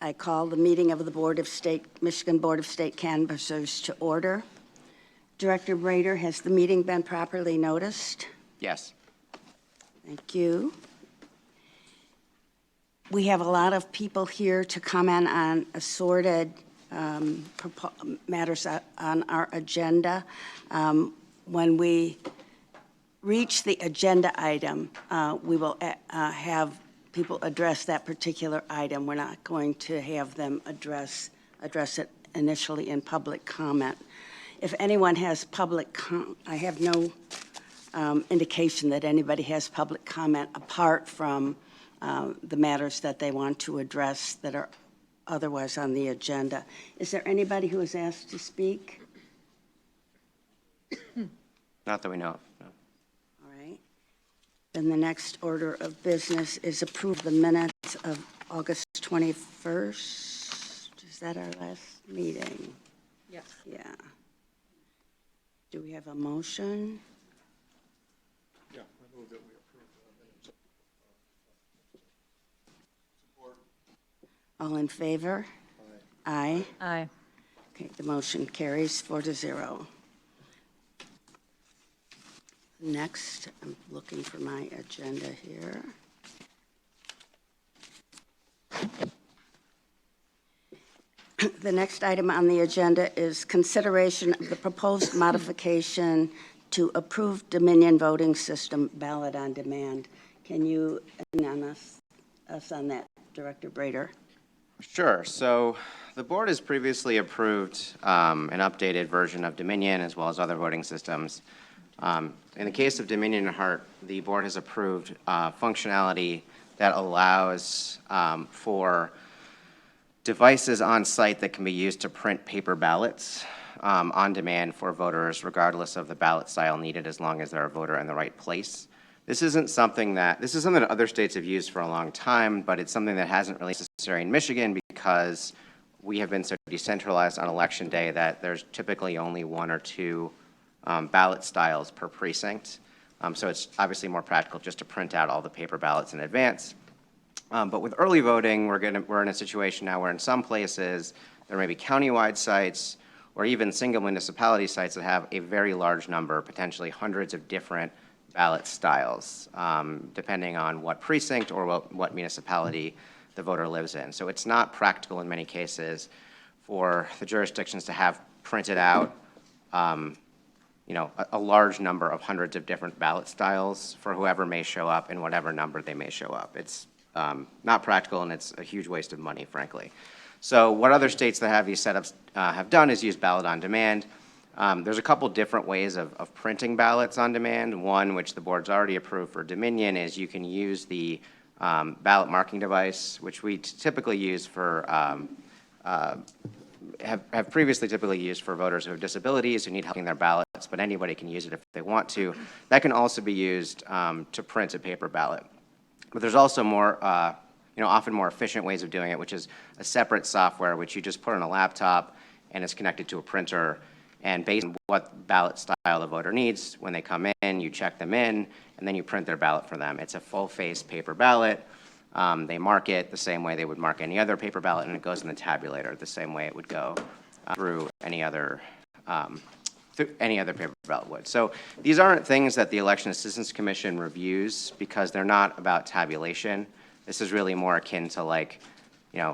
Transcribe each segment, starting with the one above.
I call the meeting of the Michigan Board of State Canvassers to order. Director Brader, has the meeting been properly noticed? Yes. Thank you. We have a lot of people here to comment on assorted matters on our agenda. When we reach the agenda item, we will have people address that particular item. We're not going to have them address it initially in public comment. If anyone has I have no indication that anybody has public comment apart from the matters that they want to address that are otherwise on the agenda. Is there anybody who is asked to speak? Not that we know of. No. All right. Then the next order of business is approve the minutes of August 21st. Is that our last meeting? Yes. Yeah. Do we have a motion? Yeah, I move that we approve the minutes. Support. All in favor? Aye. Aye. Okay, the motion carries 4-0. Next, I'm looking for my agenda here. The next item on the agenda is consideration of the proposed modification to approved Dominion voting system ballot on demand. Can you enlighten us on that, Director Brader? Sure. So the board has previously approved an updated version of Dominion as well as other voting systems. In the case of Dominion and Hart, the board has approved functionality that allows for devices on site that can be used to print paper ballots on demand for voters, regardless of the ballot style needed, as long as they're a voter in the right place. This is something that other states have used for a long time, but it's something that hasn't really been necessary in Michigan because we have been so decentralized on election day that there's typically only one or two ballot styles per precinct. So it's obviously more practical just to print out all the paper ballots in advance. But with early voting, we're in a situation now where in some places there may be countywide sites or even single municipality sites that have a very large number, potentially hundreds of different ballot styles, depending on what precinct or what municipality the voter lives in. So it's not practical in many cases for the jurisdictions to have printed out a large number of hundreds of different ballot styles for whoever may show up and whatever number they may show up. It's not practical, and it's a huge waste of money, frankly. So what other states that have these setups have done is use ballot on demand. There's a couple different ways of printing ballots on demand. One, which the board's already approved for Dominion, is you can use the ballot marking device, which we typically use for have previously typically used for voters who have disabilities who need help in their ballots, but anybody can use it if they want to. That can also be used to print a paper ballot. But there's also often more efficient ways of doing it, which is a separate software which you just put on a laptop and it's connected to a printer. And based on what ballot style the voter needs, when they come in, you check them in, and then you print their ballot for them. It's a full-face paper ballot. They mark it the same way they would mark any other paper ballot, and it goes in the tabulator the same way it would go through any other paper ballot would. So these aren't things that the Election Assistance Commission reviews because they're not about tabulation. This is really more akin to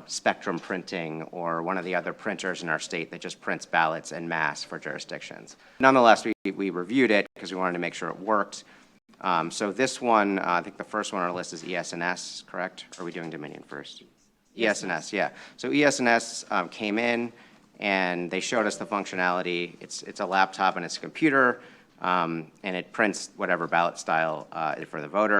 Spectrum Printing or one of the other printers in our state that just prints ballots en masse for jurisdictions. Nonetheless, we reviewed it because we wanted to make sure it worked. So this one, I think the first one on our list is ES&S, correct? Or are we doing Dominion first? ES&S, yeah. So ES&S came in and they showed us the functionality. It's a laptop and it's a computer, and it prints whatever ballot style for the voter.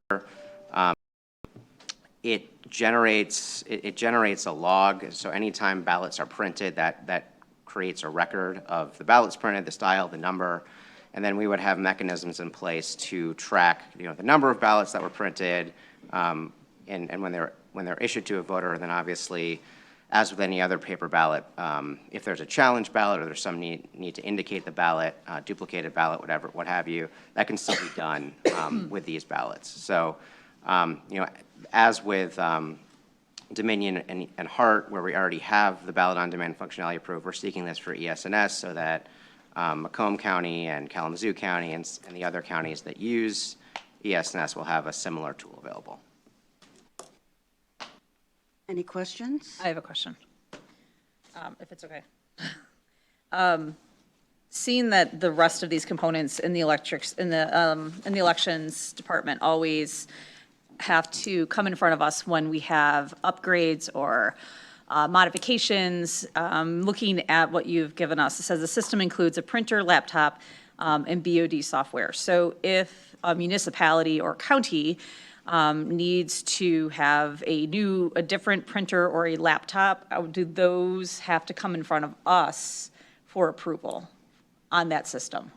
It generates a log, so anytime ballots are printed, that creates a record of the ballots printed, the style, the number, and then we would have mechanisms in place to track the number of ballots that were printed, and when they're issued to a voter, and then obviously, as with any other paper ballot, if there's a challenge ballot or there's some need to indicate the ballot, duplicated ballot, what have you, that can still be done with these ballots. So, as with Dominion and Hart, where we already have the ballot on demand functionality approved, we're seeking this for ES&S so that Macomb County and Kalamazoo County and the other counties that use ES&S will have a similar tool available. Any questions? I have a question, if it's okay. Seeing that the rest of these components in the elections department always have to come in front of us when we have upgrades or modifications, looking at what you've given us, it says the system includes a printer, laptop, and BOD software. So if a municipality or county needs to have a different printer or a laptop, do those have to come in front of us for approval on that system?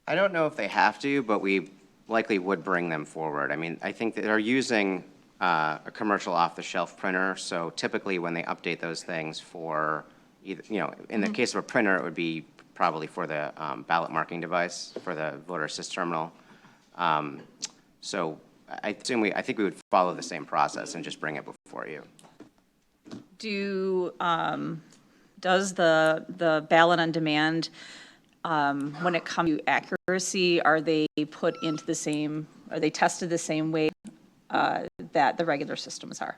I don't know if they have to, but we likely would bring them forward. I mean, I think that they're using a commercial off-the-shelf printer, so typically when they update those things for either, in the case of a printer, it would be probably for the ballot marking device, for the voter assist terminal. So I think we would follow the same process and just bring it before you. Does the ballot on demand, when it comes to accuracy, are they tested the same way that the regular systems are?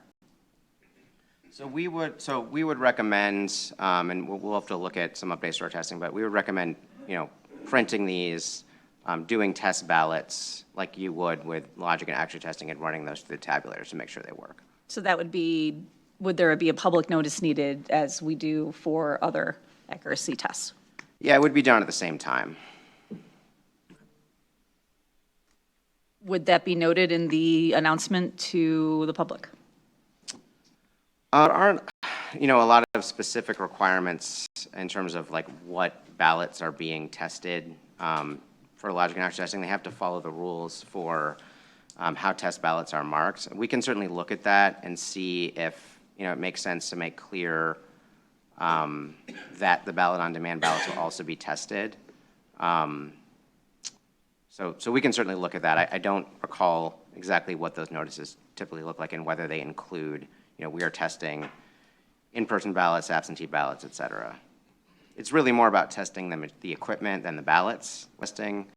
So we would recommend, and we'll have to look at some updates to our testing, but we would recommend, printing these, doing test ballots like you would with logic and accuracy testing and running those through the tabulators to make sure they work. So that would there be a public notice needed as we do for other accuracy tests? Yeah, it would be done at the same time. Would that be noted in the announcement to the public? Aren't, a lot of specific requirements in terms of like what ballots are being tested for logic and accuracy testing. They have to follow the rules for how test ballots are marked. We can certainly look at that and see if, it makes sense to make clear that the ballot on demand ballots will also be tested. So we can certainly look at that. I don't recall exactly what those notices typically look like and whether they include, we are testing in-person ballots, absentee ballots, et cetera. It's really more about testing the equipment than the ballots listing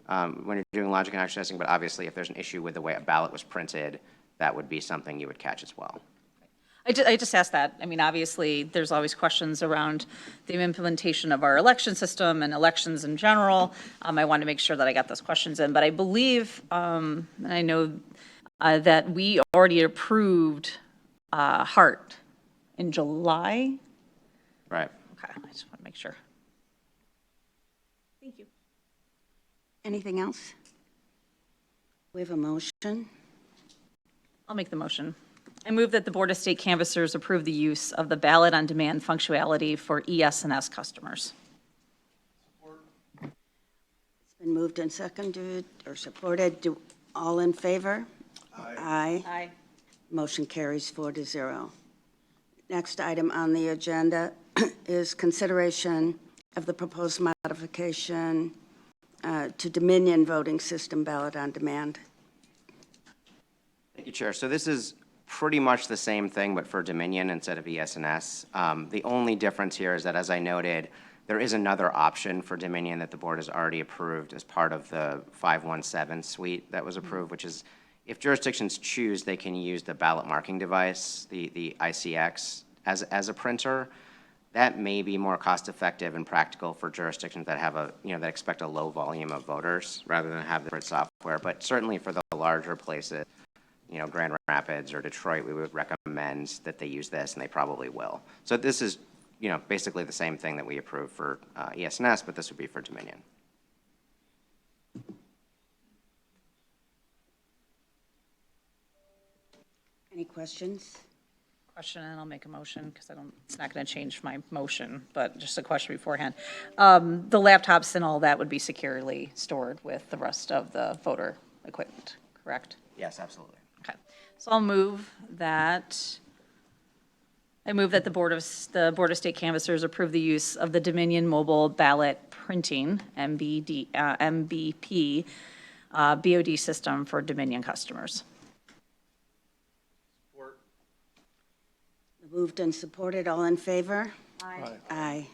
when you're doing logic and accuracy testing, but obviously if there's an issue with the way a ballot was printed, that would be something you would catch as well. I just asked that. I mean, obviously, there's always questions around the implementation of our election system and elections in general. I want to make sure that I got those questions in, but I believe, and I know that we already approved Hart in July. Right. Okay, I just want to make sure. Thank you. Anything else? We have a motion. I'll make the motion. I move that the Board of State Canvassers approve the use of the ballot on demand functionality for ES&S customers. It's been moved and seconded or supported. All in favor? Aye. Aye. Motion carries 4-0. Next item on the agenda is consideration of the proposed modification to Dominion voting system ballot on demand. Thank you, Chair. So this is pretty much the same thing, but for Dominion instead of ES&S. The only difference here is that, as I noted, there is another option for Dominion that the board has already approved as part of the 517 suite that was approved, which is if jurisdictions choose, they can use the ballot marking device, the ICX, as a printer. That may be more cost-effective and practical for jurisdictions that have that expect a low volume of voters rather than have the print software. But certainly for the larger places, Grand Rapids or Detroit, we would recommend that they use this, and they probably will. So this is, basically the same thing that we approved for ES&S, but this would be for Dominion. Any questions? Question, and I'll make a motion because it's not going to change my motion, but just a question beforehand. The laptops and all that would be securely stored with the rest of the voter equipment, correct? Yes, absolutely. Okay, so I move that the Board of State Canvassers approve the use of the Dominion Mobile Ballot Printing, MBP, BOD system for Dominion customers. Moved and supported, all in favor? Aye. Aye.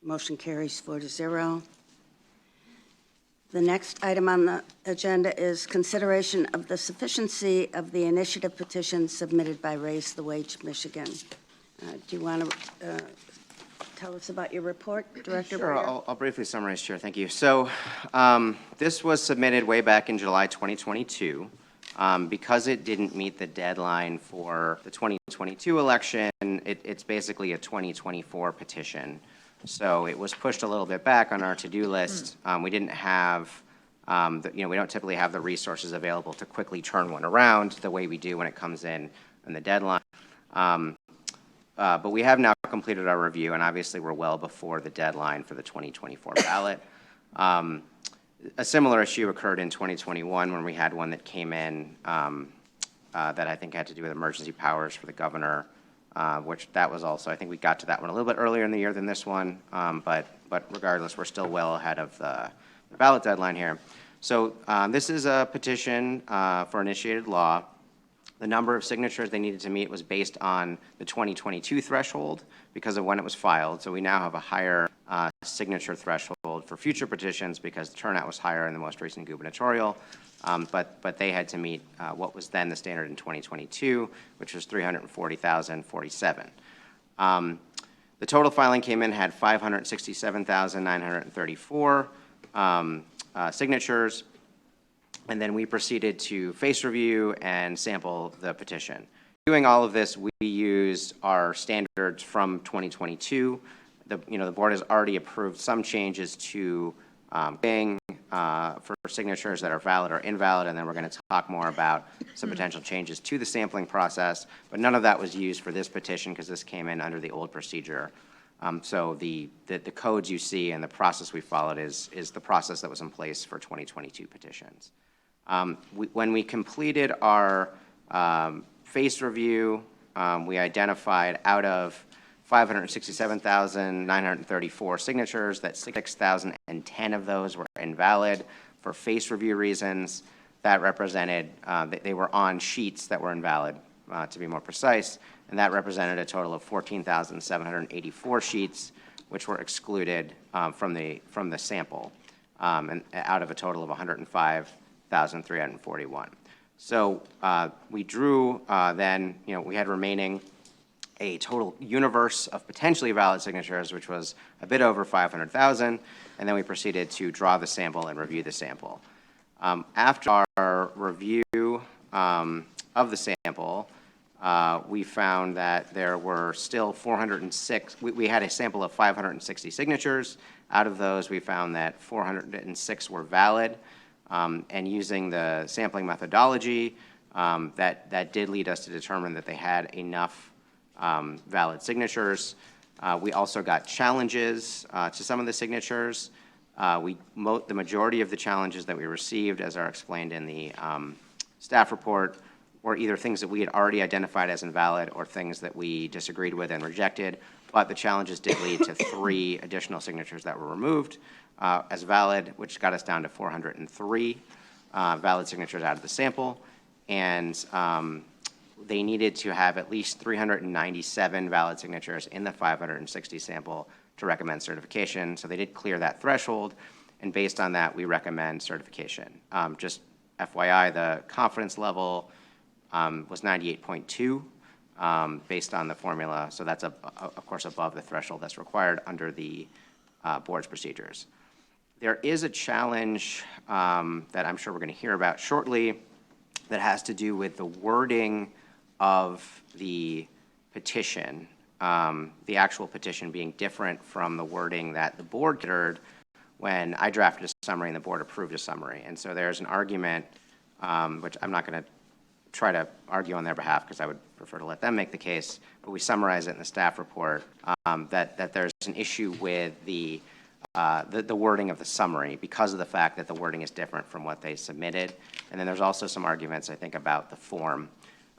Motion carries 4-0. The next item on the agenda is consideration of the sufficiency of the initiative petition submitted by Raise the Wage Michigan. Do you want to tell us about your report, Director Sure, Boyer? I'll briefly summarize, Chair, thank you. So this was submitted way back in July 2022. Because it didn't meet the deadline for the 2022 election, it's basically a 2024 petition. So it was pushed a little bit back on our to-do list. We didn't have, we don't typically have the resources available to quickly turn one around the way we do when it comes in the deadline. But we have now completed our review, and obviously we're well before the deadline for the 2024 ballot. A similar issue occurred in 2021 when we had one that came in that I think had to do with emergency powers for the governor, which that was also, I think we got to that one a little bit earlier in the year than this one, but regardless, we're still well ahead of the ballot deadline here. So this is a petition for initiated law. The number of signatures they needed to meet was based on the 2022 threshold because of when it was filed. So we now have a higher signature threshold for future petitions because the turnout was higher in the most recent gubernatorial. But they had to meet what was then the standard in 2022, which was 340,047. The total filing came in, had 567,934 signatures. And then we proceeded to face review and sample the petition. Doing all of this, we used our standards from 2022. The board has already approved some changes to for signatures that are valid or invalid, and then we're going to talk more about some potential changes to the sampling process. But none of that was used for this petition because this came in under the old procedure. So the codes you see and the process we followed is the process that was in place for 2022 petitions. When we completed our face review, we identified out of 567,934 signatures that 6,010 of those were invalid for face review reasons. That represented, they were on sheets that were invalid, to be more precise, and that represented a total of 14,784 sheets, which were excluded from the sample, and out of a total of 105,341. So we drew then, we had remaining a total universe of potentially valid signatures, which was a bit over 500,000, and then we proceeded to draw the sample and review the sample. After our review of the sample, we found that there were still 406, we had a sample of 560 signatures. Out of those, we found that 406 were valid, and using the sampling methodology, that did lead us to determine that they had enough valid signatures. We also got challenges to some of the signatures. The majority of the challenges that we received, as are explained in the staff report, were either things that we had already identified as invalid or things that we disagreed with and rejected, but the challenges did lead to 3 additional signatures that were removed as valid, which got us down to 403 valid signatures out of the sample, and they needed to have at least 397 valid signatures in the 560 sample to recommend certification. So they did clear that threshold, and based on that, we recommend certification. Just FYI, the confidence level was 98.2 based on the formula. So that's, of course, above the threshold that's required under the board's procedures. There is a challenge that I'm sure we're going to hear about shortly that has to do with the wording of the petition, the actual petition being different from the wording that the board considered when I drafted a summary and the board approved a summary. And so there's an argument, which I'm not going to try to argue on their behalf because I would prefer to let them make the case, but we summarize it in the staff report, that there's an issue with the wording of the summary because of the fact that the wording is different from what they submitted. And then there's also some arguments, I think, about the form.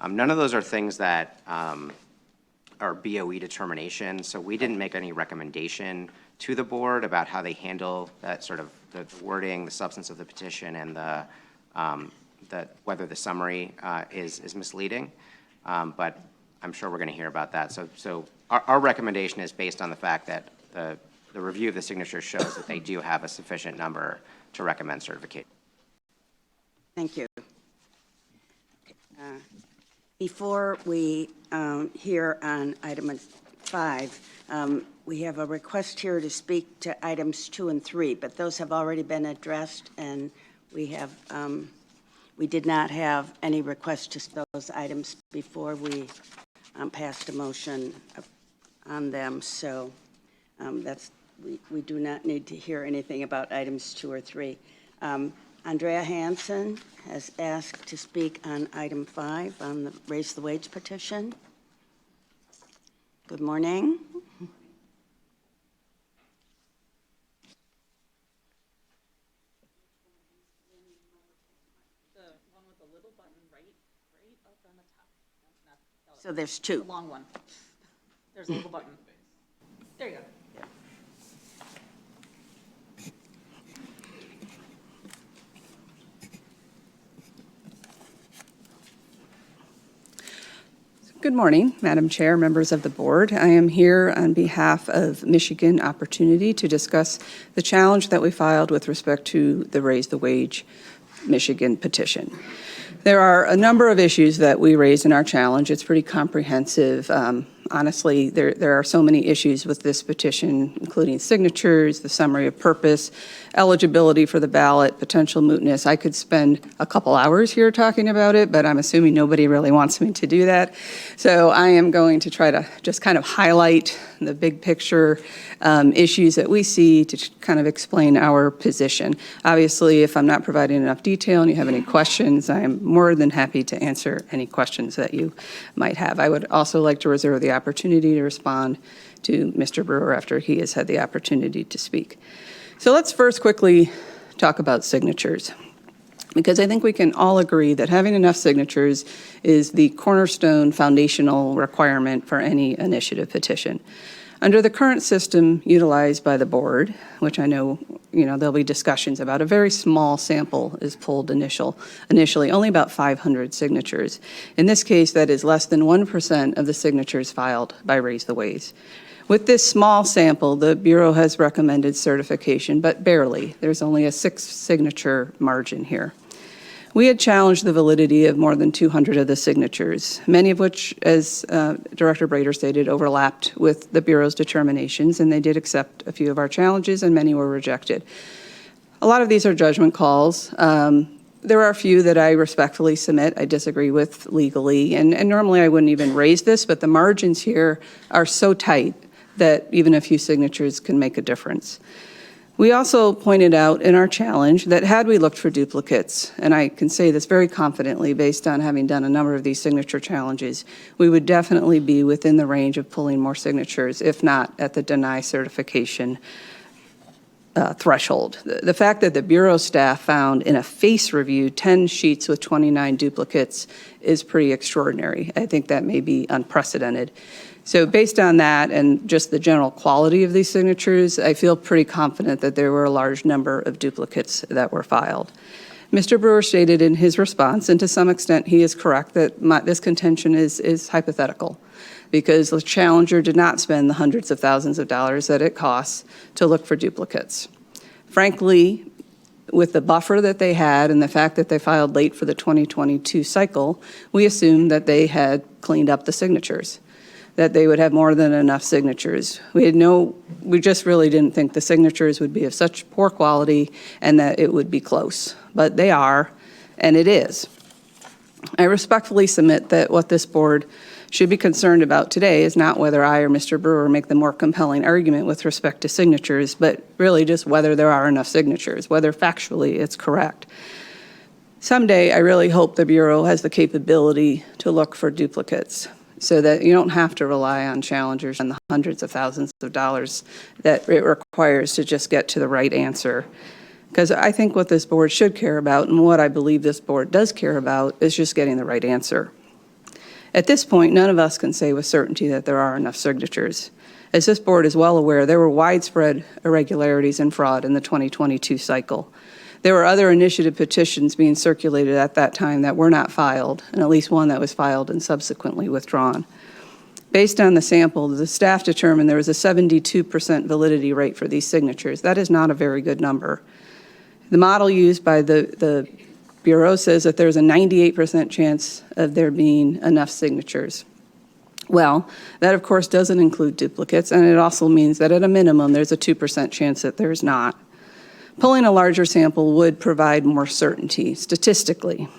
None of those are things that are BOE determination, so we didn't make any recommendation to the board about how they handle that sort of the wording, the substance of the petition, and whether the summary is misleading. But I'm sure we're going to hear about that. So our recommendation is based on the fact that the review of the signatures shows that they do have a sufficient number to recommend certification. Thank you. Before we hear on item 5, we have a request here to speak to items 2 and 3, but those have already been addressed, and we did not have any requests to those items before we passed a motion on them. So we do not need to hear anything about items 2 or 3. Andrea Hansen has asked to speak on item 5 on the Raise the Wage petition. Good morning. So there's 2. The long one. There's a little button. There you go. Good morning, Madam Chair, members of the board. I am here on behalf of Michigan Opportunity to discuss the challenge that we filed with respect to the Raise the Wage Michigan petition. There are a number of issues that we raised in our challenge. It's pretty comprehensive. Honestly, there are so many issues with this petition, including signatures, the summary of purpose, eligibility for the ballot, potential mootness. I could spend a couple hours here talking about it, but I'm assuming nobody really wants me to do that. So I am going to try to just kind of highlight the big picture issues that we see to kind of explain our position. Obviously, if I'm not providing enough detail and you have any questions, I am more than happy to answer any questions that you might have. I would also like to reserve the opportunity to respond to Mr. Brewer after he has had the opportunity to speak. So let's first quickly talk about signatures, because I think we can all agree that having enough signatures is the cornerstone foundational requirement for any initiative petition. Under the current system utilized by the board, which I know, there'll be discussions about, a very small sample is pulled initially, only about 500 signatures. In this case, that is less than 1% of the signatures filed by Raise the Wage. With this small sample, the Bureau has recommended certification, but barely. There's only a 6-signature margin here. We had challenged the validity of more than 200 of the signatures, many of which, as Director Brader stated, overlapped with the Bureau's determinations, and they did accept a few of our challenges, and many were rejected. A lot of these are judgment calls. There are a few that I respectfully submit I disagree with legally, and normally I wouldn't even raise this, but the margins here are so tight that even a few signatures can make a difference. We also pointed out in our challenge that had we looked for duplicates, and I can say this very confidently based on having done a number of these signature challenges, we would definitely be within the range of pulling more signatures, if not at the deny certification threshold. The fact that the Bureau staff found in a face review 10 sheets with 29 duplicates is pretty extraordinary. I think that may be unprecedented. So based on that and just the general quality of these signatures, I feel pretty confident that there were a large number of duplicates that were filed. Mr. Brewer stated in his response, and to some extent he is correct, that this contention is hypothetical, because the challenger did not spend the hundreds of thousands of dollars that it costs to look for duplicates. Frankly, with the buffer that they had and the fact that they filed late for the 2022 cycle, we assumed that they had cleaned up the signatures, that they would have more than enough signatures. We just really didn't think the signatures would be of such poor quality and that it would be close. But they are, and it is. I respectfully submit that what this board should be concerned about today is not whether I or Mr. Brewer make the more compelling argument with respect to signatures, but really just whether there are enough signatures, whether factually it's correct. Someday, I really hope the Bureau has the capability to look for duplicates, so that you don't have to rely on challengers and the hundreds of thousands of dollars that it requires to just get to the right answer. Because I think what this board should care about, and what I believe this board does care about, is just getting the right answer. At this point, none of us can say with certainty that there are enough signatures. As this board is well aware, there were widespread irregularities and fraud in the 2022 cycle. There were other initiative petitions being circulated at that time that were not filed, and at least one that was filed and subsequently withdrawn. Based on the sample, the staff determined there was a 72% validity rate for these signatures. That is not a very good number. The model used by the Bureau says that there's a 98% chance of there being enough signatures. Well, that of course doesn't include duplicates, and it also means that at a minimum there's a 2% chance that there's not. Pulling a larger sample would provide more certainty statistically.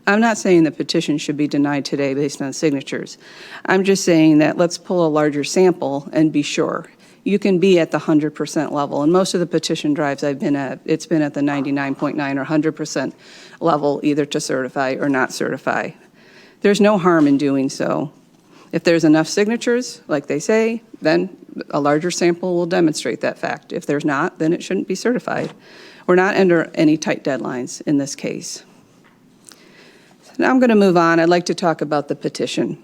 I'm not saying the petition should be denied today based on signatures. I'm just saying that let's pull a larger sample and be sure. You can be at the 100% level, and most of the petition drives I've been at, it's been at the 99.9 or 100% level, either to certify or not certify. There's no harm in doing so. If there's enough signatures, like they say, then a larger sample will demonstrate that fact. If there's not, then it shouldn't be certified. We're not under any tight deadlines in this case. So now I'm going to move on. I'd like to talk about the petition.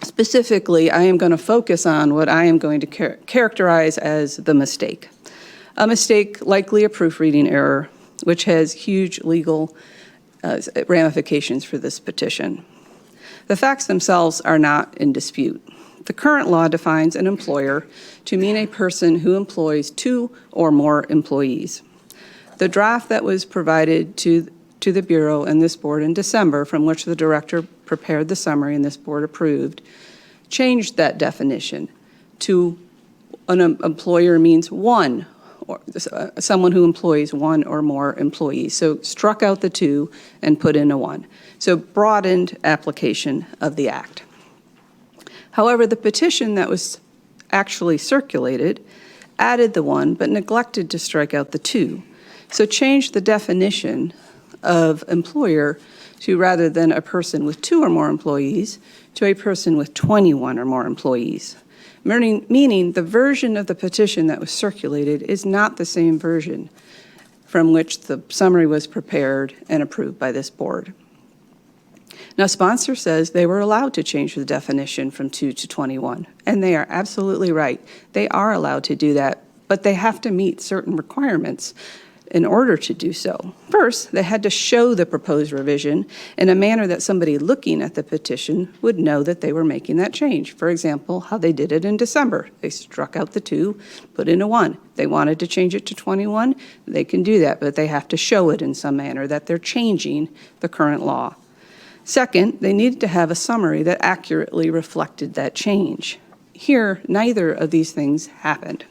Specifically, I am going to focus on what I am going to characterize as the mistake. A mistake, likely a proofreading error, which has huge legal ramifications for this petition. The facts themselves are not in dispute. The current law defines an employer to mean a person who employs 2 or more employees. The draft that was provided to the Bureau and this board in December, from which the director prepared the summary and this board approved, changed that definition to an employer means one, or someone who employs 1 or more employees. So struck out the 2 and put in a 1. So broadened application of the act. However, the petition that was actually circulated added the 1 but neglected to strike out the 2. So changed the definition of employer to, rather than a person with 2 or more employees, to a person with 21 or more employees. Meaning the version of the petition that was circulated is not the same version from which the summary was prepared and approved by this board. Now, sponsor says they were allowed to change the definition from 2 to 21, and they are absolutely right. They are allowed to do that, but they have to meet certain requirements in order to do so. First, they had to show the proposed revision in a manner that somebody looking at the petition would know that they were making that change. For example, how they did it in December. They struck out the 2, put in a 1. They wanted to change it to 21, they can do that, but they have to show it in some manner that they're changing the current law. Second, they needed to have a summary that accurately reflected that change. Here, neither of these things happened.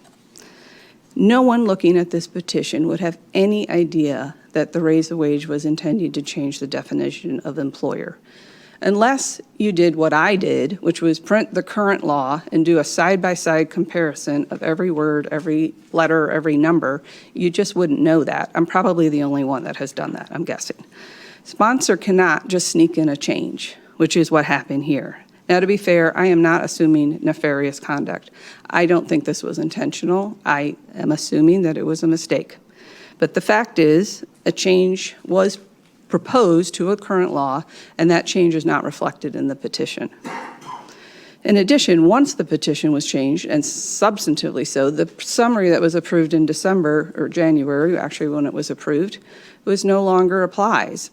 No one looking at this petition would have any idea that the raise the wage was intended to change the definition of employer. Unless you did what I did, which was print the current law and do a side-by-side comparison of every word, every letter, every number, you just wouldn't know that. I'm probably the only one that has done that, I'm guessing. Sponsor cannot just sneak in a change, which is what happened here. Now, to be fair, I am not assuming nefarious conduct. I don't think this was intentional. I am assuming that it was a mistake. But the fact is, a change was proposed to a current law, and that change is not reflected in the petition. In addition, once the petition was changed, and substantively so, the summary that was approved in December or January, actually when it was approved, was no longer applies.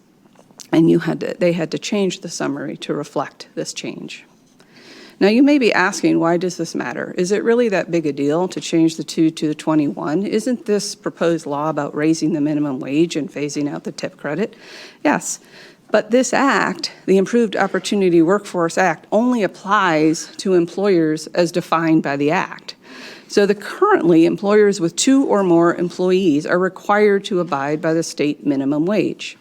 And they had to change the summary to reflect this change. Now, you may be asking, why does this matter? Is it really that big a deal to change the 2 to the 21? Isn't this proposed law about raising the minimum wage and phasing out the tip credit? Yes, but this act, the Improved Opportunity Workforce Act, only applies to employers as defined by the act. So currently, employers with 2 or more employees are required to abide by the state minimum wage.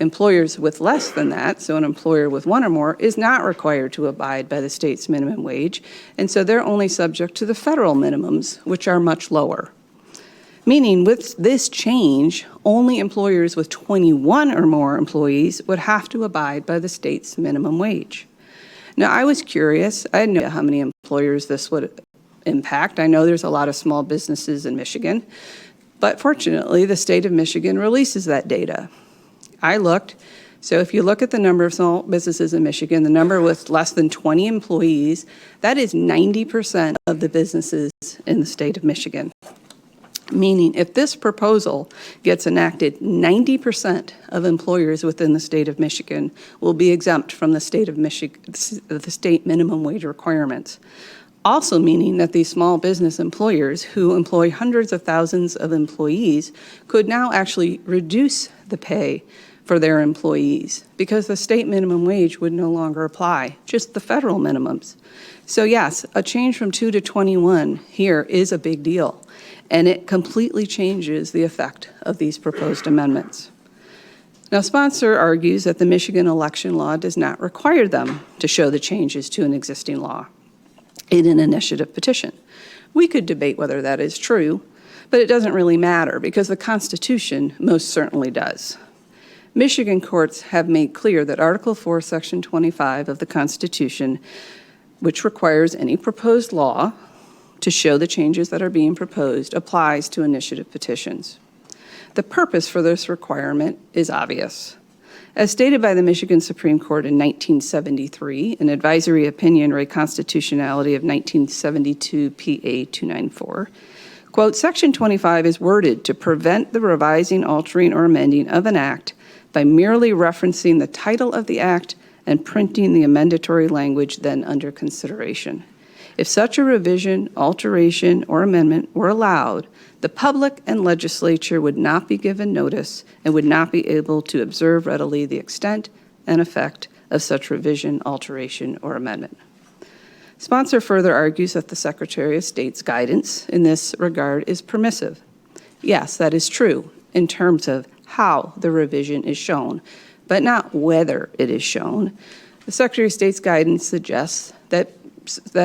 Employers with less than that, so an employer with 1 or more, is not required to abide by the state's minimum wage, and so they're only subject to the federal minimums, which are much lower. Meaning, with this change, only employers with 21 or more employees would have to abide by the state's minimum wage. Now, I was curious. I didn't know how many employers this would impact. I know there's a lot of small businesses in Michigan, but fortunately, the state of Michigan releases that data. I looked. So if you look at the number of small businesses in Michigan, the number with less than 20 employees, that is 90% of the businesses in the state of Michigan. Meaning, if this proposal gets enacted, 90% of employers within the state of Michigan will be exempt from the state of Michigan, the state minimum wage requirements. Also meaning that these small business employers who employ hundreds of thousands of employees could now actually reduce the pay for their employees because the state minimum wage would no longer apply, just the federal minimums. So yes, a change from 2 to 21 here is a big deal, and it completely changes the effect of these proposed amendments. Now, sponsor argues that the Michigan election law does not require them to show the changes to an existing law in an initiative petition. We could debate whether that is true, but it doesn't really matter because the Constitution most certainly does. Michigan courts have made clear that Article 4, Section 25 of the Constitution, which requires any proposed law to show the changes that are being proposed, applies to initiative petitions. The purpose for this requirement is obvious. As stated by the Michigan Supreme Court in 1973, an advisory opinion reconstitutionality of 1972 PA 294, quote, Section 25 is worded to prevent the revising, altering, or amending of an act by merely referencing the title of the act and printing the amendatory language then under consideration. If such a revision, alteration, or amendment were allowed, the public and legislature would not be given notice and would not be able to observe readily the extent and effect of such revision, alteration, or amendment. Sponsor further argues that the Secretary of State's guidance in this regard is permissive. Yes, that is true in terms of how the revision is shown, but not whether it is shown. The Secretary of State's guidance suggests that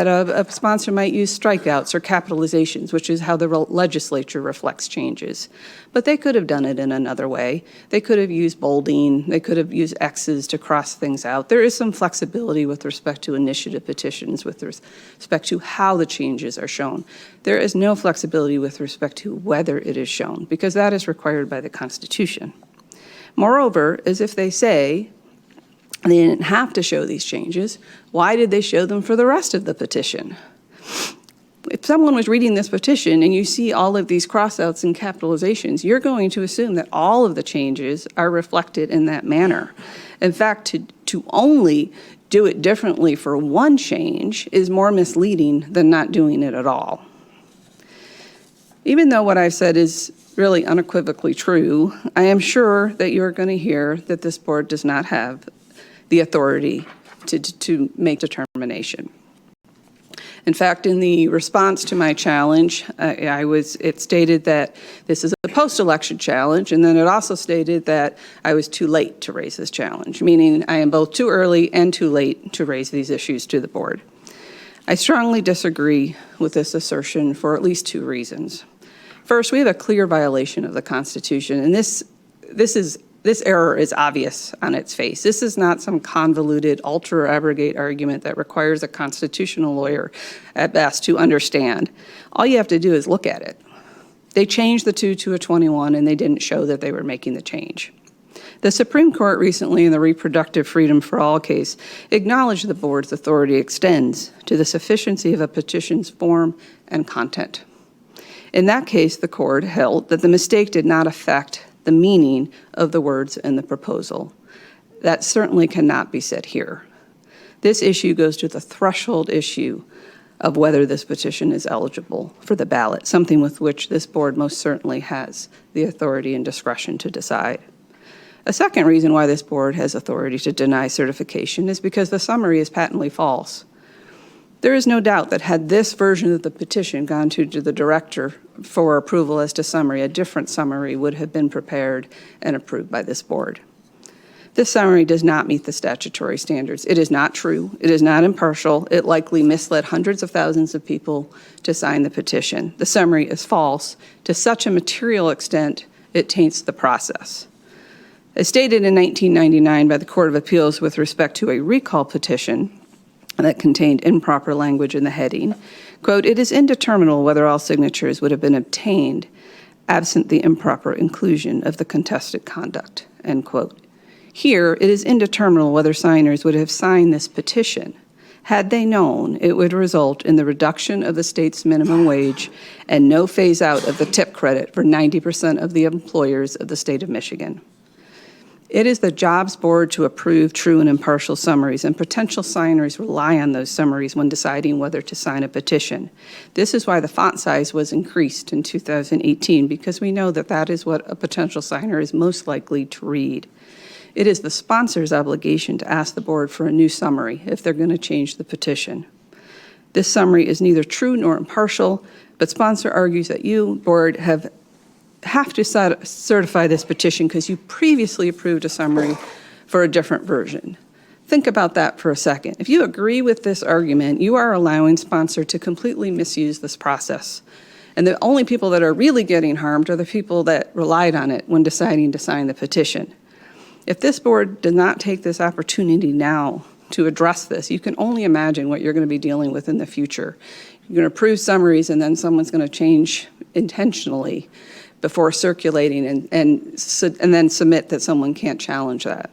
a sponsor might use strikeouts or capitalizations, which is how the legislature reflects changes. But they could have done it in another way. They could have used bolding. They could have used X's to cross things out. There is some flexibility with respect to initiative petitions, with respect to how the changes are shown. There is no flexibility with respect to whether it is shown, because that is required by the Constitution. Moreover, as if they say, they didn't have to show these changes, why did they show them for the rest of the petition? If someone was reading this petition and you see all of these crossouts and capitalizations, you're going to assume that all of the changes are reflected in that manner. In fact, to only do it differently for one change is more misleading than not doing it at all. Even though what I've said is really unequivocally true, I am sure that you're going to hear that this board does not have the authority to make determination. In fact, in the response to my challenge, it stated that this is a post-election challenge, and then it also stated that I was too late to raise this challenge, meaning I am both too early and too late to raise these issues to the board. I strongly disagree with this assertion for at least two reasons. First, we have a clear violation of the Constitution, and this error is obvious on its face. This is not some convoluted alter or abrogate argument that requires a constitutional lawyer at best to understand. All you have to do is look at it. They changed the 2 to a 21 and they didn't show that they were making the change. The Supreme Court recently in the Reproductive Freedom for All case acknowledged the board's authority extends to the sufficiency of a petition's form and content. In that case, the court held that the mistake did not affect the meaning of the words in the proposal. That certainly cannot be said here. This issue goes to the threshold issue of whether this petition is eligible for the ballot, something with which this board most certainly has the authority and discretion to decide. A second reason why this board has authority to deny certification is because the summary is patently false. There is no doubt that had this version of the petition gone to the director for approval as to summary, a different summary would have been prepared and approved by this board. This summary does not meet the statutory standards. It is not true. It is not impartial. It likely misled hundreds of thousands of people to sign the petition. The summary is false to such a material extent it taints the process. As stated in 1999 by the Court of Appeals with respect to a recall petition that contained improper language in the heading, quote, it is indeterminable whether all signatures would have been obtained absent the improper inclusion of the contested conduct, end quote. Here, it is indeterminable whether signers would have signed this petition Had they known, it would result in the reduction of the state's minimum wage and no phase-out of the tip credit for 90% of the employers of the state of Michigan. It is the Jobs Board to approve true and impartial summaries, and potential signers rely on those summaries when deciding whether to sign a petition. This is why the font size was increased in 2018, because we know that that is what a potential signer is most likely to read. It is the sponsor's obligation to ask the board for a new summary if they're going to change the petition. This summary is neither true nor impartial, but sponsor argues that you, board, have to certify this petition because you previously approved a summary for a different version. Think about that for a second. If you agree with this argument, you are allowing sponsor to completely misuse this process. And the only people that are really getting harmed are the people that relied on it when deciding to sign the petition. If this board does not take this opportunity now to address this, you can only imagine what you're going to be dealing with in the future. You're going to approve summaries and then someone's going to change intentionally before circulating and then submit that someone can't challenge that.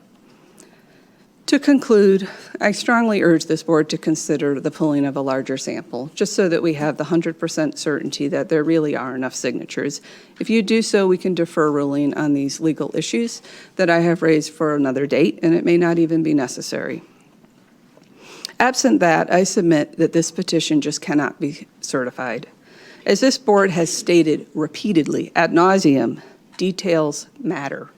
To conclude, I strongly urge this board to consider the pulling of a larger sample, just so that we have the 100% certainty that there really are enough signatures. If you do so, we can defer ruling on these legal issues that I have raised for another date, and it may not even be necessary. Absent that, I submit that this petition just cannot be certified. As this board has stated repeatedly ad nauseum, details matter.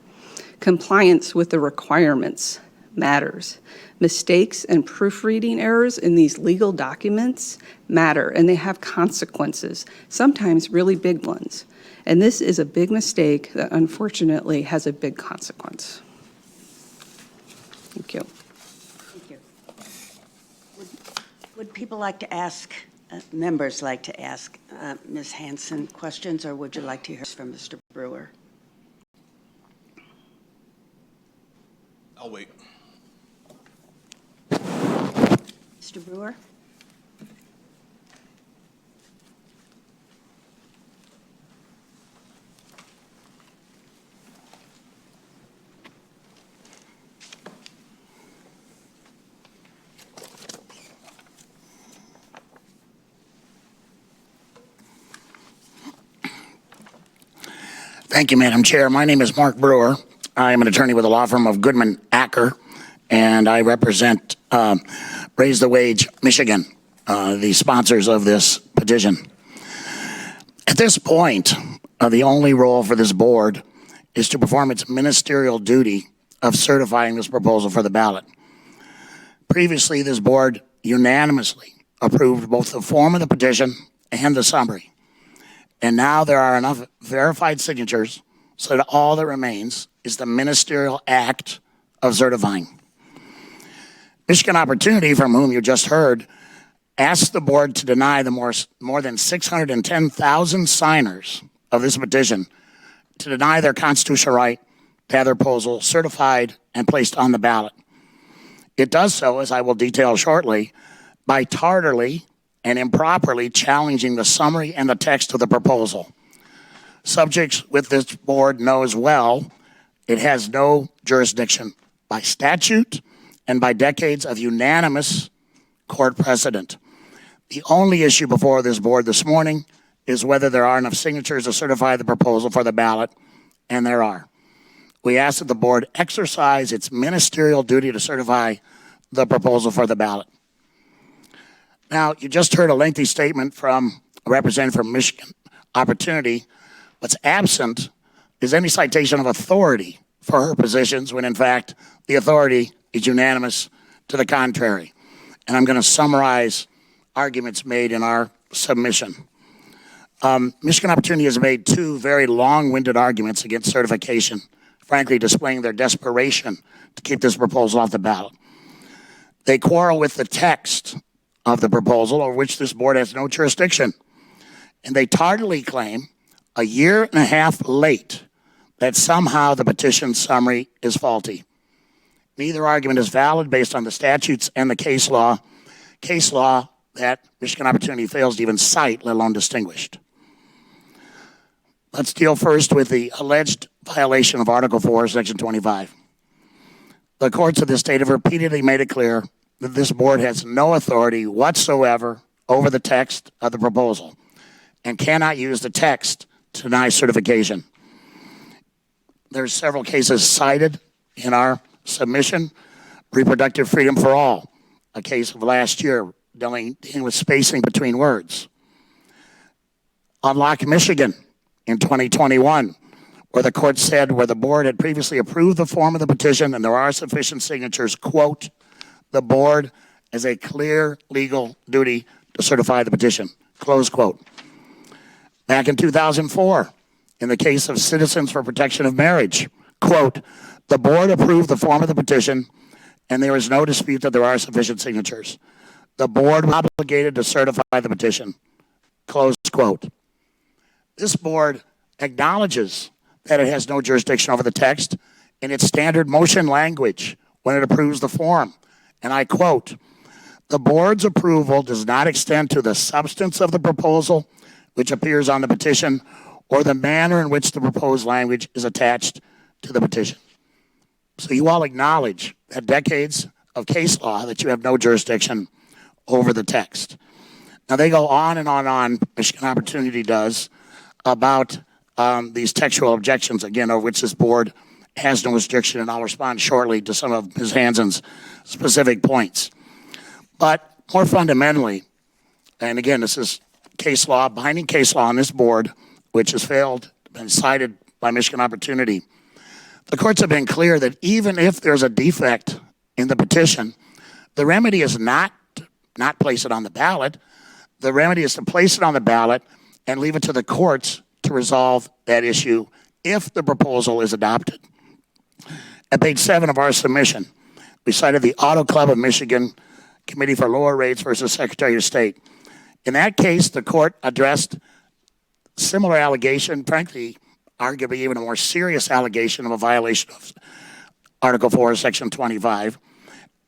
Compliance with the requirements matters. Mistakes and proofreading errors in these legal documents matter, and they have consequences, sometimes really big ones. And this is a big mistake that unfortunately has a big consequence. Thank you. Thank you. Would people like to ask, members like to ask Ms. Hanson questions, or would you like to hear from Mr. Brewer? I'll wait. Mr. Brewer? Thank you, Madam Chair. My name is Mark Brewer. I am an attorney with the law firm of Goodman Acker, and I represent Raise the Wage Michigan, the sponsors of this petition. At this point, the only role for this board is to perform its ministerial duty of certifying this proposal for the ballot. Previously, this board unanimously approved both the form of the petition and the summary. And now there are enough verified signatures so that all that remains is the ministerial act of certifying. Michigan Opportunity, from whom you just heard, asked the board to deny the more than 610,000 signers of this petition to deny their constitutional right to have their proposal certified and placed on the ballot. It does so, as I will detail shortly, by tardily and improperly challenging the summary and the text of the proposal. Subjects with this board know as well it has no jurisdiction by statute and by decades of unanimous court precedent. The only issue before this board this morning is whether there are enough signatures to certify the proposal for the ballot, and there are. We ask that the board exercise its ministerial duty to certify the proposal for the ballot. Now, you just heard a lengthy statement from a representative from Michigan Opportunity. What's absent is any citation of authority for her positions when, in fact, the authority is unanimous to the contrary. And I'm going to summarize arguments made in our submission. Michigan Opportunity has made two very long-winded arguments against certification, frankly displaying their desperation to keep this proposal off the ballot. They quarrel with the text of the proposal, over which this board has no jurisdiction. And they tardily claim, a year and a half late, that somehow the petition summary is faulty. Neither argument is valid based on the statutes and the case law that Michigan Opportunity fails to even cite, let alone distinguished. Let's deal first with the alleged violation of Article 4, Section 25. The courts of this state have repeatedly made it clear that this board has no authority whatsoever over the text of the proposal and cannot use the text to deny certification. There's several cases cited in our submission. Reproductive freedom for all, a case of last year dealing with spacing between words. Unlock Michigan in 2021, where the court said where the board had previously approved the form of the petition and there are sufficient signatures, quote, the board has a clear legal duty to certify the petition, close quote. Back in 2004, in the case of Citizens for Protection of Marriage, quote, the board approved the form of the petition and there is no dispute that there are sufficient signatures. The board was obligated to certify the petition, close quote. This board acknowledges that it has no jurisdiction over the text in its standard motion language when it approves the form. And I quote, the board's approval does not extend to the substance of the proposal which appears on the petition or the manner in which the proposed language is attached to the petition. So you all acknowledge that decades of case law that you have no jurisdiction over the text. Now they go on and on, Michigan Opportunity does, about these textual objections, again, over which this board has no jurisdiction, and I'll respond shortly to some of Ms. Hansen's specific points. But more fundamentally, and again, this is case law, binding case law on this board, which has failed and cited by Michigan Opportunity. The courts have been clear that even if there's a defect in the petition, the remedy is not place it on the ballot. The remedy is to place it on the ballot and leave it to the courts to resolve that issue if the proposal is adopted. At page 7 of our submission, we cited the Auto Club of Michigan Committee for Lower Rates versus Secretary of State. In that case, the court addressed similar allegation, frankly, arguably even a more serious allegation of a violation of Article 4, Section 25.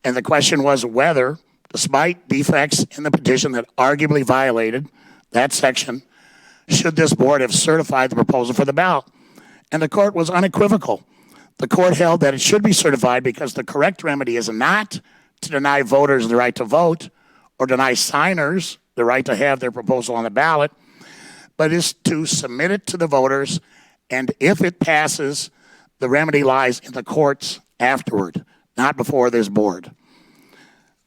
And the question was whether, despite defects in the petition that arguably violated that section, should this board have certified the proposal for the ballot? And the court was unequivocal. The court held that it should be certified because the correct remedy is not to deny voters the right to vote or deny signers the right to have their proposal on the ballot, but is to submit it to the voters, and if it passes, the remedy lies in the courts afterward, not before this board.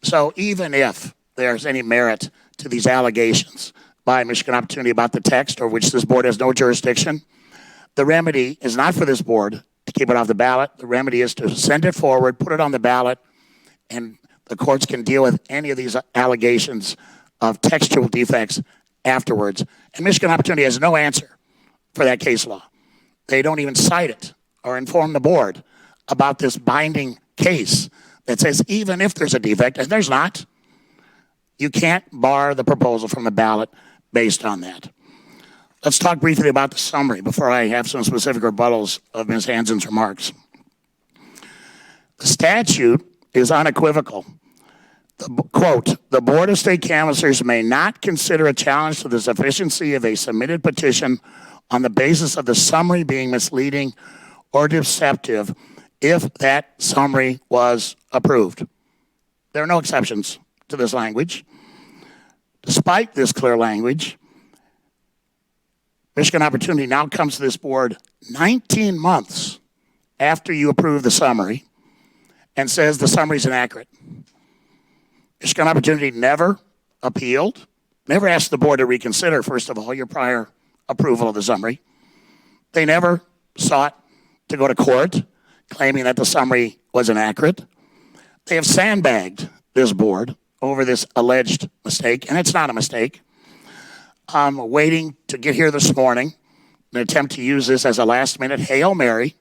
So even if there's any merit to these allegations by Michigan Opportunity about the text, or which this board has no jurisdiction, the remedy is not for this board to keep it off the ballot. The remedy is to send it forward, put it on the ballot, and the courts can deal with any of these allegations of textual defects afterwards. And Michigan Opportunity has no answer for that case law. They don't even cite it or inform the board about this binding case that says even if there's a defect, and there's not, you can't bar the proposal from the ballot based on that. Let's talk briefly about the summary before I have some specific rebuttals of Ms. Hansen's remarks. The statute is unequivocal. Quote, the Board of State Canvassers may not consider a challenge to the sufficiency of a submitted petition on the basis of the summary being misleading or deceptive if that summary was approved. There are no exceptions to this language. Despite this clear language, Michigan Opportunity now comes to this board 19 months after you approve the summary and says the summary is inaccurate. Michigan Opportunity never appealed, never asked the board to reconsider, first of all, your prior approval of the summary. They never sought to go to court claiming that the summary was inaccurate. They have sandbagged this board over this alleged mistake, and it's not a mistake. I'm waiting to get here this morning and attempt to use this as a last-minute Hail Mary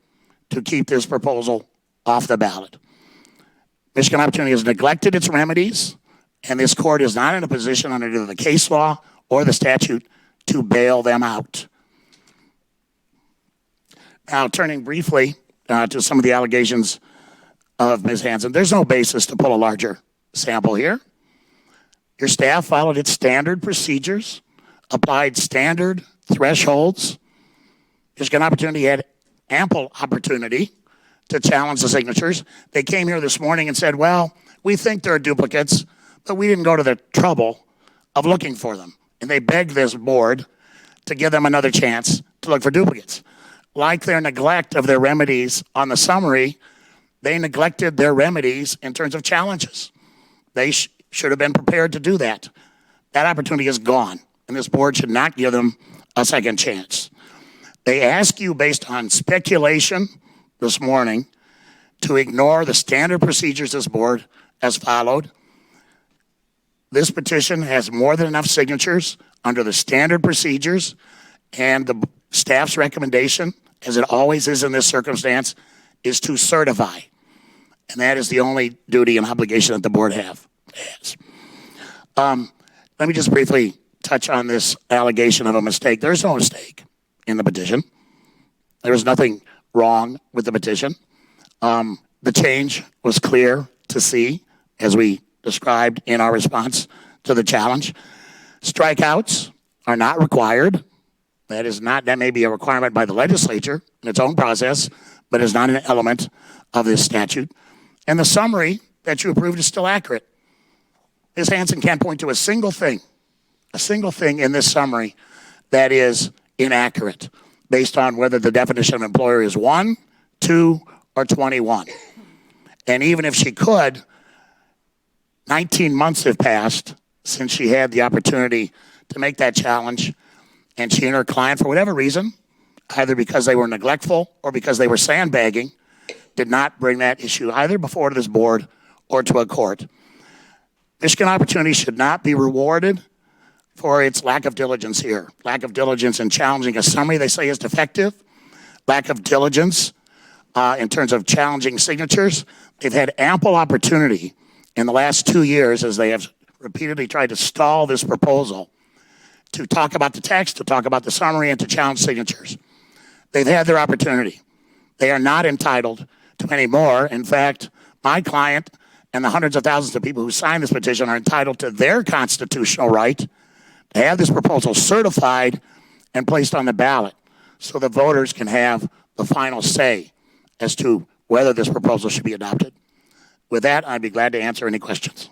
to keep this proposal off the ballot. Michigan Opportunity has neglected its remedies, and this court is not in a position under either the case law or the statute to bail them out. Now, turning briefly to some of the allegations of Ms. Hansen, there's no basis to pull a larger sample here. Your staff followed its standard procedures, applied standard thresholds. Michigan Opportunity had ample opportunity to challenge the signatures. They came here this morning and said, well, We think there are duplicates, but we didn't go to the trouble of looking for them. And they begged this board to give them another chance to look for duplicates. Like their neglect of their remedies on the summary, they neglected their remedies in terms of challenges. They should have been prepared to do that. That opportunity is gone, and this board should not give them a second chance. They ask you, based on speculation this morning, to ignore the standard procedures this board has followed. This petition has more than enough signatures under the standard procedures, and the staff's recommendation, as it always is in this circumstance, is to certify. And that is the only duty and obligation that the board has. Let me just briefly touch on this allegation of a mistake. There's no mistake in the petition. There was nothing wrong with the petition. The change was clear to see, as we described in our response to the challenge. Strikeouts are not required. That may be a requirement by the legislature in its own process, but is not an element of this statute. And the summary that you approved is still accurate. Ms. Hanson can't point to a single thing in this summary that is inaccurate based on whether the definition of employer is 1, 2, or 21. And even if she could, 19 months have passed since she had the opportunity to make that challenge, and she and her client, for whatever reason, either because they were neglectful or because they were sandbagging, did not bring that issue either before to this board or to a court. Michigan Opportunity should not be rewarded for its lack of diligence here. Lack of diligence in challenging a summary they say is defective. Lack of diligence in terms of challenging signatures. They've had ample opportunity in the last 2 years, as they have repeatedly tried to stall this proposal, to talk about the text, to talk about the summary, and to challenge signatures. They've had their opportunity. They are not entitled to any more. In fact, my client and the hundreds of thousands of people who signed this petition are entitled to their constitutional right to have this proposal certified and placed on the ballot so the voters can have the final say as to whether this proposal should be adopted. With that, I'd be glad to answer any questions.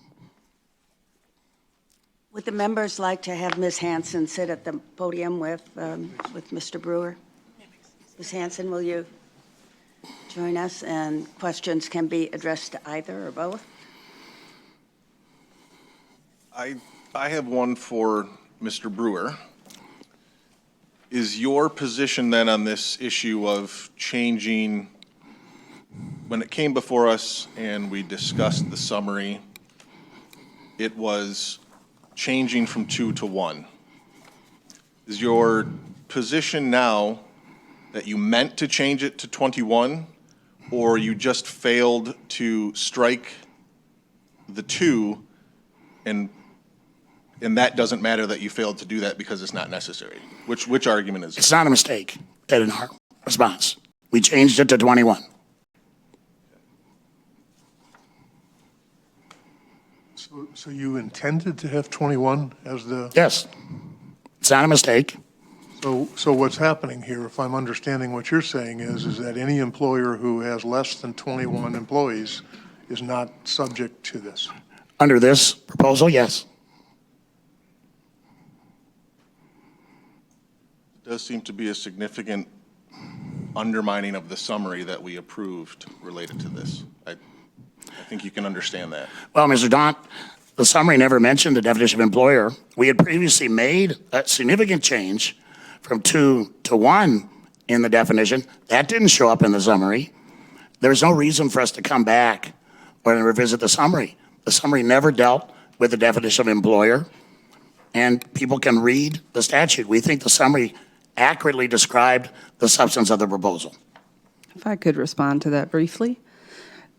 Would the members like to have Ms. Hanson sit at the podium with Mr. Brewer? Ms. Hanson, will you join us? And questions can be addressed to either or both. I have one for Mr. Brewer. Is your position then on this issue of changing, when it came before us and we discussed the summary, it was changing from 2 to 1. Is your position now that you meant to change it to 21, or you just failed to strike the 2, and that doesn't matter that you failed to do that because it's not necessary? Which argument is it? It's not a mistake, that in our response. We changed it to 21. So you intended to have 21 as the, Yes, it's not a mistake. so what's happening here, if I'm understanding what you're saying, is that any employer who has less than 21 employees is not subject to this? Under this proposal, yes. It does seem to be a significant undermining of the summary that we approved related to this. I think you can understand that. Well, Mr. Daunt, the summary never mentioned the definition of employer. We had previously made a significant change from 2 to 1 in the definition. That didn't show up in the summary. There's no reason for us to come back or to revisit the summary. The summary never dealt with the definition of employer, and people can read the statute. We think the summary accurately described the substance of the proposal. If I could respond to that briefly.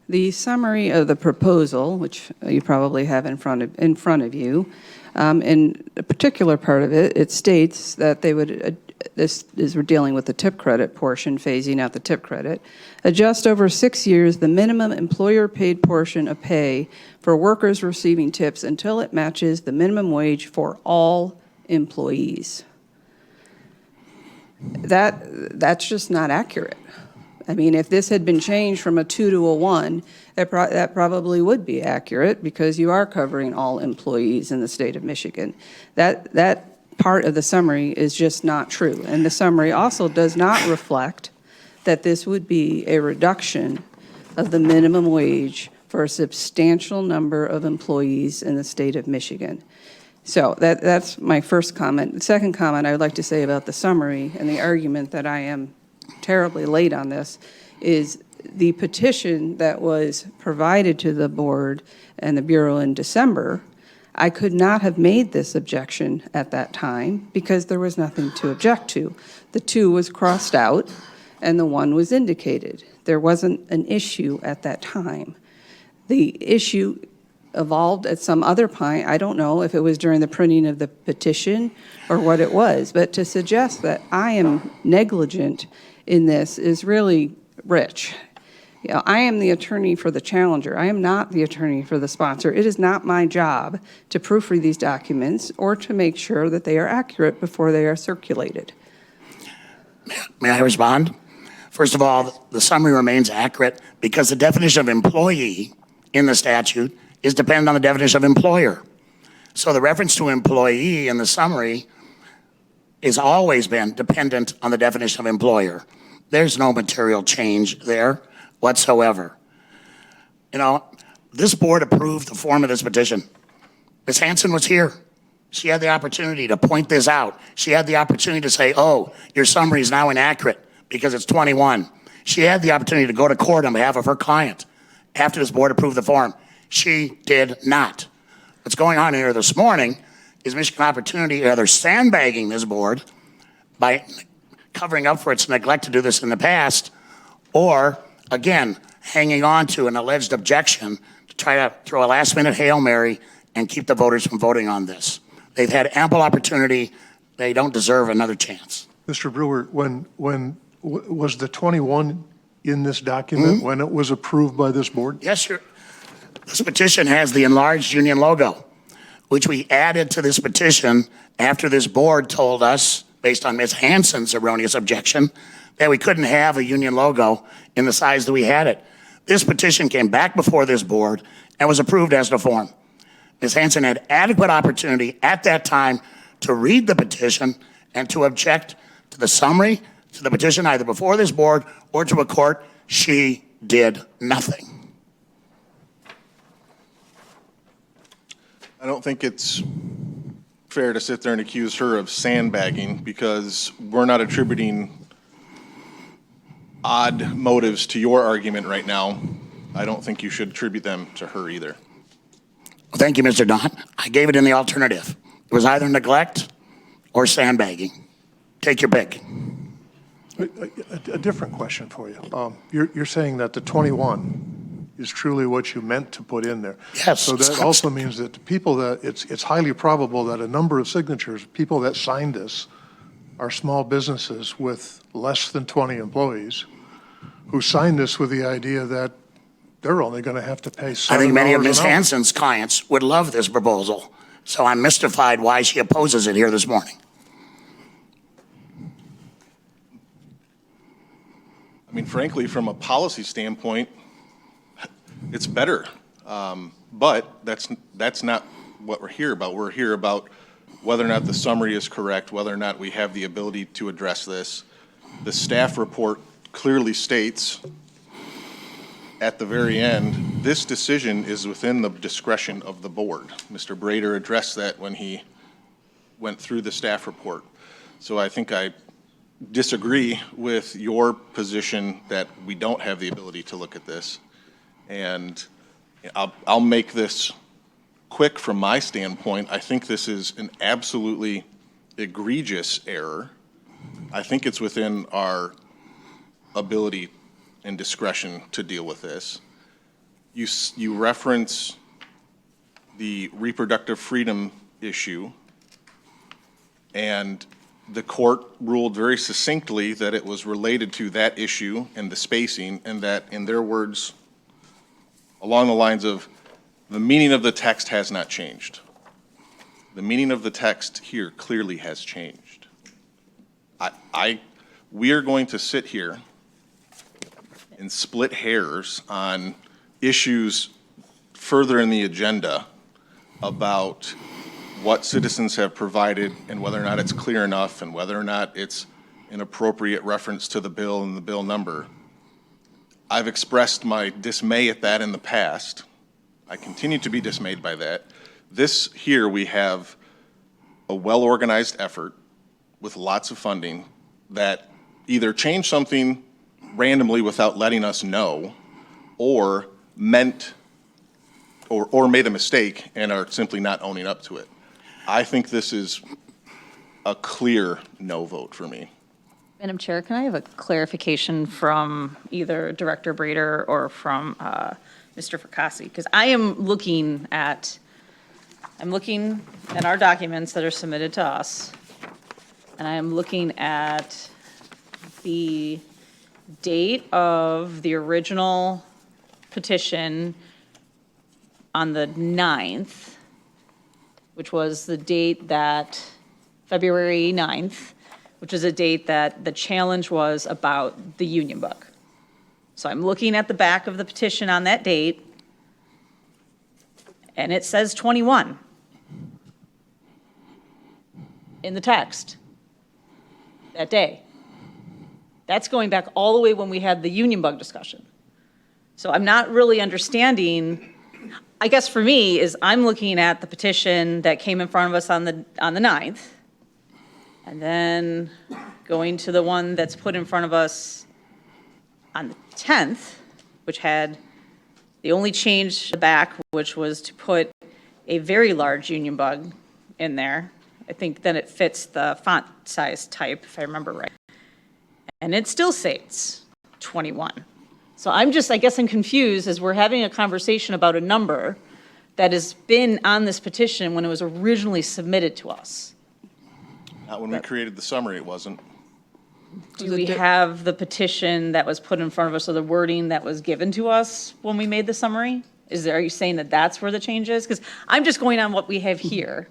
The summary of the proposal, which you probably have in front of you, in a particular part of it, it states that they would, we're dealing with the tip credit portion, phasing out the tip credit, adjust over 6 years the minimum employer-paid portion of pay for workers receiving tips until it matches the minimum wage for all employees. That's just not accurate. I mean, if this had been changed from a 2 to a 1, that probably would be accurate because you are covering all employees in the state of Michigan. That part of the summary is just not true. And the summary also does not reflect that this would be a reduction of the minimum wage for a substantial number of employees in the state of Michigan. So that's my first comment. The second comment I would like to say about the summary and the argument that I am terribly late on this is the petition that was provided to the board and the Bureau in December. I could not have made this objection at that time because there was nothing to object to. The 2 was crossed out and the 1 was indicated. There wasn't an issue at that time. The issue evolved at some other point. I don't know if it was during the printing of the petition or what it was, but to suggest that I am negligent in this is really rich. You know, I am the attorney for the challenger. I am not the attorney for the sponsor. It is not my job to proofread these documents or to make sure that they are accurate before they are circulated. May I respond? First of all, the summary remains accurate because the definition of employee in the statute is dependent on the definition of employer. So the reference to employee in the summary has always been dependent on the definition of employer. There's no material change there whatsoever. You know, this board approved the form of this petition. Ms. Hanson was here. She had the opportunity to point this out. She had the opportunity to say, oh, your summary is now inaccurate because it's 21. She had the opportunity to go to court on behalf of her client after this board approved the form. She did not. What's going on here this morning is Michigan Opportunity either sandbagging this board by covering up for its neglect to do this in the past, or, again, hanging on to an alleged objection to try to throw a last-minute Hail Mary and keep the voters from voting on this. They've had ample opportunity. They don't deserve another chance. Mr. Brewer, was the 21 in this document when it was approved by this board? Yes, this petition has the enlarged union logo, which we added to this petition after this board told us, based on Ms. Hanson's erroneous objection, that we couldn't have a union logo in the size that we had it. This petition came back before this board and was approved as to form. Ms. Hanson had adequate opportunity at that time to read the petition and to object to the summary, to the petition either before this board or to a court. She did nothing. I don't think it's fair to sit there and accuse her of sandbagging because we're not attributing odd motives to your argument right now. I don't think you should attribute them to her either. Well, thank you, Mr. Don. I gave it in the alternative. It was either neglect or sandbagging. Take your pick. A different question for you. You're saying that the 21 is truly what you meant to put in there. Yes. So that also means that the people that, it's highly probable that a number of signatures, people that signed this, are small businesses with less than 20 employees who signed this with the idea that they're only going to have to pay $7 I think many of Ms. an hour. Hanson's clients would love this proposal, so I'm mystified why she opposes it here this morning. I mean, frankly, from a policy standpoint, it's better. But that's not what we're here about. We're here about whether or not the summary is correct, whether or not we have the ability to address this. The staff report clearly states at the very end, this decision is within the discretion of the board. Mr. Brader addressed that when he went through the staff report. So I think I disagree with your position that we don't have the ability to look at this. And I'll make this quick from my standpoint. I think this is an absolutely egregious error. I think it's within our ability and discretion to deal with this. You reference the reproductive freedom issue, and the court ruled very succinctly that it was related to that issue and the spacing, and that, in their words, along the lines of, the meaning of the text has not changed. The meaning of the text here clearly has changed. We are going to sit here and split hairs on issues further in the agenda about what citizens have provided and whether or not it's clear enough and whether or not it's an appropriate reference to the bill and the bill number. I've expressed my dismay at that in the past. I continue to be dismayed by that. This here, we have a well-organized effort with lots of funding that either changed something randomly without letting us know, or meant, or made a mistake and are simply not owning up to it. I think this is a clear no vote for me. Madam Chair, can I have a clarification from either Director Brader or from Mr. Fracassi? Because I'm looking at our documents that are submitted to us, and I am looking at the date of the original petition on the 9th, which was the date that, February 9th, which is a date that the challenge was about the union book. So I'm looking at the back of the petition on that date, and it says 21 in the text that day. That's going back all the way when we had the union bug discussion. So I'm not really understanding, I guess for me, is I'm looking at the petition that came in front of us on the 9th, and then going to the one that's put in front of us on the 10th, which had the only change back, which was to put a very large union bug in there. I think then it fits the font size type, if I remember right. And it still states 21. So I guess I'm confused as we're having a conversation about a number that has been on this petition when it was originally submitted to us. Not when we created the summary, it wasn't. Do we have the petition that was put in front of us, or the wording that was given to us when we made the summary? Are you saying that that's where the change is? Because I'm just going on what we have here.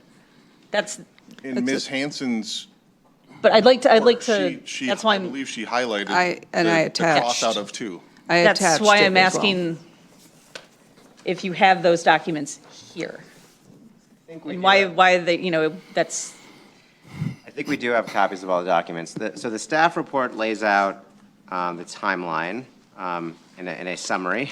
In Ms. Hanson's But I'd like to, she, that's why I I'm, believe she highlighted I the attached. cross out of 2. I that's attached why it I'm as well. asking if you have those documents here. And why they, that's, I think we do have copies of all the documents. So the staff report lays out the timeline in a summary.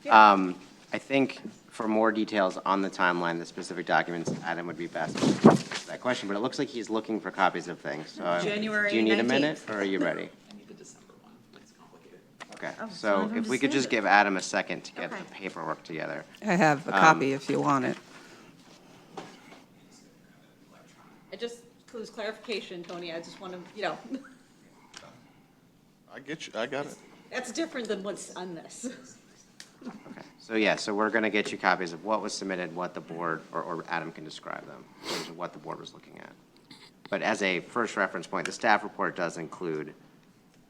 I think for more details on the timeline, the specific documents, Adam would be best to answer that question, but it looks like he's looking for copies of things. So January do you need a 19th. minute, or are you ready? I need the December one. It's complicated. Okay, Oh, so so if we could just December. give Adam a second to get Okay. the paperwork together. I have a copy if you want it. I just, because clarification, Tony, I just want to, I get you, I got it. that's different than what's on this. Okay, so yeah, so we're going to get you copies of what was submitted, what the board, or Adam can describe them, in terms of what the board was looking at. But as a first reference point, the staff report does include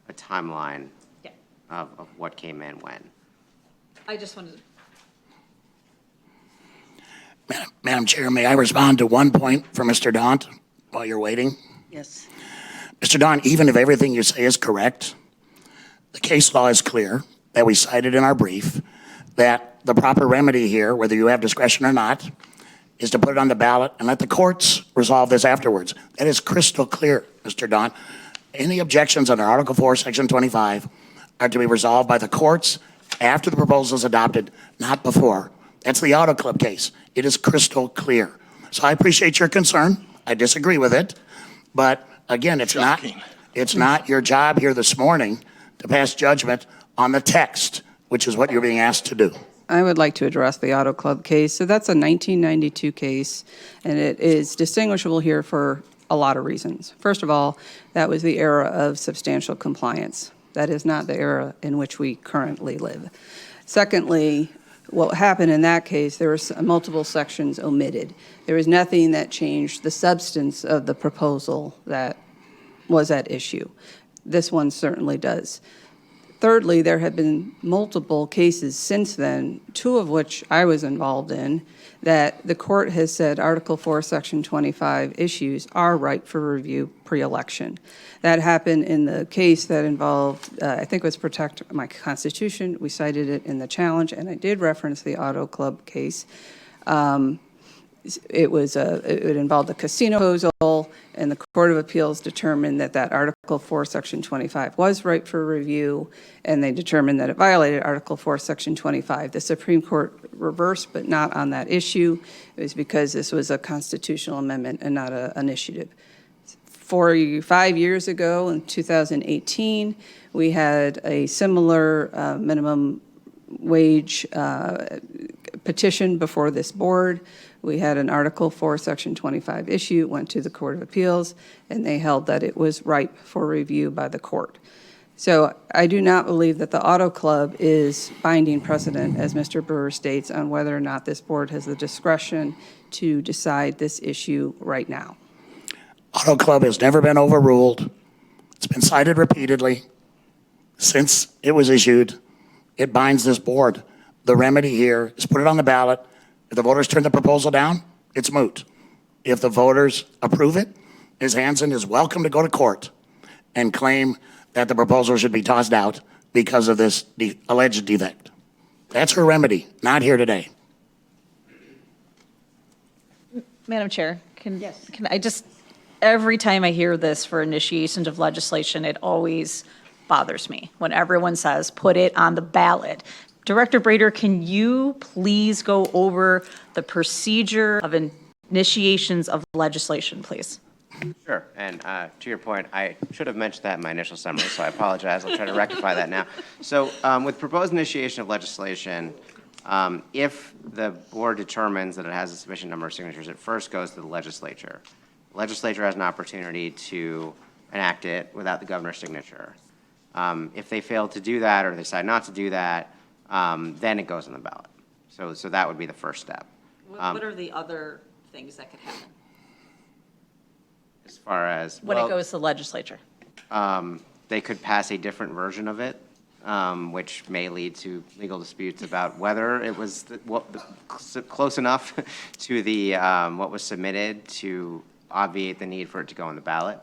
a timeline Yeah, of what came in when. I just wanted to. Madam Chair, may I respond to one point from Mr. Daunt while you're waiting? Yes. Mr. Daunt, even if everything you say is correct, the case law is clear that we cited in our brief that the proper remedy here, whether you have discretion or not, is to put it on the ballot and let the courts resolve this afterwards. That is crystal clear, Mr. Daunt. Any objections under Article 4, Section 25 are to be resolved by the courts after the proposal is adopted, not before. That's the Auto Club case. It is crystal clear. So I appreciate your concern. I disagree with it. But again, it's not your job here this morning to pass judgment on the text, which is what you're being asked to do. I would like to address the Auto Club case. So that's a 1992 case, and it is distinguishable here for a lot of reasons. First of all, that was the era of substantial compliance. That is not the era in which we currently live. Secondly, what happened in that case, there were multiple sections omitted. There was nothing that changed the substance of the proposal that was at issue. This one certainly does. Thirdly, there have been multiple cases since then, two of which I was involved in, that the court has said Article 4, Section 25 issues are ripe for review pre-election. That happened in the case that involved, I think it was Protect My Constitution. We cited it in the challenge, and I did reference the Auto Club case. It involved a casino proposal, and the Court of Appeals determined that Article 4, Section 25 was ripe for review, and they determined that it violated Article 4, Section 25. The Supreme Court reversed, but not on that issue. It was because this was a constitutional amendment and not an initiative. 5 years ago, in 2018, we had a similar minimum wage petition before this board. We had an Article 4, Section 25 issue, went to the Court of Appeals, and they held that it was ripe for review by the court. So I do not believe that the Auto Club is binding precedent, as Mr. Brewer states, on whether or not this board has the discretion to decide this issue right now. Auto Club has never been overruled. It's been cited repeatedly since it was issued. It binds this board. The remedy here is put it on the ballot. If the voters turn the proposal down, it's moot. If the voters approve it, Ms. Hansen is welcome to go to court and claim that the proposal should be tossed out because of this alleged defect. That's her remedy, not here today. Madam Chair, can I just, every time I hear this for initiations of legislation, it always bothers me when everyone says, put it on the ballot. Director Brader, can you please go over the procedure of initiations of legislation, please? Sure, and to your point, I should have mentioned that in my initial summary, so I apologize. I'll try to rectify that now. So with proposed initiation of legislation, if the board determines that it has a sufficient number of signatures, it first goes to the legislature. The legislature has an opportunity to enact it without the governor's signature. If they fail to do that or they decide not to do that, then it goes on the ballot. So that would be the first step. What are the other things that could happen As far as, when it well, goes to the legislature? they could pass a different version of it, which may lead to legal disputes about whether it was close enough to the what was submitted to obviate the need for it to go on the ballot.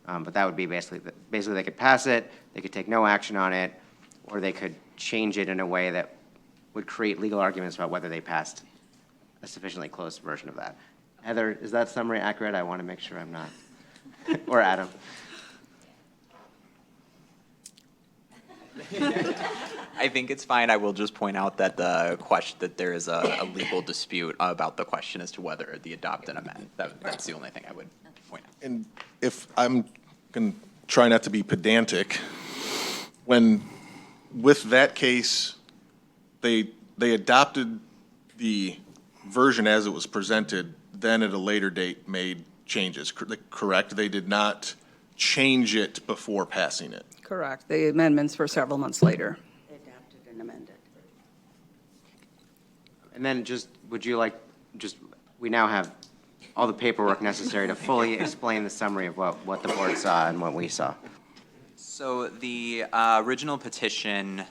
But that would be basically they could pass it, they could take no action on it, or they could change it in a way that would create legal arguments about whether they passed a sufficiently close version of that. Heather, is that summary accurate? I want to make sure I'm not. Or Adam. I think it's fine. I will just point out that that there is a legal dispute about the question as to whether the adopt and amend. That's the only thing I would point out. And if I'm going to try not to be pedantic, with that case, they adopted the version as it was presented, then at a later date made changes, correct? They did not change it before passing it. Correct. The amendments were several months later. Adopted and amended. And then we now have all the paperwork necessary to fully explain the summary of what the board saw and what we saw. So the original petition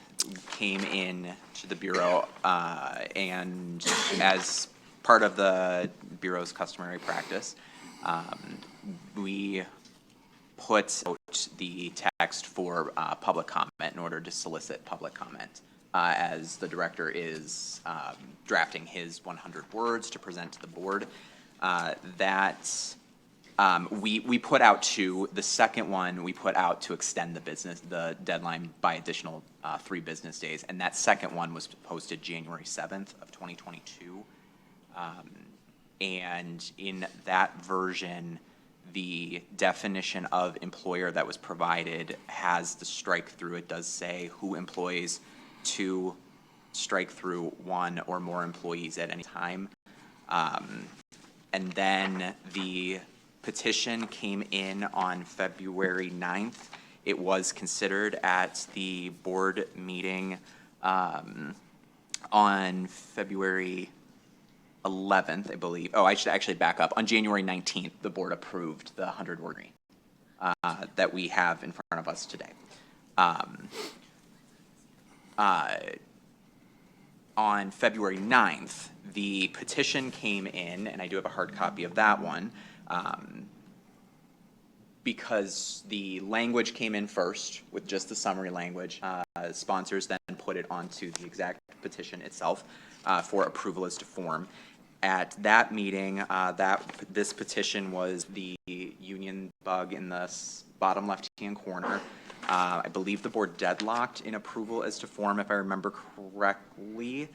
came in to the Bureau, and as part of the Bureau's customary practice, we put out the text for public comment in order to solicit public comment, as the director is drafting his 100 words to present to the board. We put out two. The second one we put out to extend the deadline by additional 3 business days, and that second one was posted January 7th of 2022. And in that version, the definition of employer that was provided has the strike through. It does say who employs 2 strike through 1 or more employees at any time. And then the petition came in on February 9th. It was considered at the board meeting on February 11th, I believe. Oh, I should actually back up. On January 19th, the board approved the 100-word that we have in front of us today. on February 9th, the petition came in, and I do have a hard copy of that one, because the language came in first with just the summary language. Sponsors then put it onto the exact petition itself for approval as to form. At that meeting, this petition was the union bug in the bottom left-hand corner. I believe the board deadlocked in approval as to form, if I remember correctly.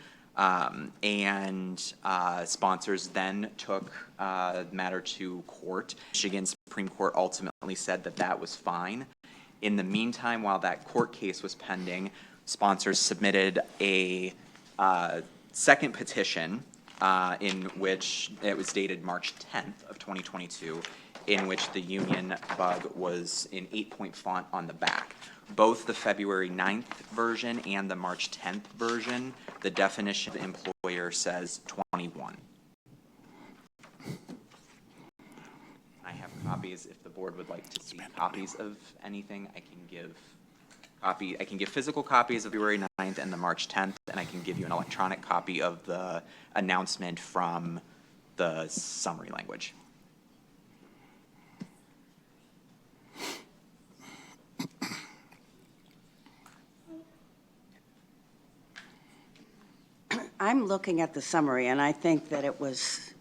Sponsors then took the matter to court. Michigan Supreme Court ultimately said that that was fine. In the meantime, while that court case was pending, sponsors submitted a second petition in which it was dated March 10th of 2022, in which the union bug was in 8-point font on the back. Both the February 9th version and the March 10th version, the definition of employer says 21. I have copies. If the board would like to see copies of anything, I can give physical copies of February 9th and the March 10th, and I can give you an electronic copy of the announcement from the summary language. I'm looking at the summary, and I think that it was,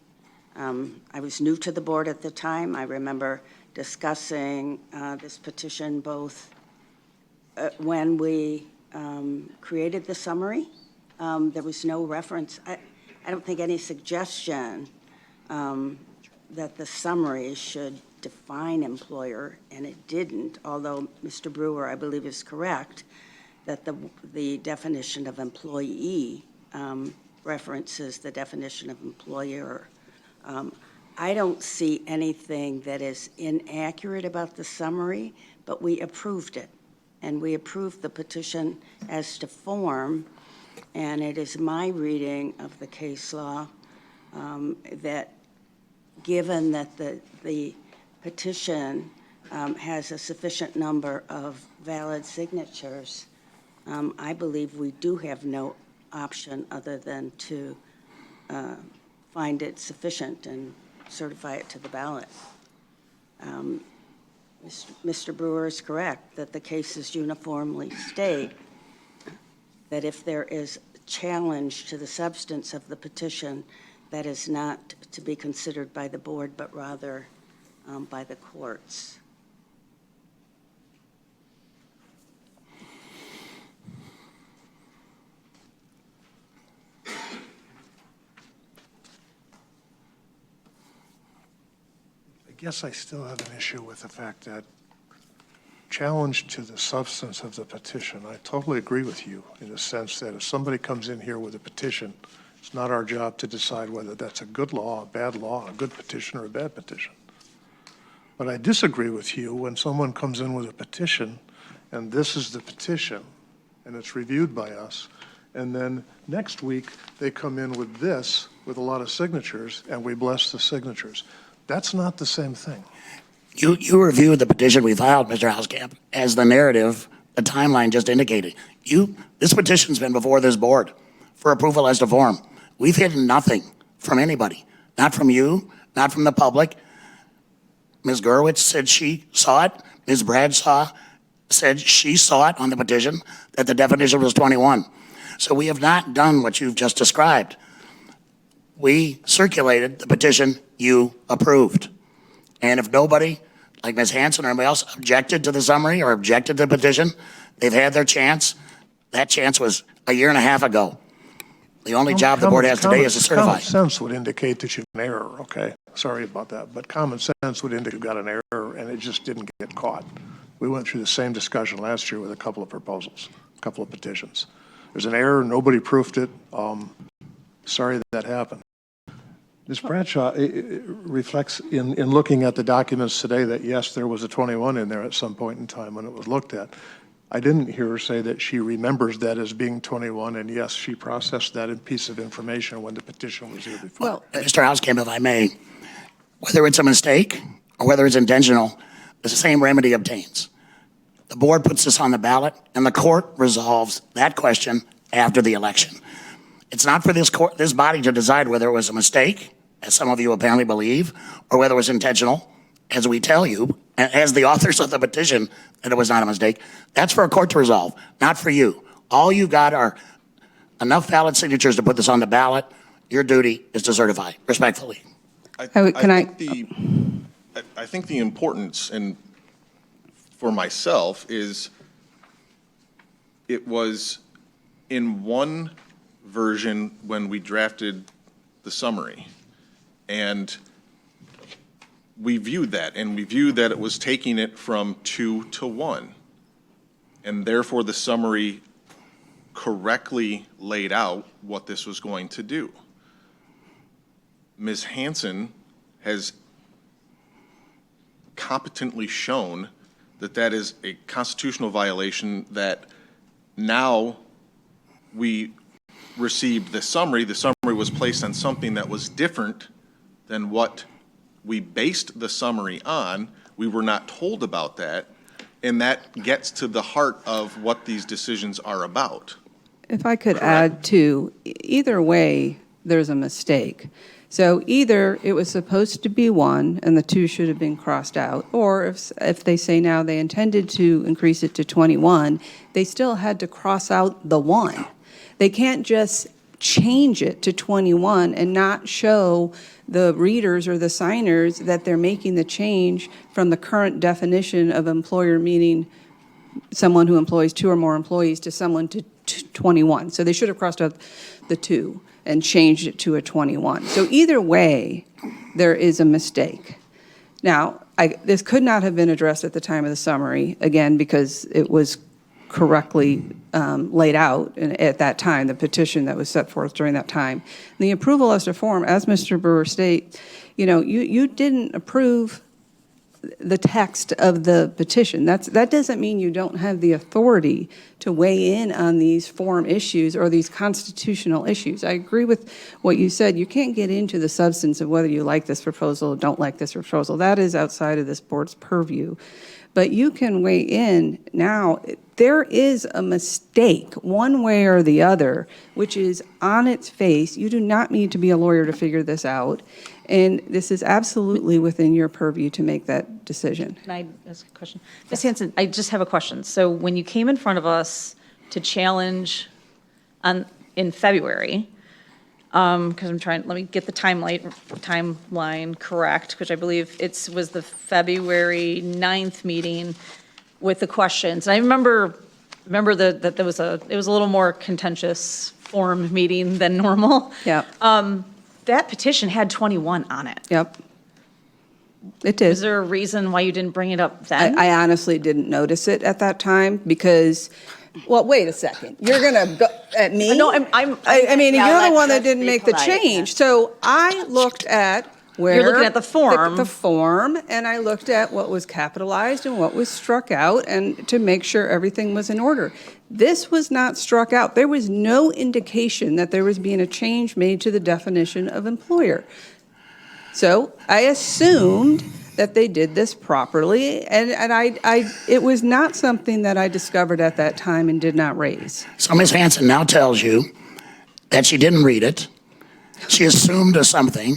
I was new to the board at the time. I remember discussing this petition both when we created the summary. There was no reference, I don't think any suggestion that the summary should define employer, and it didn't, although Mr. Brewer, I believe, is correct that the definition of employee references the definition of employer. I don't see anything that is inaccurate about the summary, but we approved it. And we approved the petition as to form, and it is my reading of the case law that given that the petition has a sufficient number of valid signatures, I believe we do have no option other than to find it sufficient and certify it to the ballot. Mr. Brewer is correct that the cases uniformly state that if there is a challenge to the substance of the petition, that is not to be considered by the board, but rather by the courts. I guess I still have an issue with the fact that challenge to the substance of the petition, I totally agree with you in the sense that if somebody comes in here with a petition, it's not our job to decide whether that's a good law, a bad law, a good petition, or a bad petition. But I disagree with you when someone comes in with a petition, and this is the petition, and it's reviewed by us, and then next week they come in with this, with a lot of signatures, and we bless the signatures. That's not the same thing. You reviewed the petition we filed, Mr. Hauskamp, as the narrative, the timeline just indicated. This petition's been before this board for approval as to form. We've hidden nothing from anybody, not from you, not from the public. Ms. Gurwitz said she saw it. Ms. Bradshaw said she saw it on the petition, that the definition was 21. So we have not done what you've just described. We circulated the petition you approved. And if nobody, like Ms. Hanson or anybody else, objected to the summary or objected to the petition, they've had their chance. That chance was a year and a half ago. The only job the board has today is to certify. Common sense would indicate that you've an error, okay? Sorry about that, but common sense would indicate you've got an error and it just didn't get caught. We went through the same discussion last year with a couple of proposals, a couple of petitions. There's an error, nobody proofed it. Sorry that happened. Ms. Bradshaw, it reflects in looking at the documents today that yes, there was a 21 in there at some point in time when it was looked at. I didn't hear her say that she remembers that as being 21, and yes, she processed that piece of information when the petition was here before. Well, Mr. Hauskamp, if I may, whether it's a mistake or whether it's intentional, the same remedy obtains. The board puts this on the ballot, and the court resolves that question after the election. It's not for this body to decide whether it was a mistake, as some of you apparently believe, or whether it was intentional, as we tell you, as the authors of the petition, that it was not a mistake. That's for a court to resolve, not for you. All you got are enough valid signatures to put this on the ballot. Your duty is to certify, respectfully. I think the importance, and for myself, is it was in one version when we drafted the summary. And we viewed that, and we viewed that it was taking it from 2 to 1. And therefore, the summary correctly laid out what this was going to do. Ms. Hanson has competently shown that that is a constitutional violation, that now we received the summary was placed on something that was different than what we based the summary on. We were not told about that, and that gets to the heart of what these decisions are about. If I could add to, either way, there's a mistake. So either it was supposed to be 1 and the 2 should have been crossed out, or if they say now they intended to increase it to 21, they still had to cross out the 1. They can't just change it to 21 and not show the readers or the signers that they're making the change from the current definition of employer, meaning someone who employs 2 or more employees, to someone to 21. So they should have crossed out the 2 and changed it to a 21. So either way, there is a mistake. Now, this could not have been addressed at the time of the summary, again, because it was correctly laid out at that time, the petition that was set forth during that time. The approval as to form, as Mr. Brewer states, you didn't approve the text of the petition. That doesn't mean you don't have the authority to weigh in on these form issues or these constitutional issues. I agree with what you said. You can't get into the substance of whether you like this proposal or don't like this proposal. That is outside of this board's purview. But you can weigh in now. There is a mistake one way or the other, which is on its face. You do not need to be a lawyer to figure this out. And this is absolutely within your purview to make that decision. Can I ask a question? Ms. Hanson, I just have a question. So when you came in front of us to challenge in February, because let me get the timeline correct, which I believe was the February 9th meeting with the questions. And I remember that it was a little more contentious form meeting than normal. Yeah. That petition had 21 on it. Yep. It did. Is there a reason why you didn't bring it up then? I honestly didn't notice it at that time because, well, wait a second. You're going to go at me? No, I mean, Yeah, you're the one that let's didn't be make the polite, change. yeah. So I looked at where. You're looking at the form. The form, and I looked at what was capitalized and what was struck out, and to make sure everything was in order. This was not struck out. There was no indication that there was being a change made to the definition of employer. So I assumed that they did this properly, and it was not something that I discovered at that time and did not raise. So Ms. Hanson now tells you that she didn't read it, she assumed something,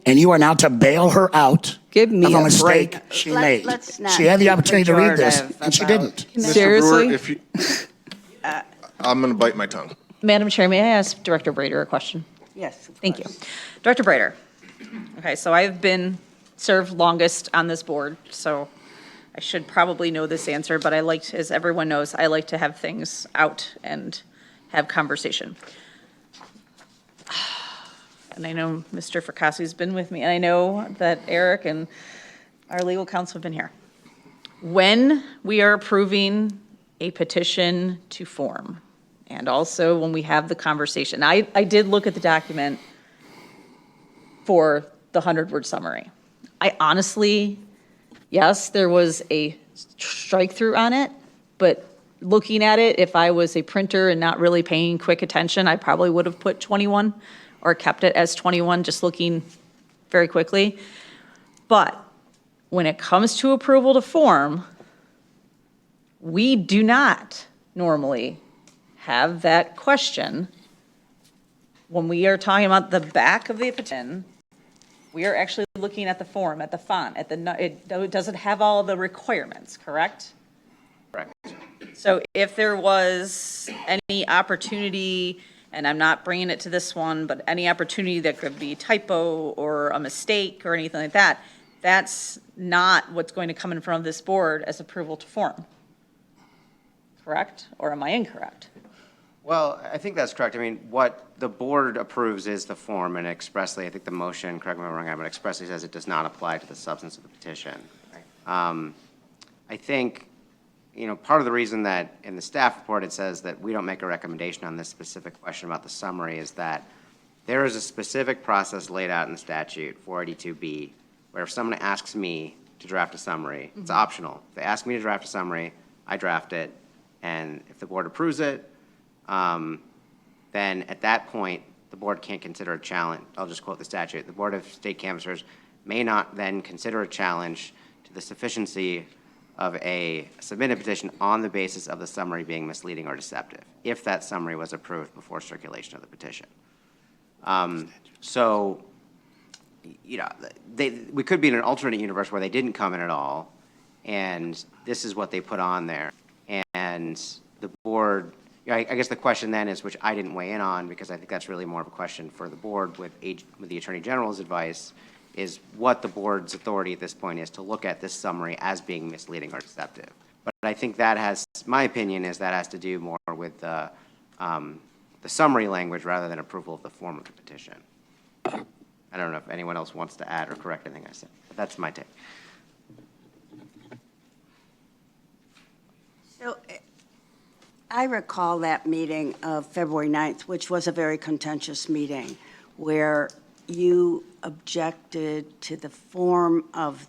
and you are now to bail her out Give me of a a mistake break. she Let's made. not She had the be opportunity to read this, pejorative and she about- didn't. Mr. Seriously? Brewer, if you, I'm going to bite my tongue. Madam Chair, may I ask Director Brader a question? Yes. of Thank you. course. Director Brader. Okay, so I've been served longest on this board, so I should probably know this answer, but as everyone knows, I like to have things out and have conversation. And I know Mr. Fracasse's been with me, and I know that Eric and our legal counsel have been here. When we are approving a petition to form, and also when we have the conversation, I did look at the document for the 100-word summary. I honestly, yes, there was a strike-through on it, but looking at it, if I was a printer and not really paying quick attention, I probably would have put 21 or kept it as 21, just looking very quickly. But when it comes to approval to form, We do not normally have that question when we are talking about the back of the petition. We are actually looking at the form, at the font, it doesn't have all the requirements, correct? Correct. So if there was any opportunity, and I'm not bringing it to this one, but any opportunity that could be typo or a mistake or anything like that, that's not what's going to come in front of this board as approval to form. Correct? Or am I incorrect? Well, I think that's correct. I mean, what the board approves is the form, and expressly, I think the motion, correct me if I'm wrong, but expressly says it does not apply to the substance of the petition. I think, part of the reason that in the staff report it says that we don't make a recommendation on this specific question about the summary is that there is a specific process laid out in the statute, 482B, where if someone asks me to draft a summary, it's optional. If they ask me to draft a summary, I draft it, and if the board approves it, then at that point, the board can't consider a challenge. I'll just quote the statute. The Board of State Canvassers may not then consider a challenge to the sufficiency of a submitted petition on the basis of the summary being misleading or deceptive, if that summary was approved before circulation of the petition. So, we could be in an alternate universe where they didn't come in at all, and this is what they put on there. And the board, I guess the question then is, which I didn't weigh in on, because I think that's really more of a question for the board with the Attorney General's advice, is what the board's authority at this point is to look at this summary as being misleading or deceptive. But I think that has, my opinion is that has to do more with the summary language rather than approval of the form of the petition. I don't know if anyone else wants to add or correct anything I said, but that's my take. So I recall that meeting of February 9th, which was a very contentious meeting, where you objected to the form of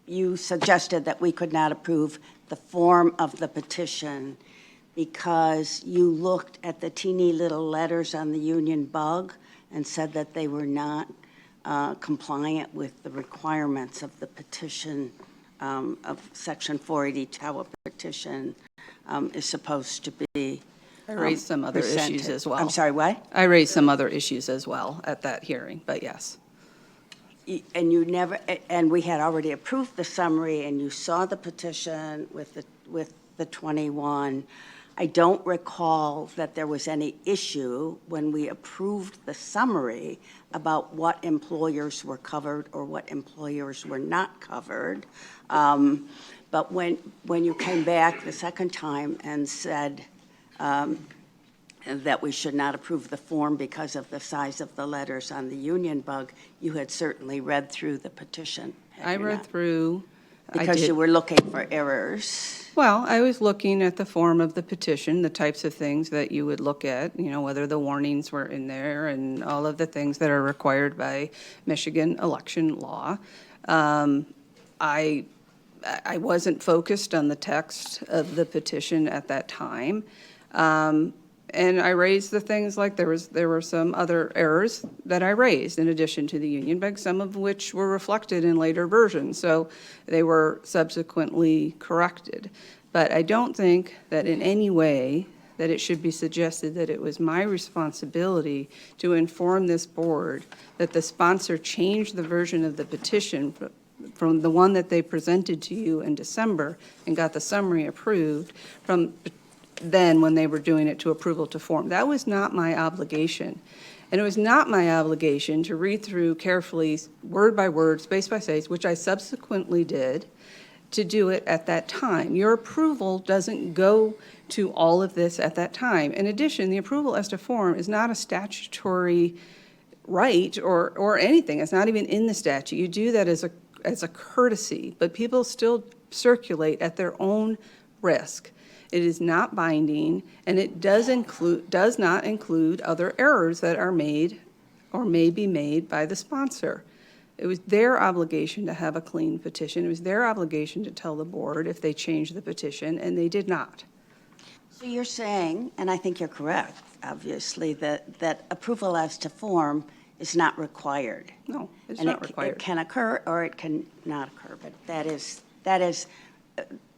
you suggested that we could not approve the form of the petition because you looked at the teeny little letters on the Union Bug and said that they were not compliant with the requirements of the petition, of Section 482, how a petition is supposed to be. I raised some other issues presented. as well. I'm sorry, what? I raised some other issues as well at that hearing, but yes. And you never, and we had already approved the summary, and you saw the petition with the 21. I don't recall that there was any issue when we approved the summary about what employers were covered or what employers were not covered. But when you came back the second time and said that we should not approve the form because of the size of the letters on the Union Bug, you had certainly read through the petition. I read through. Because you were looking for errors. Well, I was looking at the form of the petition, the types of things that you would look at, whether the warnings were in there and all of the things that are required by Michigan election law. I wasn't focused on the text of the petition at that time. And I raised the things like there were some other errors that I raised in addition to the Union Bug, some of which were reflected in later versions. So they were subsequently corrected. But I don't think that in any way that it should be suggested that it was my responsibility to inform this board that the sponsor changed the version of the petition from the one that they presented to you in December and got the summary approved from then when they were doing it to approval to form. That was not my obligation. And it was not my obligation to read through carefully, word by word, space by space, which I subsequently did, to do it at that time. Your approval doesn't go to all of this at that time. In addition, the approval as to form is not a statutory right or anything. It's not even in the statute. You do that as a courtesy, but people still circulate at their own risk. It is not binding, and it does not include other errors that are made or may be made by the sponsor. It was their obligation to have a clean petition. It was their obligation to tell the board if they changed the petition, and they did not. So you're saying, and I think you're correct, obviously, that approval as to form is not required. No, it's not required. It can occur or it can not occur, but that is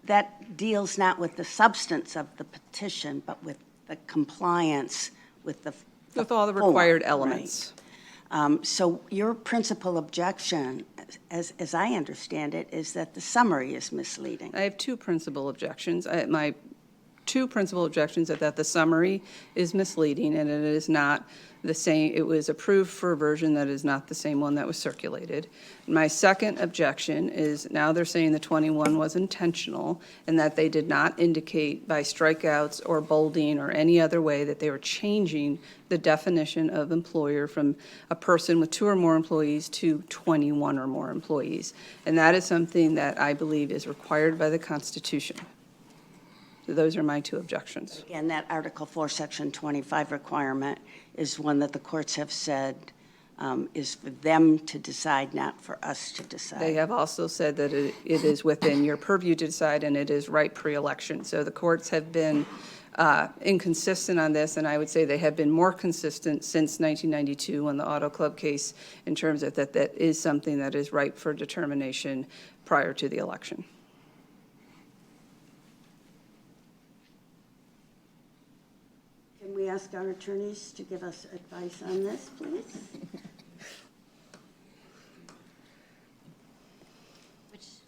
that deals not with the substance of the petition, but with the compliance with the. With all the form, required right? elements. So your principal objection, as I understand it, is that the summary is misleading. I have two principal objections. My two principal objections are that the summary is misleading and it is not the same, it was approved for a version that is not the same one that was circulated. My second objection is now they're saying the 21 was intentional and that they did not indicate by strikeouts or bolding or any other way that they were changing the definition of employer from a person with 2 or more employees to 21 or more employees. And that is something that I believe is required by the Constitution. So those are my two objections. And that Article 4, Section 25 requirement is one that the courts have said is for them to decide, not for us to decide. They have also said that it is within your purview to decide, and it is right pre-election. So the courts have been inconsistent on this, and I would say they have been more consistent since 1992 when the Auto Club case, in terms of that is something that is ripe for determination prior to the election. Can we ask our attorneys to give us advice on this, please?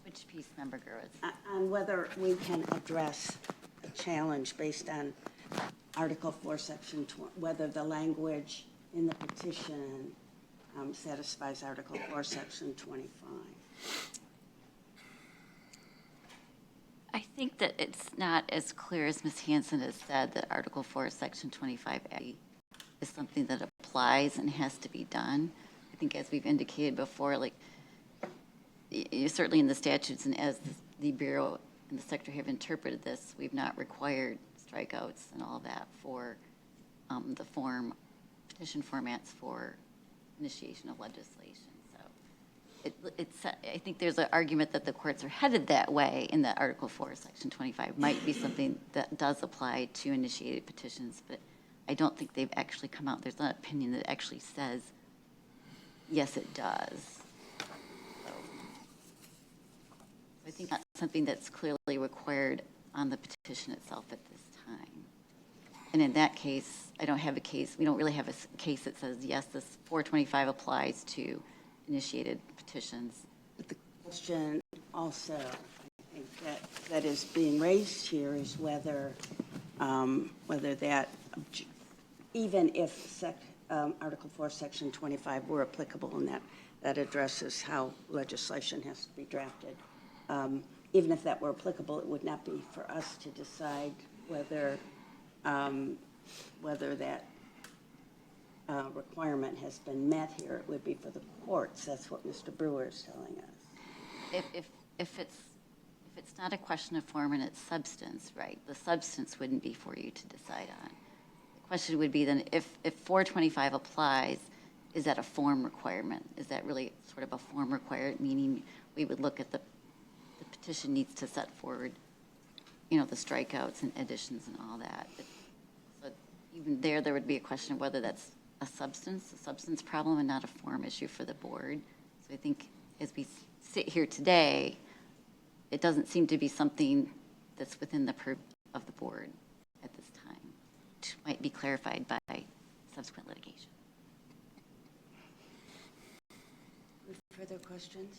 Which piece, Member Gurwitz? On whether we can address the challenge based on Article 4, Section 20, whether the language in the petition satisfies Article 4, Section 25. I think that it's not as clear as Ms. Hanson has said that Article 4, Section 25A is something that applies and has to be done. I think as we've indicated before, like, certainly in the statutes and as the Bureau and the Secretary have interpreted this, we've not required strikeouts and all that for the petition formats for initiation of legislation. I think there's an argument that the courts are headed that way in that Article 4, Section 25 might be something that does apply to initiated petitions, but I don't think they've actually come out. There's not an opinion that actually says, yes, it does. So I think that's something that's clearly required on the petition itself at this time. And in that case, I don't have a case, we don't really have a case that says, yes, this 425 applies to initiated petitions. But the question also, I think that is being raised here is whether that, even if Article 4, Section 25 were applicable, and that addresses how legislation has to be drafted, even if that were applicable, it would not be for us to decide whether that requirement has been met here. It would be for the courts. That's what Mr. Brewer is telling us. If it's not a question of form and it's substance, right, the substance wouldn't be for you to decide on. The question would be then, if 425 applies, is that a form requirement? Is that really sort of a form requirement, meaning we would look at the petition needs to set forward, the strikeouts and additions and all that. So even there would be a question of whether that's a substance problem and not a form issue for the board. So I think as we sit here today, it doesn't seem to be something that's within the purview of the board at this time, which might be clarified by subsequent litigation. Further questions?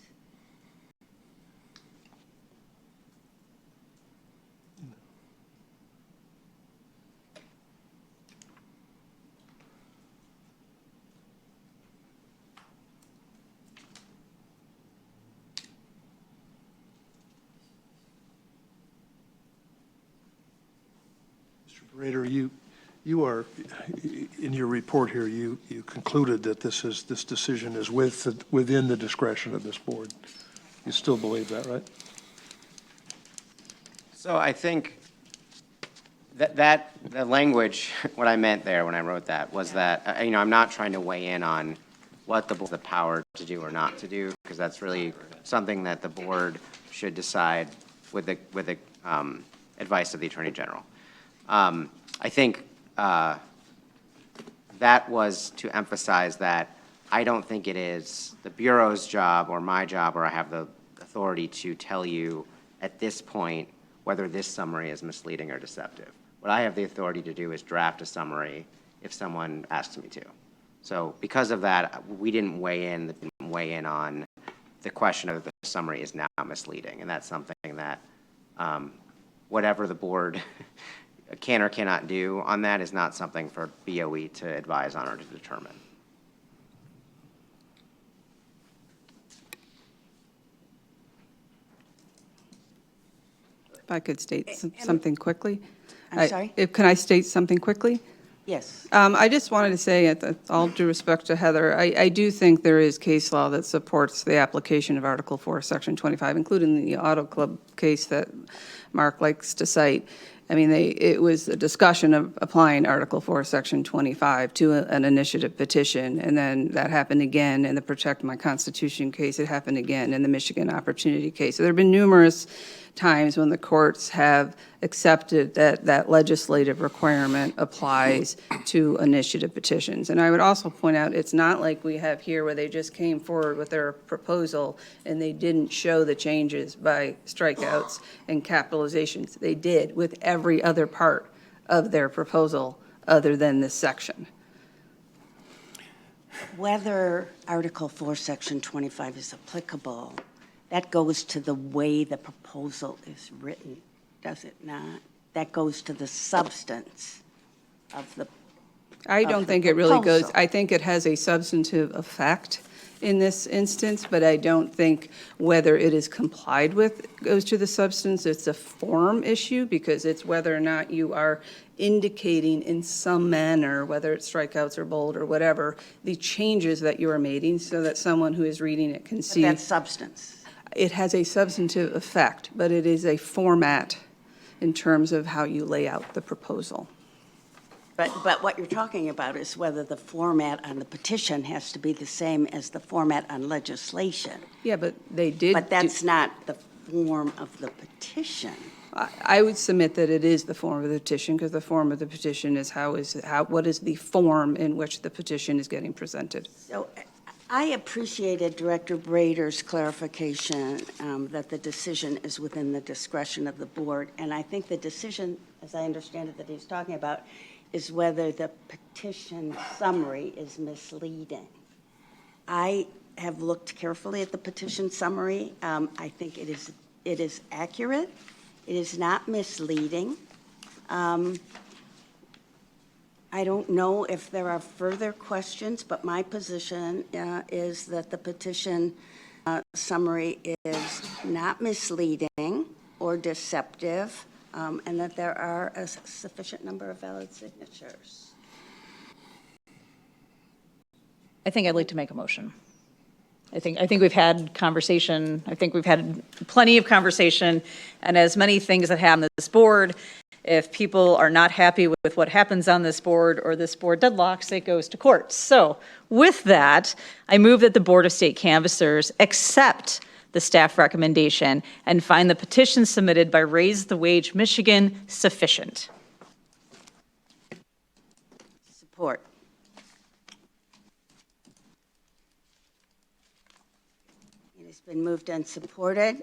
Rader, you are, in your report here, you concluded that this decision is within the discretion of this board. You still believe that, right? So I think that the language, what I meant there when I wrote that was that, I'm not trying to weigh in on what the board has the power to do or not to do, because that's really something that the board should decide with the advice of the Attorney General. I think that was to emphasize that I don't think it is the Bureau's job or my job, or I have the authority to tell you at this point whether this summary is misleading or deceptive. What I have the authority to do is draft a summary if someone asks me to. So because of that, we didn't weigh in on the question of the summary is now misleading, and that's something that whatever the board can or cannot do on that is not something for BOE to advise on or to determine. If I could state something quickly? I'm sorry? Can I state something quickly? Yes. I just wanted to say, all due respect to Heather, I do think there is case law that supports the application of Article 4, Section 25, including the Auto Club case that Mark likes to cite. I mean, it was a discussion of applying Article 4, Section 25 to an initiative petition, and then that happened again in the Protect My Constitution case. It happened again in the Michigan Opportunity case. So there have been numerous times when the courts have accepted that legislative requirement applies to initiative petitions. And I would also point out, it's not like we have here where they just came forward with their proposal and they didn't show the changes by strikeouts and capitalizations. They did with every other part of their proposal other than this section. Whether Article 4, Section 25 is applicable, that goes to the way the proposal is written, does it not? That goes to the substance of the I of don't the think it really goes, proposal. I think it has a substantive effect in this instance, but I don't think whether it is complied with goes to the substance. It's a form issue because it's whether or not you are indicating in some manner, whether it's strikeouts or bold or whatever, the changes that you are making so that someone who is reading it can But see. that's substance. It has a substantive effect, but it is a format in terms of how you lay out the proposal. But what you're talking about is whether the format on the petition has to be the same as the format on legislation. Yeah, but they did. But that's not the form of the petition. I would submit that it is the form of the petition, because the form of the petition is what is the form in which the petition is getting presented. So I appreciated Director Brader's clarification that the decision is within the discretion of the board. And I think the decision, as I understand it, that he's talking about is whether the petition summary is misleading. I have looked carefully at the petition summary. I think it is accurate. It is not misleading. I don't know if there are further questions, but my position is that the petition summary is not misleading or deceptive, and that there are a sufficient number of valid signatures. I think I'd like to make a motion. I think we've had conversation, I think we've had plenty of conversation, and as many things that happen on this board, if people are not happy with what happens on this board or this board deadlocks, it goes to court. So with that, I move that the Board of State Canvassers accept the staff recommendation and find the petition submitted by Raise the Wage Michigan sufficient. Support. It has been moved and supported.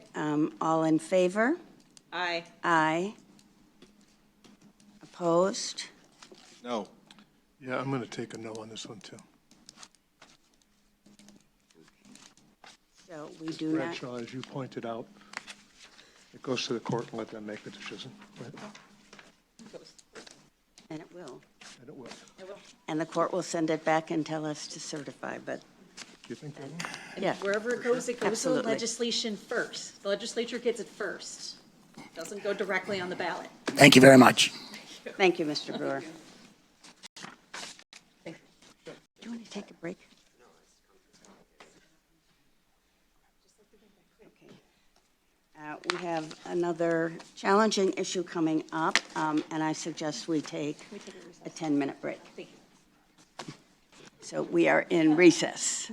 All in favor? Aye. Aye. Opposed? No. Yeah, I'm going to take a no on this one, too. So we do not, Bradshaw, as you pointed out, it goes to the court and let them make the decision, right? and it will. And it will. And the court will send it back and tell us to certify, but, Do you think that? yeah. Wherever it goes to the Absolutely. legislation first. The legislature gets it first. Doesn't go directly on the ballot. Thank you very much. Thank you, Mr. Brewer. Do you want to take a break? Okay. We have another challenging issue coming up, and I suggest we take a 10-minute break. So we are in recess.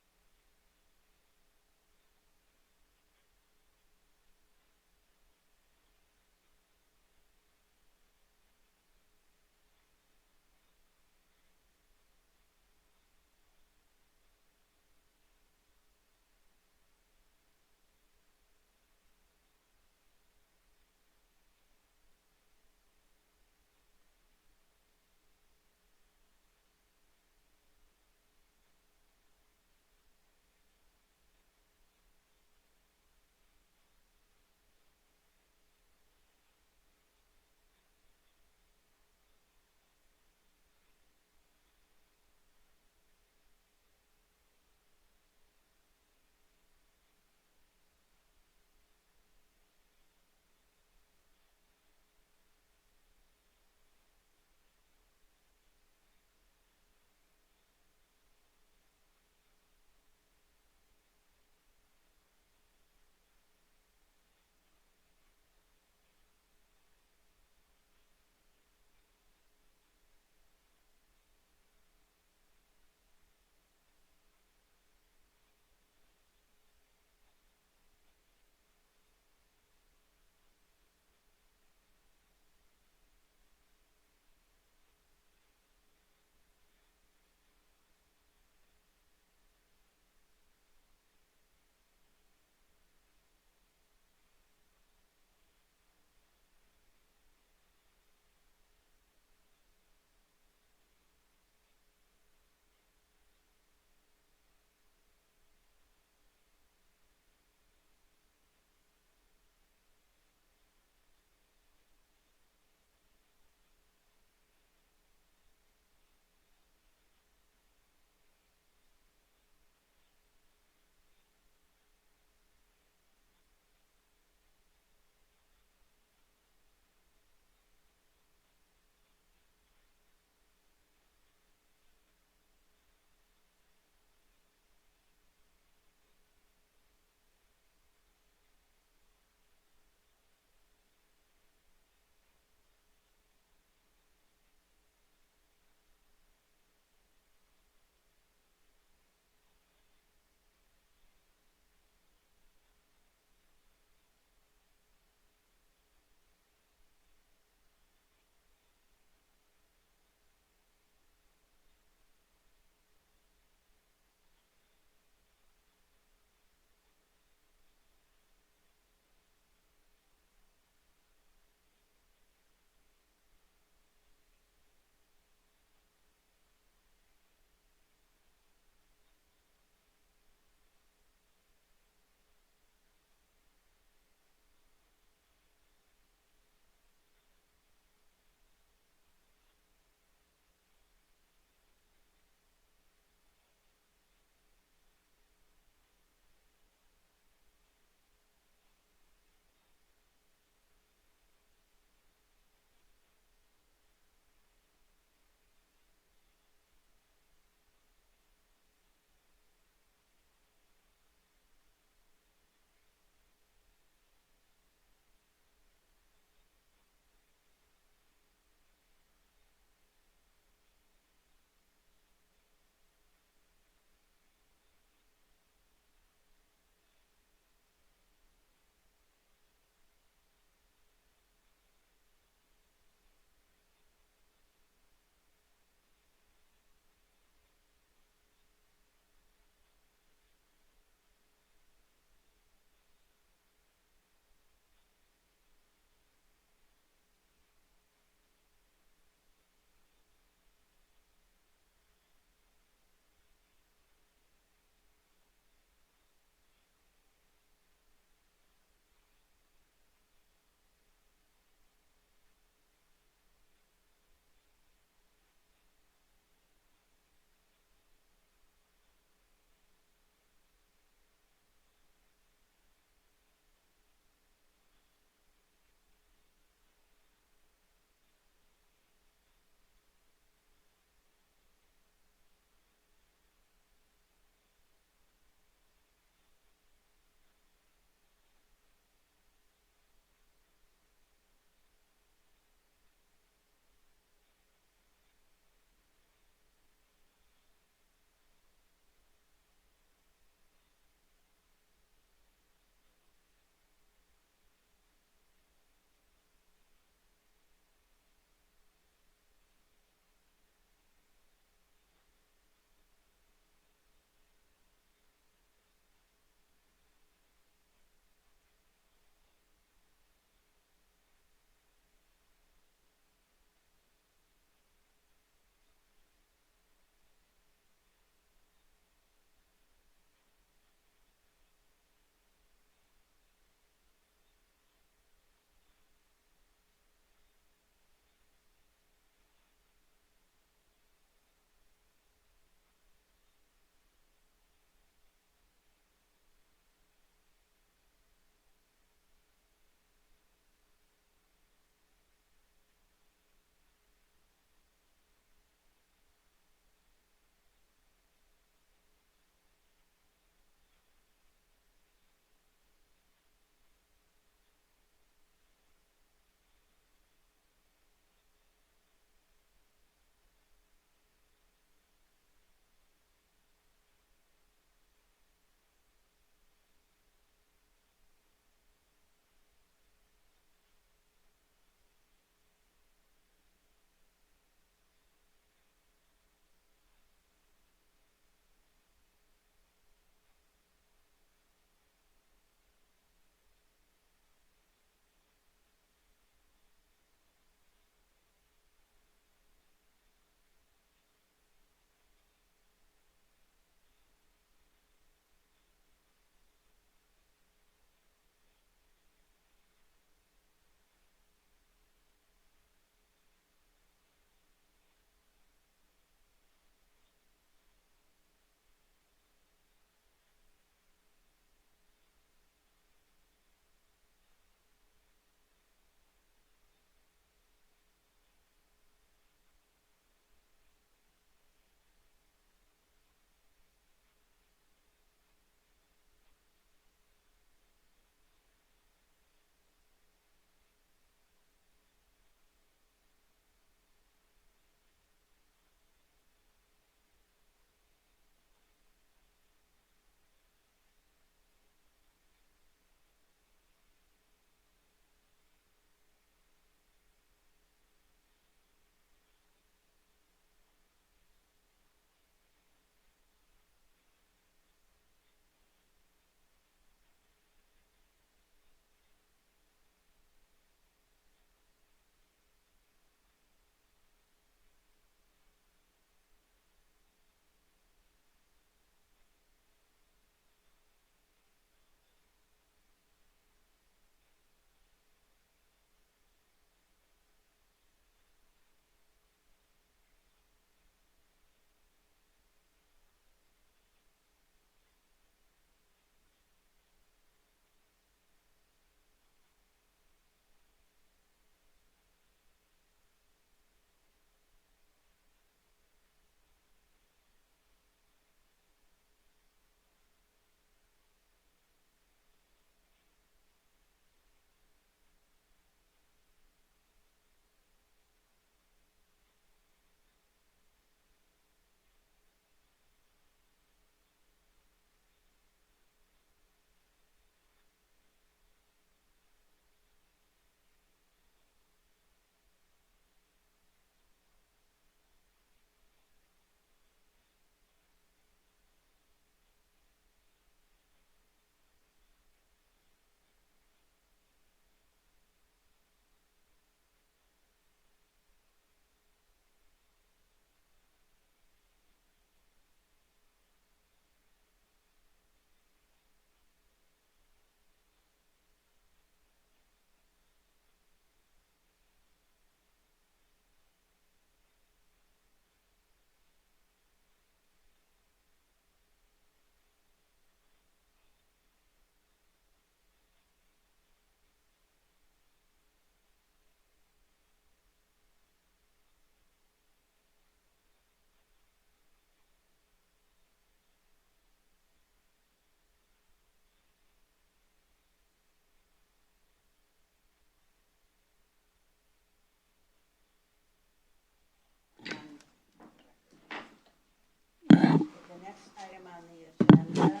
on the agenda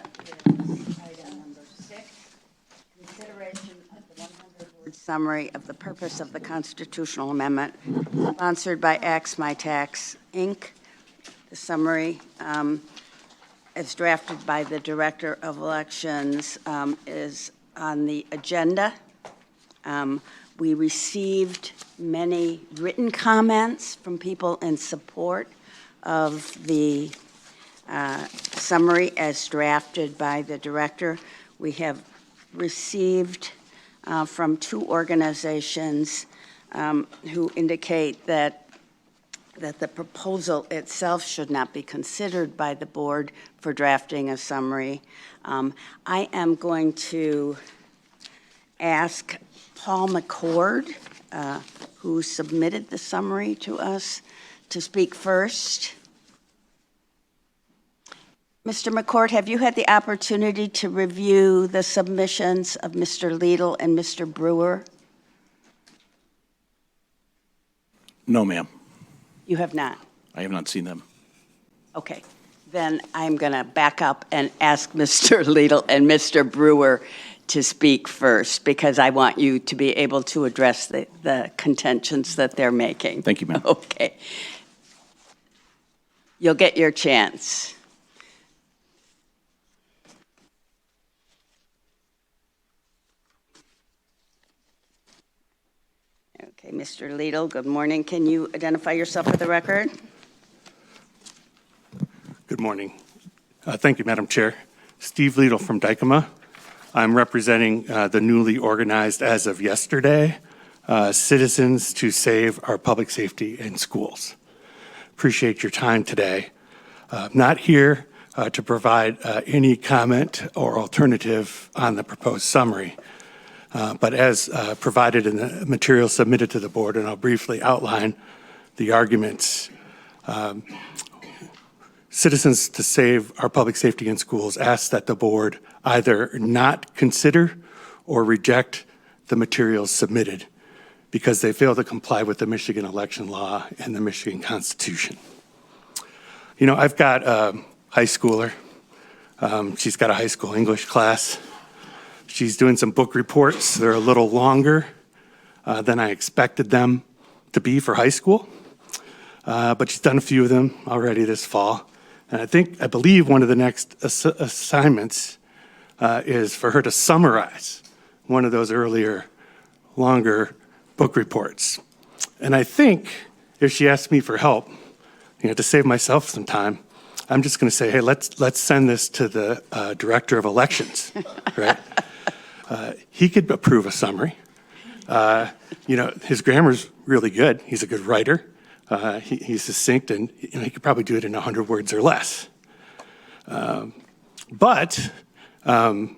is item number 6, consideration of the 100-word summary of the purpose of the constitutional amendment sponsored by Axe My Tax, Inc. The summary, as drafted by the Director of Elections, is on the agenda. We received many written comments from people in support of the summary as drafted by the Director. We have received from 2 organizations who indicate that the proposal itself should not be considered by the board for drafting a summary. I am going to ask Paul McCord, who submitted the summary to us, to speak first. Mr. McCord, have you had the opportunity to review the submissions of Mr. Liedl and Mr. Brewer? No, ma'am. You have not? I have not seen them. Okay, then I'm going to back up and ask Mr. Liedl and Mr. Brewer to speak first, because I want you to be able to address the contentions that they're making. Thank you, ma'am. Okay. You'll get your chance. Okay, Mr. Liedl, good morning. Can you identify yourself for the record? Good morning. Thank you, Madam Chair. Steve Liedl from Dykema. I'm representing the newly organized, as of yesterday, Citizens to Save Our Public Safety in Schools. Appreciate your time today. Not here to provide any comment or alternative on the proposed summary, but as provided in the material submitted to the board, and I'll briefly outline the arguments. Citizens to Save Our Public Safety in Schools asks that the board either not consider or reject the materials submitted because they fail to comply with the Michigan election law and the Michigan Constitution. You know, I've got a high schooler. She's got a high school English class. She's doing some book reports. They're a little longer than I expected them to be for high school, but she's done a few of them already this fall. And I believe one of the next assignments is for her to summarize one of those earlier, longer book reports. And I think if she asks me for help, to save myself some time, I'm just going to say, hey, let's send this to the Director of Elections, right? He could approve a summary. His grammar's really good. He's a good writer. He's succinct, and he could probably do it in 100 words or less. But the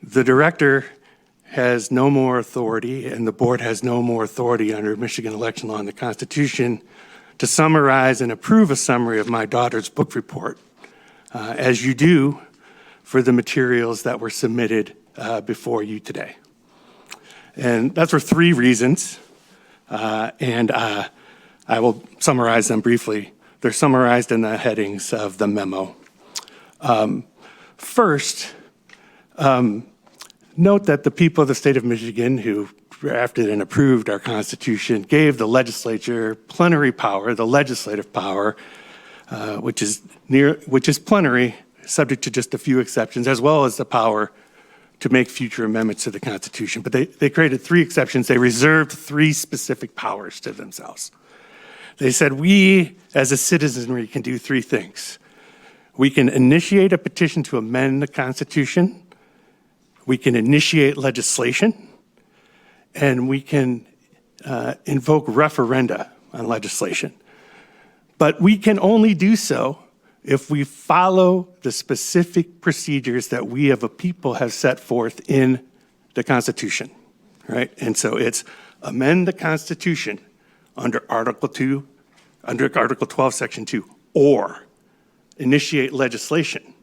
director has no more authority, and the board has no more authority under Michigan election law and the Constitution to summarize and approve a summary of my daughter's book report, as you do for the materials that were submitted before you today. And that's for 3 reasons, and I will summarize them briefly. They're summarized in the headings of the memo. First, note that the people of the state of Michigan who drafted and approved our Constitution gave the legislature plenary power, the legislative power, which is plenary, subject to just a few exceptions, as well as the power to make future amendments to the Constitution. But they created 3 exceptions. They reserved 3 specific powers to themselves. They said, we as a citizenry can do 3 things. We can initiate a petition to amend the Constitution, we can initiate legislation, and we can invoke referenda on legislation. But we can only do so if we follow the specific procedures that we as a people have set forth in the Constitution, right? And so it's amend the Constitution under Article 12, Section 2, or initiate legislation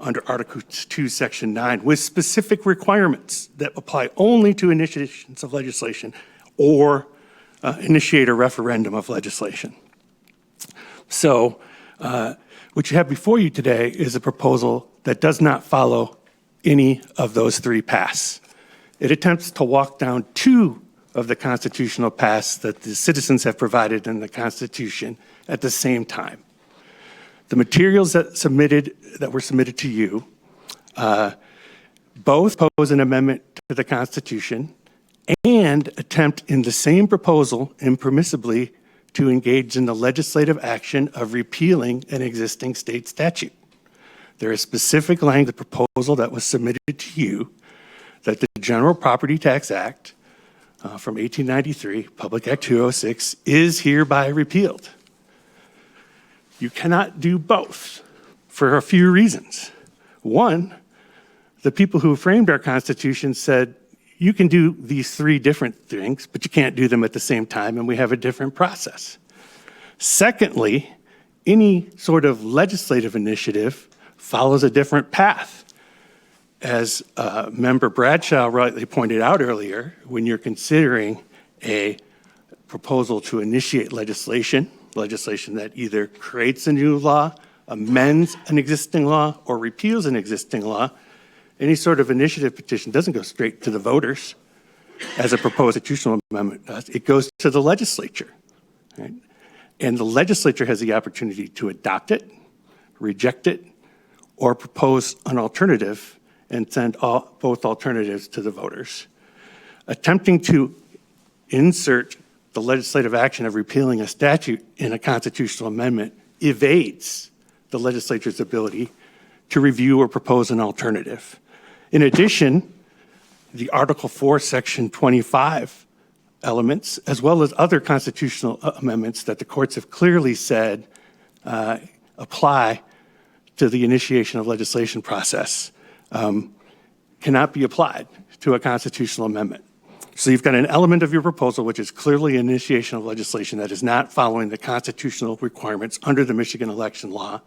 under Article 2, Section 9, with specific requirements that apply only to initiations of legislation, or initiate a referendum of legislation. So What you have before you today is a proposal that does not follow any of those three paths. It attempts to walk down two of the constitutional paths that the citizens have provided in the Constitution at the same time. The materials that were submitted to you both pose an amendment to the Constitution and attempt in the same proposal impermissibly to engage in the legislative action of repealing an existing state statute. There is specific language in the proposal that was submitted to you that the General Property Tax Act from 1893, Public Act 206, is hereby repealed. You cannot do both for a few reasons. One, the people who framed our Constitution said, you can do these three different things, but you can't do them at the same time, and we have a different process. Secondly, any sort of legislative initiative follows a different path. As Member Bradshaw rightly pointed out earlier, when you're considering a proposal to initiate legislation that either creates a new law, amends an existing law, or repeals an existing law, any sort of initiative petition doesn't go straight to the voters as a proposed constitutional amendment does. It goes to the legislature, right? And the legislature has the opportunity to adopt it, reject it, or propose an alternative and send both alternatives to the voters. Attempting to insert the legislative action of repealing a statute in a constitutional amendment evades the legislature's ability to review or propose an alternative. In addition, the Article 4, Section 25 elements, as well as other constitutional amendments that the courts have clearly said apply to the initiation of legislation process, cannot be applied to a constitutional amendment. So you've got an element of your proposal which is clearly initiation of legislation that is not following the constitutional requirements under the Michigan election law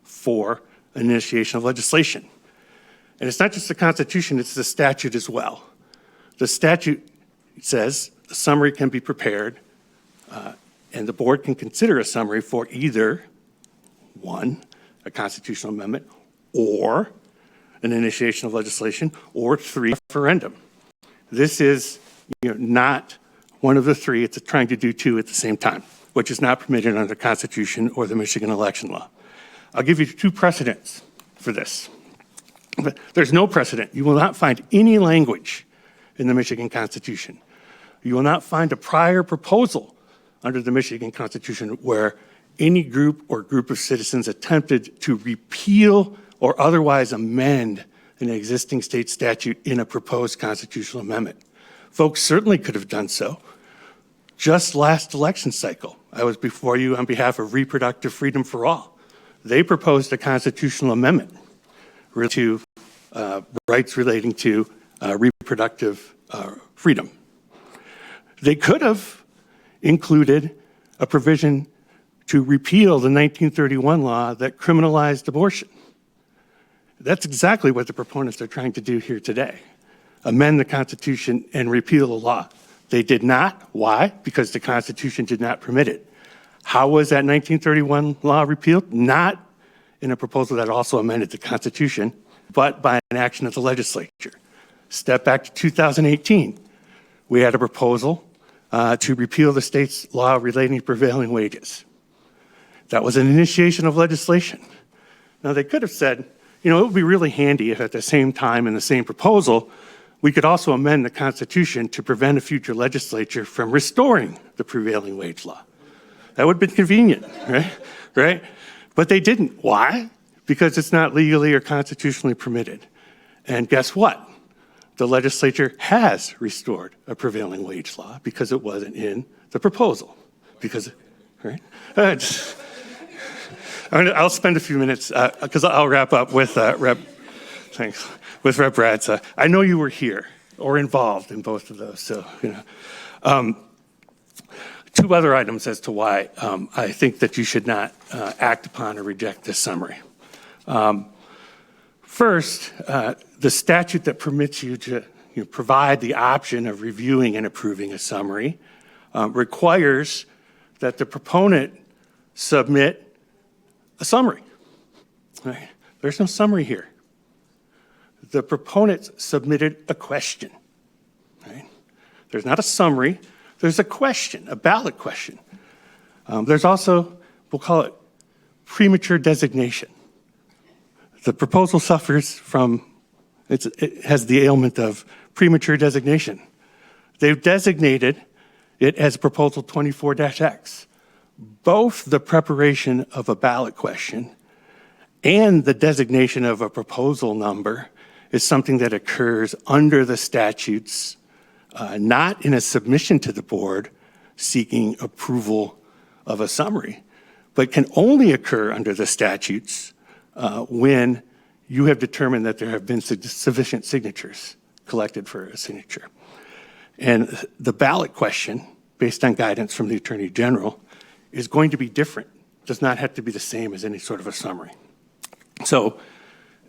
for initiation of legislation. And it's not just the Constitution, it's the statute as well. The statute says a summary can be prepared and the board can consider a summary for either, one, a constitutional amendment, or an initiation of legislation, or three, referendum. This is not one of the three. It's trying to do two at the same time, which is not permitted under the Constitution or the Michigan election law. I'll give you two precedents for this. But there's no precedent. You will not find any language in the Michigan Constitution. You will not find a prior proposal under the Michigan Constitution where any group or group of citizens attempted to repeal or otherwise amend an existing state statute in a proposed constitutional amendment. Folks certainly could have done so. Just last election cycle, I was before you on behalf of Reproductive Freedom for All. They proposed a constitutional amendment to rights relating to reproductive freedom. They could have included a provision to repeal the 1931 law that criminalized abortion. That's exactly what the proponents are trying to do here today. Amend the Constitution and repeal the law. They did not. Why? Because the Constitution did not permit it. How was that 1931 law repealed? Not in a proposal that also amended the Constitution, but by an action of the legislature. Step back to 2018. We had a proposal to repeal the state's law relating to prevailing wages. That was an initiation of legislation. Now, they could have said, it would be really handy if at the same time in the same proposal, we could also amend the Constitution to prevent a future legislature from restoring the prevailing wage law. That would have been convenient, right? But they didn't. Why? Because it's not legally or constitutionally permitted. And guess what? The legislature has restored a prevailing wage law because it wasn't in the proposal. Right? I'll spend a few minutes, because I'll wrap up with Rep. Bradsa. I know you were here or involved in both of those, so, two other items as to why I think that you should not act upon or reject this summary. First, the statute that permits you to provide the option of reviewing and approving a summary requires that the proponent submit a summary. Right? There's no summary here. The proponents submitted a question. Right? There's not a summary. There's a question, a ballot question. There's also, we'll call it premature designation. The proposal suffers from, it has the ailment of premature designation. They've designated it as Proposal 24-X. Both the preparation of a ballot question and the designation of a proposal number is something that occurs under the statutes, not in a submission to the board seeking approval of a summary, but can only occur under the statutes when you have determined that there have been sufficient signatures collected for a signature. And the ballot question, based on guidance from the Attorney General, is going to be different. Does not have to be the same as any sort of a summary. So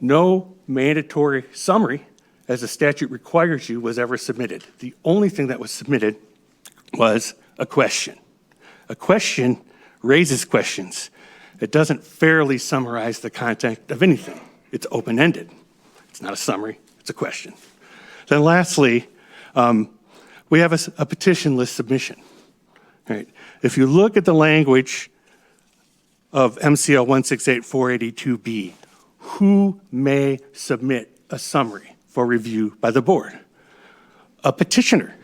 no mandatory summary, as the statute requires you, was ever submitted. The only thing that was submitted was a question. A question raises questions. It doesn't fairly summarize the content of anything. It's open-ended. It's not a summary, it's a question. Then lastly, we have a petition list submission. Right? If you look at the language of MCL 168-482B, who may submit a summary for review by the board? A petitioner,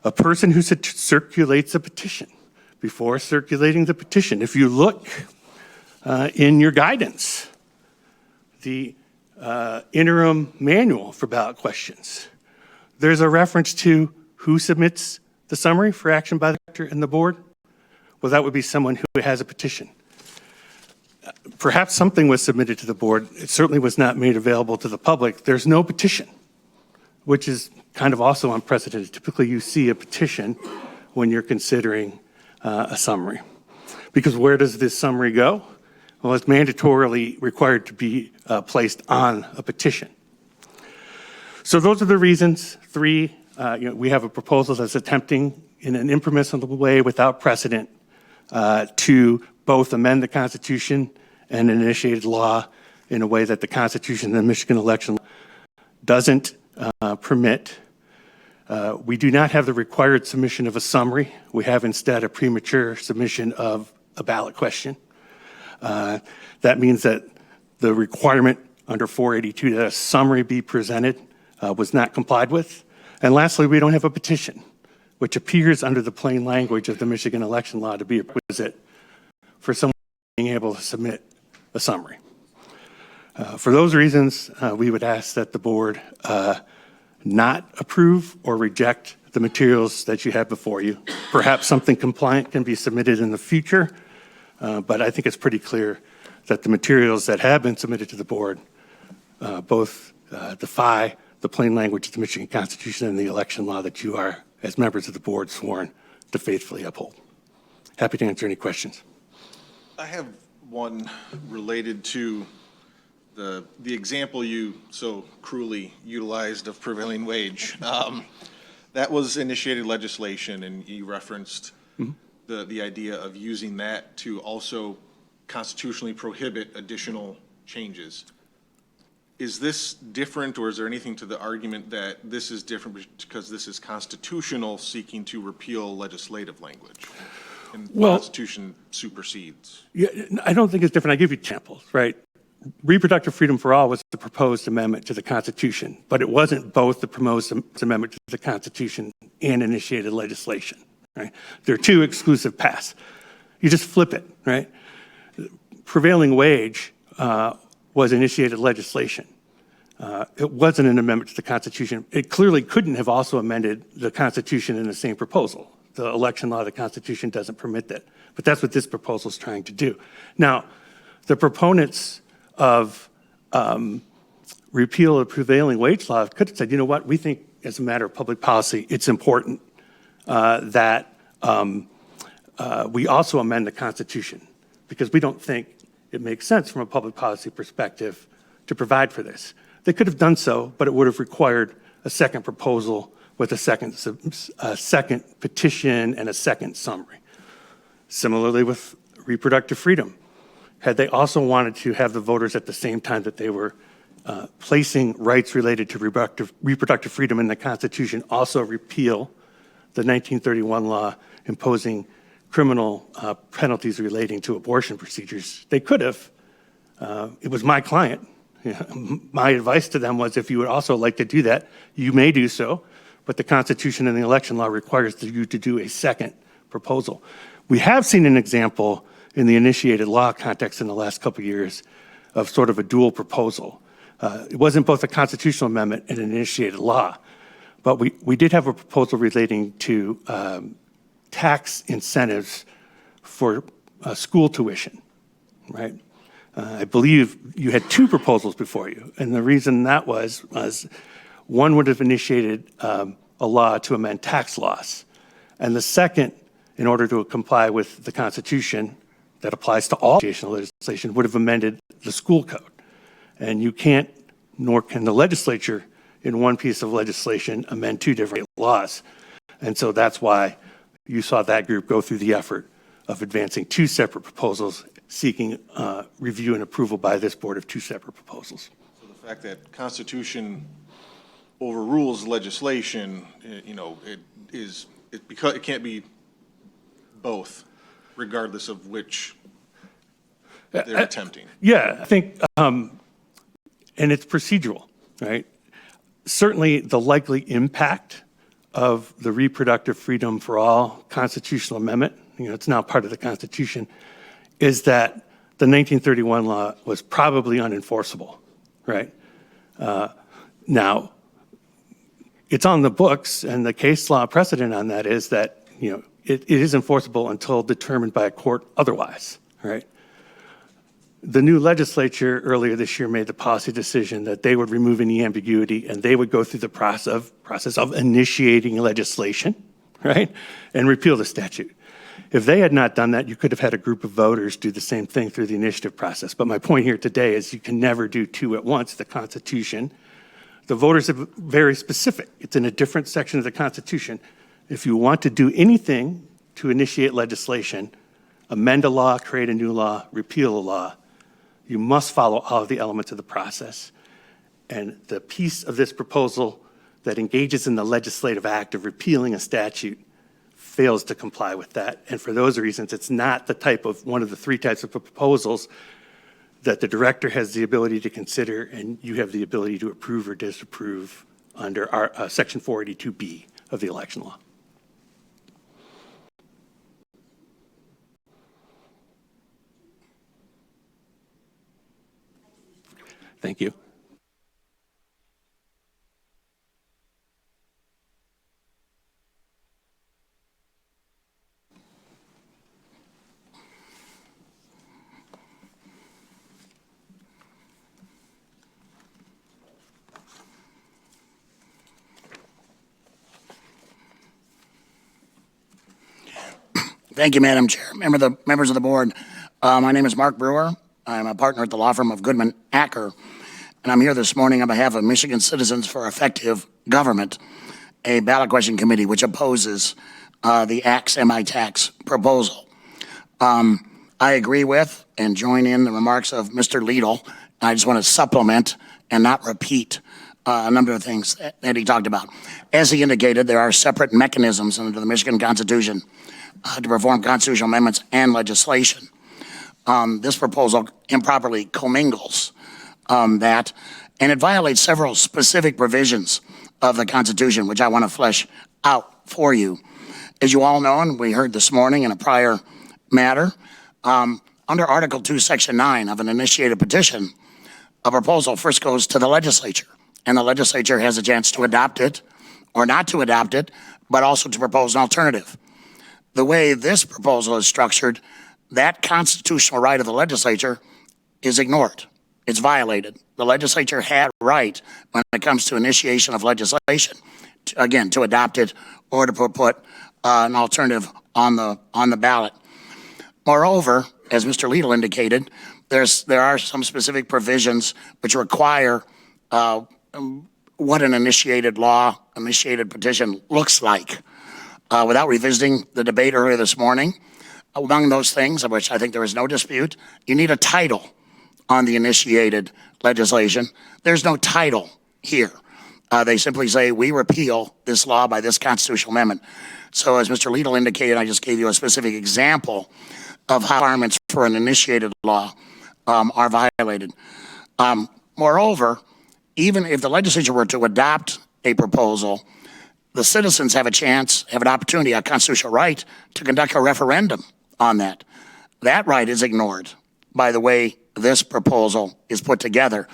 a person who circulates a petition. Before circulating the petition, if you look in your guidance, the interim manual for ballot questions, there's a reference to who submits the summary for action by the director and the board. Well, that would be someone who has a petition. Perhaps something was submitted to the board. It certainly was not made available to the public. There's no petition, which is kind of also unprecedented. Typically, you see a petition when you're considering a summary. Because where does this summary go? Well, it's mandatorily required to be placed on a petition. So those are the reasons. Three, we have a proposal that's attempting in an impermissible way without precedent to both amend the Constitution and initiate law in a way that the Constitution and the Michigan election doesn't permit. We do not have the required submission of a summary. We have instead a premature submission of a ballot question. That means that the requirement under 482 that a summary be presented was not complied with. And lastly, we don't have a petition, which appears under the plain language of the Michigan election law to be a requisite for someone being able to submit a summary. For those reasons, we would ask that the board not approve or reject the materials that you have before you. Perhaps something compliant can be submitted in the future, but I think it's pretty clear that the materials that have been submitted to the board both defy the plain language of the Michigan Constitution and the election law that you are, as members of the board, sworn to faithfully uphold. Happy to answer any questions. I have one related to the example you so cruelly utilized of prevailing wage. That was initiated legislation, and you referenced the idea of using that to also constitutionally prohibit additional changes. Is this different, or is there anything to the argument that this is different because this is constitutional seeking to repeal legislative language? And the Constitution supersedes. Yeah, I don't think it's different. I give you examples, right? Reproductive Freedom for All was the proposed amendment to the Constitution, but it wasn't both the proposed amendment to the Constitution and initiated legislation, right? They're two exclusive paths. You just flip it, right? Prevailing wage was initiated legislation. It wasn't an amendment to the Constitution. It clearly couldn't have also amended the Constitution in the same proposal. The election law of the Constitution doesn't permit that. But that's what this proposal is trying to do. Now, the proponents of repeal of prevailing wage law could have said, you know what, we think as a matter of public policy, it's important that we also amend the Constitution because we don't think it makes sense from a public policy perspective to provide for this. They could have done so, but it would have required a second proposal with a second petition and a second summary. Similarly with reproductive freedom. had they also wanted to have the voters at the same time that they were placing rights related to reproductive freedom in the Constitution also repeal the 1931 law imposing criminal penalties relating to abortion procedures. They could have. It was my client. My advice to them was, if you would also like to do that, you may do so, but the Constitution and the election law requires you to do a second proposal. We have seen an example in the initiated law context in the last couple of years of sort of a dual proposal. It wasn't both a constitutional amendment and an initiated law, but we did have a proposal relating to tax incentives for school tuition, right? I believe you had two proposals before you, and the reason that was one would have initiated a law to amend tax laws, and the second, in order to comply with the Constitution that applies to all educational legislation, would have amended the school code. And you can't, nor can the legislature, in one piece of legislation, amend two different laws. And so that's why you saw that group go through the effort of advancing two separate proposals, seeking review and approval by this board of two separate proposals. So the fact that Constitution overrules legislation, it can't be both, regardless of which they're attempting. Yeah, I think, and it's procedural, right? Certainly the likely impact of the Reproductive Freedom for All constitutional amendment, it's now part of the Constitution, is that the 1931 law was probably unenforceable, right? Now, it's on the books, and the case law precedent on that is that, it is enforceable until determined by a court otherwise, right? The new legislature earlier this year made the policy decision that they would remove any ambiguity and they would go through the process of initiating legislation, right? And repeal the statute. If they had not done that, you could have had a group of voters do the same thing through the initiative process. But my point here today is you can never do two at once. The Constitution, the voters are very specific. It's in a different section of the Constitution. If you want to do anything to initiate legislation, amend a law, create a new law, repeal a law, you must follow all of the elements of the process. And the piece of this proposal that engages in the legislative act of repealing a statute fails to comply with that. And for those reasons, it's not the type of, one of the three types of proposals that the director has the ability to consider and you have the ability to approve or disapprove under our Section 482B of the election law. Thank you. Thank you, Madam Chair. Members of the board, my name is Mark Brewer. I'm a partner at the law firm of Goodman Acker, and I'm here this morning on behalf of Michigan Citizens for Effective Government, a ballot question committee which opposes the Axe MI-Tax proposal. I agree with and join in the remarks of Mr. Liedl. I just want to supplement and not repeat a number of things that he talked about. As he indicated, there are separate mechanisms under the Michigan Constitution to perform constitutional amendments and legislation. This proposal improperly commingles that, and it violates several specific provisions of the Constitution, which I want to flesh out for you. As you all know, and we heard this morning in a prior matter, under Article 2, Section 9 of an initiated petition, a proposal first goes to the legislature, and the legislature has a chance to adopt it or not to adopt it, but also to propose an alternative. The way this proposal is structured, that constitutional right of the legislature is ignored. It's violated. The legislature had right when it comes to initiation of legislation, to adopt it or to put an alternative on the ballot. Moreover, as Mr. Liedl indicated, there are some specific provisions which require what an initiated petition looks like. Without revisiting the debate earlier this morning, among those things, of which I think there is no dispute, you need a title on the initiated legislation. There's no title here. They simply say, we repeal this law by this constitutional amendment. So as Mr. Liedl indicated, I just gave you a specific example of how requirements for an initiated law are violated. Moreover, even if the legislature were to adopt a proposal, the citizens have a chance, have an opportunity, a constitutional right to conduct a referendum on that. That right is ignored by the way this proposal is put together.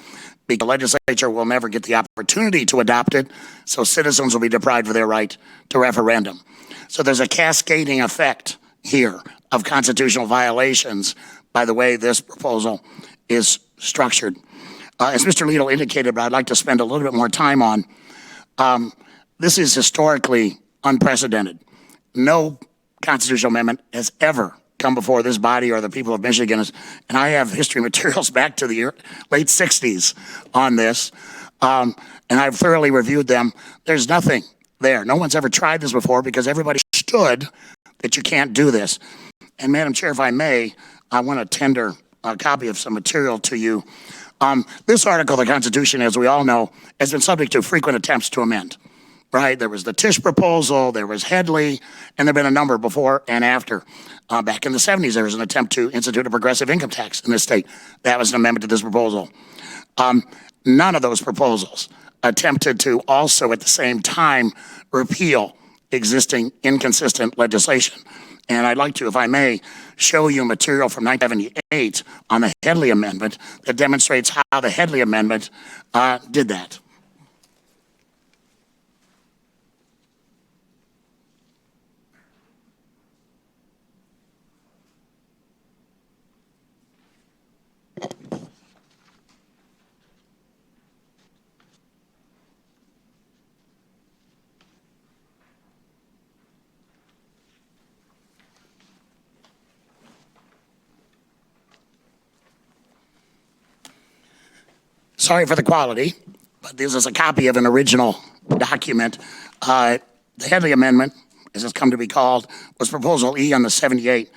The legislature will never get the opportunity to adopt it, so citizens will be deprived of their right to referendum. So there's a cascading effect here of constitutional violations by the way this proposal is structured. As Mr. Liedl indicated, but I'd like to spend a little bit more time on, this is historically unprecedented. No constitutional amendment has ever come before this body or the people of Michigan. And I have history materials back to the late 60s on this, and I've thoroughly reviewed them. There's nothing there. No one's ever tried this before because everybody understood that you can't do this. And Madam Chair, if I may, I want to tender a copy of some material to you. This article of the Constitution, as we all know, has been subject to frequent attempts to amend. Right? There was the Tisch proposal, there was Headley, and there have been a number before and after. Back in the 70s, there was an attempt to institute a progressive income tax in this state. That was an amendment to this proposal. None of those proposals attempted to also at the same time repeal existing inconsistent legislation. And I'd like to, if I may, show you material from 1978 on the Headley Amendment that demonstrates how the Headley Amendment did that. Sorry for the quality, but this is a copy of an original document. The Headley Amendment, as it's come to be called, was Proposal E on the 78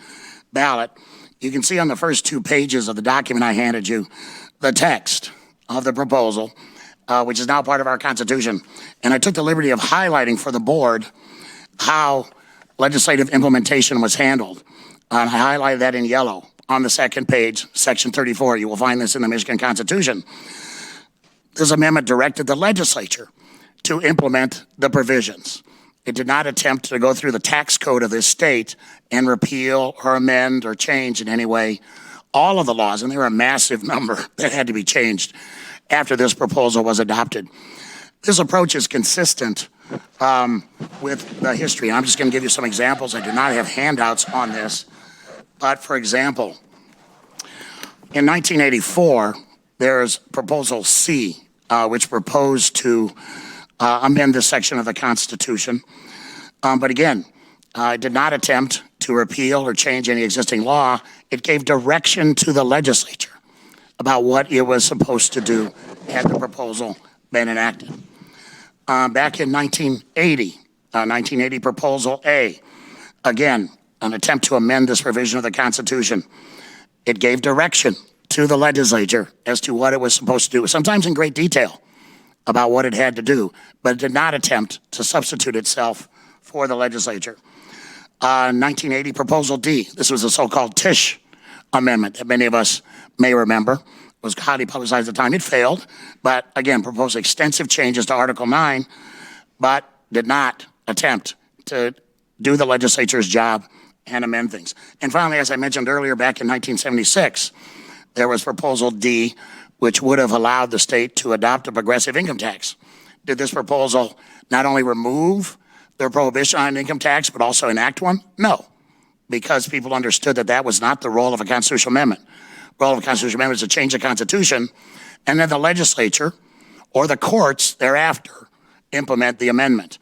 ballot. You can see on the first 2 pages of the document I handed you, the text of the proposal, which is now part of our Constitution. And I took the liberty of highlighting for the board how legislative implementation was handled. And I highlighted that in yellow on the second page, Section 34. You will find this in the Michigan Constitution. This amendment directed the legislature to implement the provisions. It did not attempt to go through the tax code of this state and repeal or amend or change in any way all of the laws, and there were a massive number that had to be changed after this proposal was adopted. This approach is consistent with the history. I'm just going to give you some examples. I do not have handouts on this, but for example, in 1984, there's Proposal C, which proposed to amend this section of the Constitution. But again, it did not attempt to repeal or change any existing law. It gave direction to the legislature about what it was supposed to do had the proposal been enacted. Back in 1980 Proposal A, again, an attempt to amend this provision of the Constitution. It gave direction to the legislature as to what it was supposed to do, sometimes in great detail about what it had to do, but it did not attempt to substitute itself for the legislature. 1980 Proposal D, this was the so-called Tisch Amendment that many of us may remember. It was highly publicized at the time. It failed, but again, proposed extensive changes to Article 9, but did not attempt to do the legislature's job and amend things. And finally, as I mentioned earlier, back in 1976, there was Proposal D, which would have allowed the state to adopt a progressive income tax. Did this proposal not only remove the prohibition on income tax, but also enact one? No, because people understood that that was not the role of a constitutional amendment. The role of a constitutional amendment is to change the Constitution, and then the legislature or the courts thereafter implement the amendment.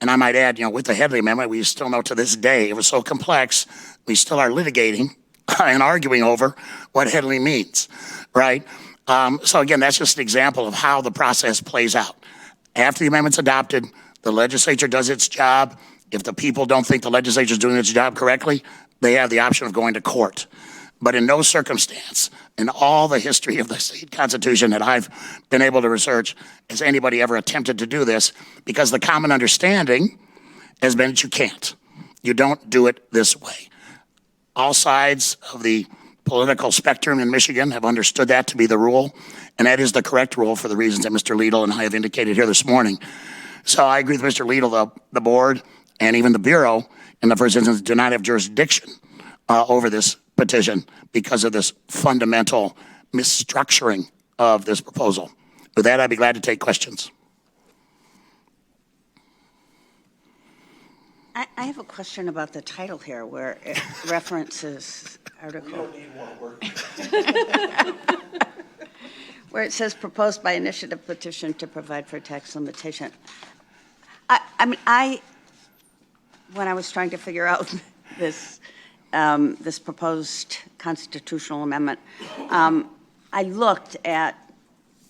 And I might add, with the Headley Amendment, we still know to this day, it was so complex, we still are litigating and arguing over what Headley means, right? So again, that's just an example of how the process plays out. After the amendment's adopted, the legislature does its job. If the people don't think the legislature is doing its job correctly, they have the option of going to court. But in no circumstance, in all the history of the state constitution that I've been able to research, has anybody ever attempted to do this, because the common understanding has been that you can't. You don't do it this way. All sides of the political spectrum in Michigan have understood that to be the rule, and that is the correct rule for the reasons that Mr. Liedl and I have indicated here this morning. So I agree with Mr. Liedl, the board, and even the Bureau, in the first instance, do not have jurisdiction over this petition because of this fundamental misstructuring of this proposal. With that, I'd be glad to take questions. I have a question about the title here, where it references article. Where it says proposed by initiative petition to provide for tax limitation. When I was trying to figure out this, this proposed constitutional amendment, I looked at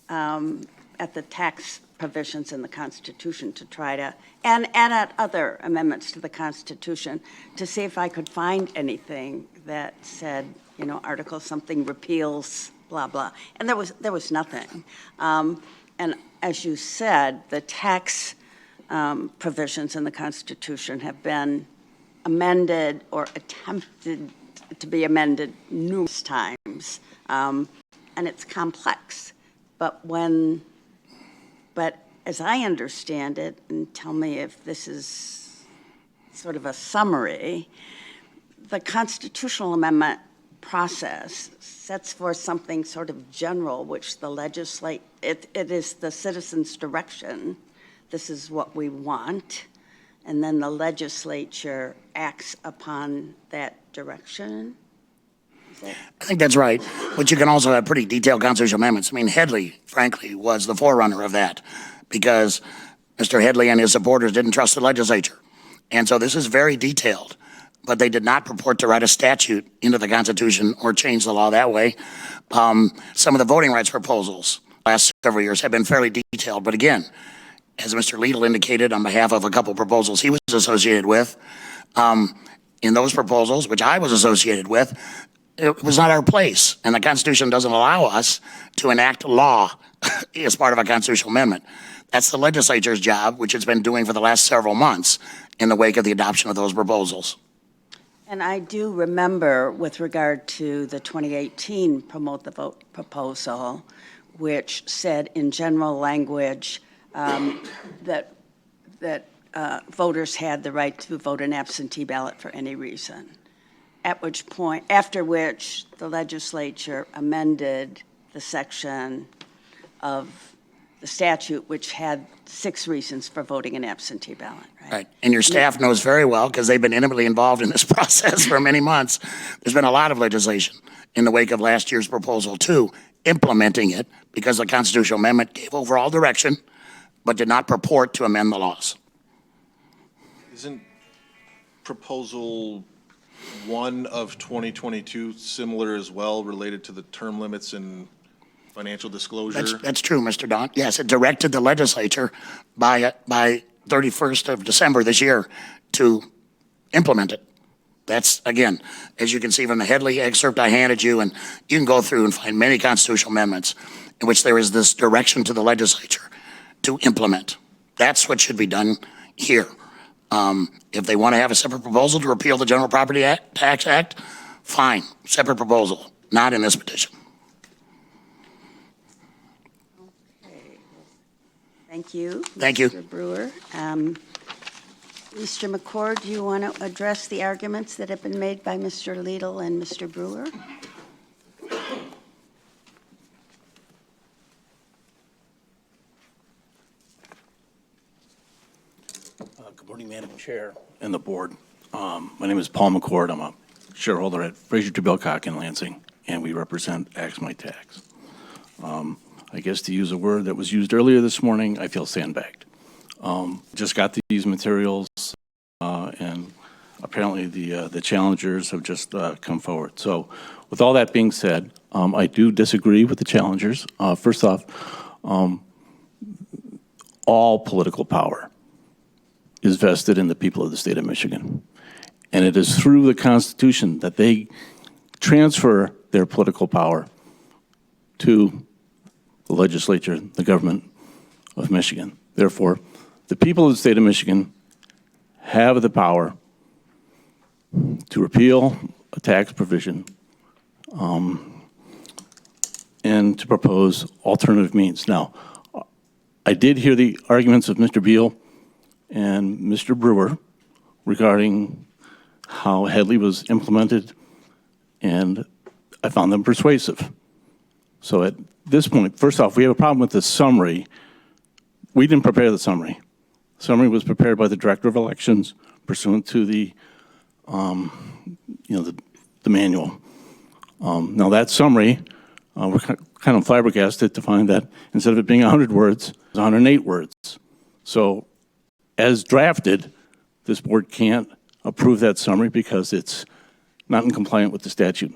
the tax provisions in the Constitution to try to, and at other amendments to the Constitution, to see if I could find anything that said, you know, Article something repeals, blah, blah. And there was nothing. And as you said, the tax provisions in the Constitution have been amended or attempted to be amended numerous times. And it's complex. But as I understand it, and tell me if this is sort of a summary, the constitutional amendment process sets forth something sort of general, which the it is the citizens' direction. This is what we want. And then the legislature acts upon that direction. I think that's right, but you can also have pretty detailed constitutional amendments. I mean, Headley, frankly, was the forerunner of that, because Mr. Headley and his supporters didn't trust the legislature. And so this is very detailed, but they did not purport to write a statute into the Constitution or change the law that way. Some of the voting rights proposals last several years have been fairly detailed, but again, as Mr. Liedl indicated on behalf of a couple proposals he was associated with, in those proposals, which I was associated with, it was not our place, and the Constitution doesn't allow us to enact law as part of a constitutional amendment. That's the legislature's job, which it's been doing for the last several months in the wake of the adoption of those proposals. And I do remember, with regard to the 2018 Promote the Vote proposal, which said in general language that voters had the right to vote an absentee ballot for any reason. After which the legislature amended the section of the statute which had 6 reasons for voting an absentee ballot, right? Right, and your staff knows very well, because they've been intimately involved in this process for many months. There's been a lot of legislation in the wake of last year's proposal too, implementing it, because the constitutional amendment gave overall direction, but did not purport to amend the laws. Isn't proposal 1 of 2022 similar as well, related to the term limits and financial disclosure? That's true, Mr. Don. Yes, it directed the legislature by 31st of December this year to implement it. That's, again, as you can see from the Headley excerpt I handed you, and you can go through and find many constitutional amendments in which there is this direction to the legislature to implement. That's what should be done here. If they want to have a separate proposal to repeal the General Property Tax Act, fine, separate proposal, not in this petition. Okay. Thank you. Thank you. Mr. Brewer. Mr. McCord, do you want to address the arguments that have been made by Mr. Liedl and Mr. Brewer? Good morning, Madam Chair and the board. My name is Paul McCord. I'm a shareholder at Fraser Tabelcock in Lansing, and we represent Axe My Tax. I guess to use a word that was used earlier this morning, I feel sandbagged. Just got these materials, and apparently the challengers have just come forward. So with all that being said, I do disagree with the challengers. First off, all political power is vested in the people of the state of Michigan. And it is through the Constitution that they transfer their political power to the legislature, the government of Michigan. Therefore, the people of the state of Michigan have the power to repeal a tax provision and to propose alternative means. Now, I did hear the arguments of Mr. Beal and Mr. Brewer regarding how Headley was implemented, and I found them persuasive. So at this point, first off, we have a problem with the summary. We didn't prepare the summary. The summary was prepared by the Director of Elections pursuant to the manual. Now that summary, we're kind of flabbergasted to find that instead of it being 100 words, it's 108 words. So as drafted, this board can't approve that summary because it's not in compliance with the statute.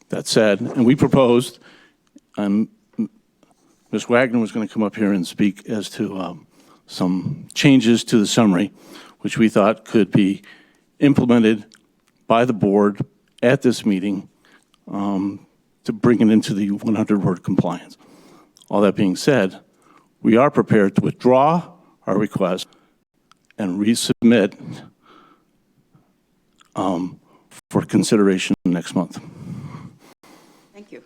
That said, and we proposed, Ms. Wagner was going to come up here and speak as to some changes to the summary, which we thought could be implemented by the board at this meeting to bring it into the 100-word compliance. All that being said, we are prepared to withdraw our request and resubmit for consideration next month. Thank you.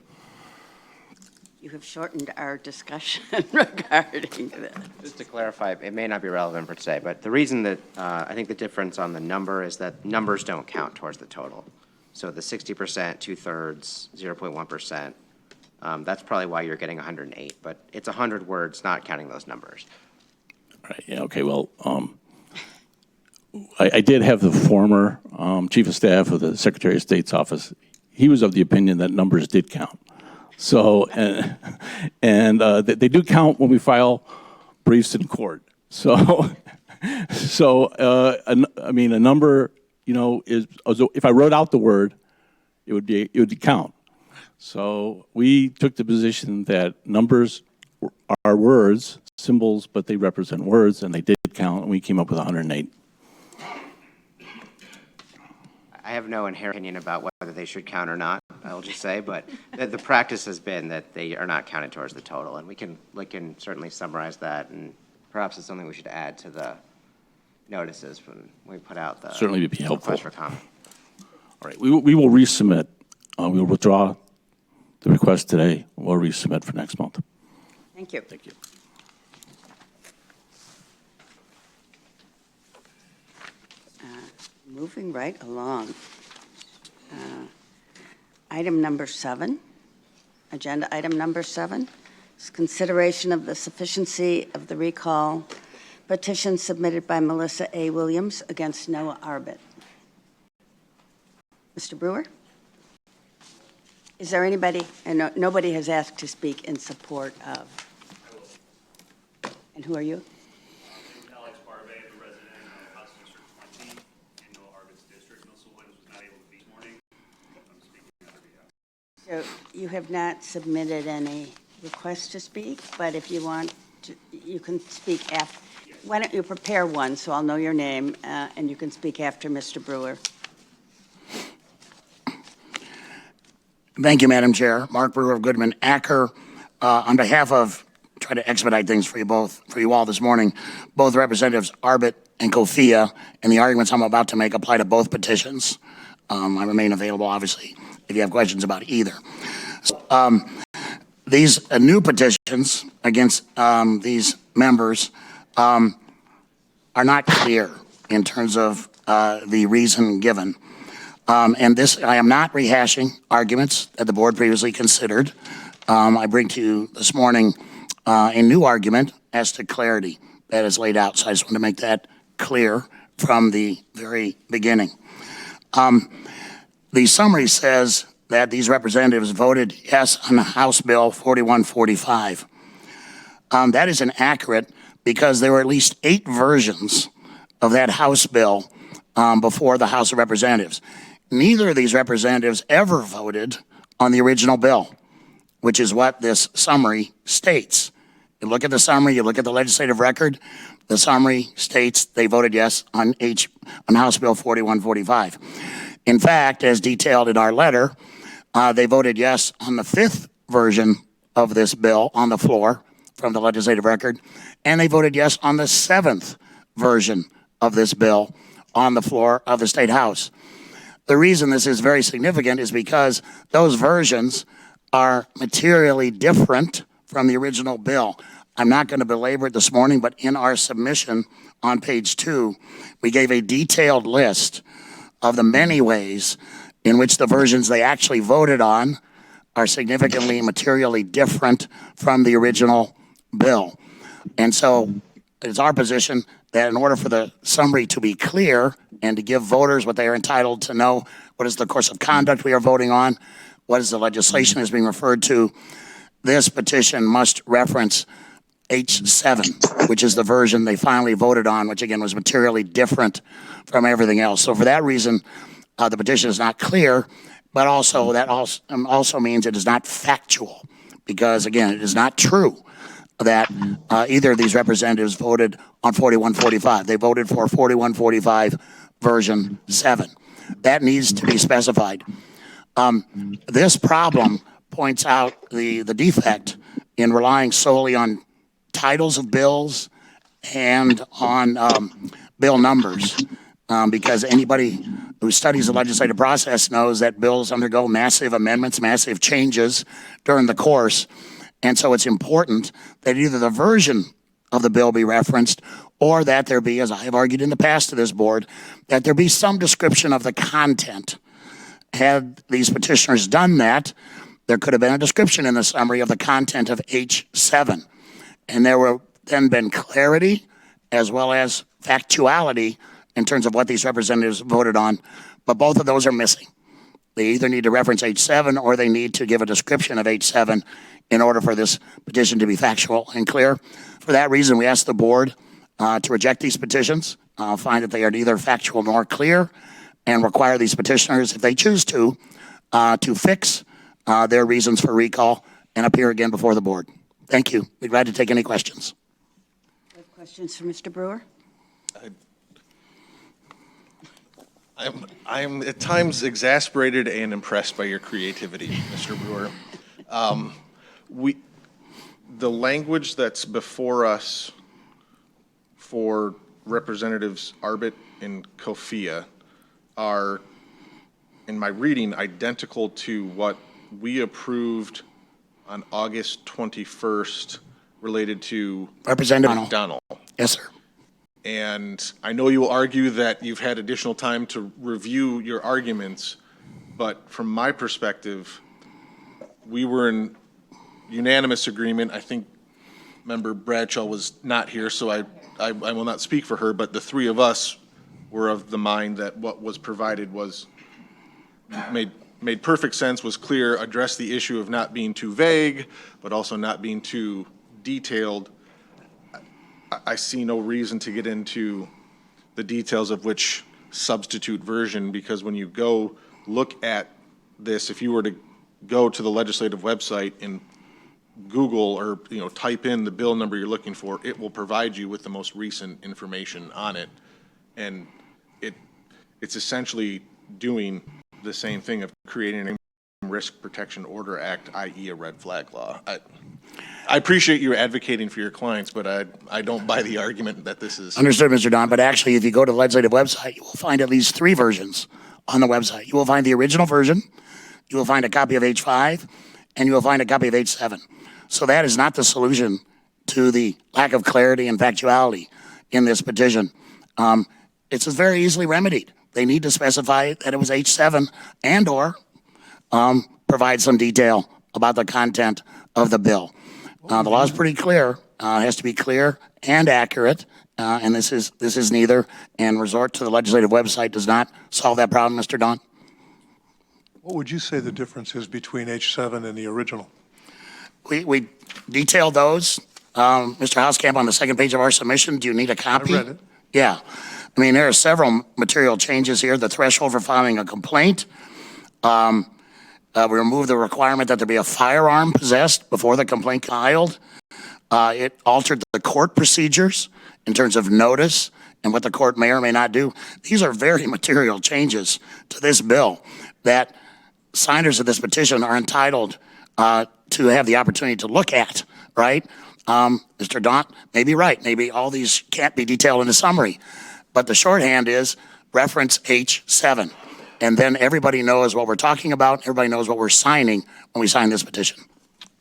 You have shortened our discussion regarding this. Just to clarify, it may not be relevant for today, but the reason that I think the difference on the number is that numbers don't count towards the total. So the 60%, 2/3, 0.1%, that's probably why you're getting 108, but it's 100 words, not counting those numbers. Right, yeah, okay, well, I did have the former Chief of Staff of the Secretary of State's office. He was of the opinion that numbers did count. So, and they do count when we file briefs in court. So, I mean, a number, is, if I wrote out the word, it would count. So we took the position that numbers are words, symbols, but they represent words, and they did count, and we came up with 108. I have no inherent opinion about whether they should count or not, I'll just say, but the practice has been that they are not counted towards the total, and we can certainly summarize that, and perhaps it's something we should add to the notices when we put out the Certainly would be helpful. request for comment. All right, we will resubmit. We will withdraw the request today. We'll resubmit for next month. Thank you. Thank you. Moving right along. Item number 7, agenda item number 7, is consideration of the sufficiency of the recall petition submitted by Melissa A. Williams against Noah Arbit. Mr. Brewer? Is there anybody, and nobody has asked to speak in support of? And who are you? Alex Barbe, the resident of House District 20 in Noah Arbit's district. Melissa Williams was not able to be this morning. I'm speaking on her behalf. So you have not submitted any requests to speak, but if you want to, you can speak after. Why don't you prepare one so I'll know your name, and you can speak after Mr. Brewer. Thank you, Madam Chair. Mark Brewer of Goodman Acker. On behalf of, try to expedite things for you all this morning, both Representatives Arbit and Kofia, and the arguments I'm about to make apply to both petitions. I remain available, obviously, if you have questions about either. So, these new petitions against these members are not clear in terms of the reason given. And this, I am not rehashing arguments that the board previously considered. I bring to you this morning a new argument as to clarity that is laid out. So I just want to make that clear from the very beginning. The summary says that these representatives voted yes on House Bill 4145. That is inaccurate because there were at least 8 versions of that House bill before the House of Representatives. Neither of these representatives ever voted on the original bill, which is what this summary states. You look at the summary, you look at the legislative record, the summary states they voted yes on House Bill 4145. In fact, as detailed in our letter, they voted yes on the fifth version of this bill on the floor from the legislative record, and they voted yes on the seventh version of this bill on the floor of the State House. The reason this is very significant is because those versions are materially different from the original bill. I'm not going to belabor it this morning, but in our submission on page 2, we gave a detailed list of the many ways in which the versions they actually voted on are significantly materially different from the original bill. And so it's our position that in order for the summary to be clear and to give voters what they are entitled to know, what is the course of conduct we are voting on, what is the legislation is being referred to, this petition must reference H7, which is the version they finally voted on, which again was materially different from everything else. So for that reason, the petition is not clear, but also that also means it is not factual, because again, it is not true that either of these representatives voted on 4145. They voted for 4145 version 7. That needs to be specified. This problem points out the defect in relying solely on titles of bills and on bill numbers, because anybody who studies the legislative process knows that bills undergo massive amendments, massive changes during the course. And so it's important that either the version of the bill be referenced or that there be, as I have argued in the past to this board, that there be some description of the content. Had these petitioners done that, there could have been a description in the summary of the content of H7. And there would then been clarity as well as factuality in terms of what these representatives voted on. But both of those are missing. They either need to reference H7 or they need to give a description of H7 in order for this petition to be factual and clear. For that reason, we ask the board to reject these petitions, find that they are neither factual nor clear, and require these petitioners, if they choose to fix their reasons for recall and appear again before the board. Thank you. We'd be glad to take any questions. We have questions for Mr. Brewer? I'm at times exasperated and impressed by your creativity, Mr. Brewer. The language that's before us for Representatives Arbit and Kofia are, in my reading, identical to what we approved on August 21st related to Representative McDonnell. Yes, sir. And I know you will argue that you've had additional time to review your arguments, but from my perspective, we were in unanimous agreement. I think Member Bradshaw was not here, so I will not speak for her, but the three of us were of the mind that what was provided was made perfect sense, was clear, addressed the issue of not being too vague, but also not being too detailed. I see no reason to get into the details of which substitute version, because when you go look at this, if you were to go to the legislative website and Google or type in the bill number you're looking for, it will provide you with the most recent information on it, and it's essentially doing the same thing of creating a Risk Protection Order Act, i.e. a red flag law. I appreciate you advocating for your clients, but I don't buy the argument that this is. Understood, Mr. Don, but actually, if you go to the legislative website, you will find at least 3 versions on the website. You will find the original version, you will find a copy of H5, and you will find a copy of H7. So that is not the solution to the lack of clarity and factuality in this petition. It's very easily remedied. They need to specify that it was H7 and or provide some detail about the content of the bill. The law is pretty clear. It has to be clear and accurate, and this is neither, and resort to the legislative website does not solve that problem, Mr. Don. What would you say the difference is between H7 and the original? We detailed those, Mr. Hauskamp, on the second page of our submission. Do you need a copy? I read it. Yeah. I mean, there are several material changes here. The threshold for filing a complaint. We removed the requirement that there be a firearm possessed before the complaint filed. It altered the court procedures in terms of notice and what the court may or may not do. These are very material changes to this bill that signers of this petition are entitled to have the opportunity to look at, right? Mr. Daunt may be right. Maybe all these can't be detailed in a summary. But the shorthand is reference H7. And then everybody knows what we're talking about. Everybody knows what we're signing when we sign this petition.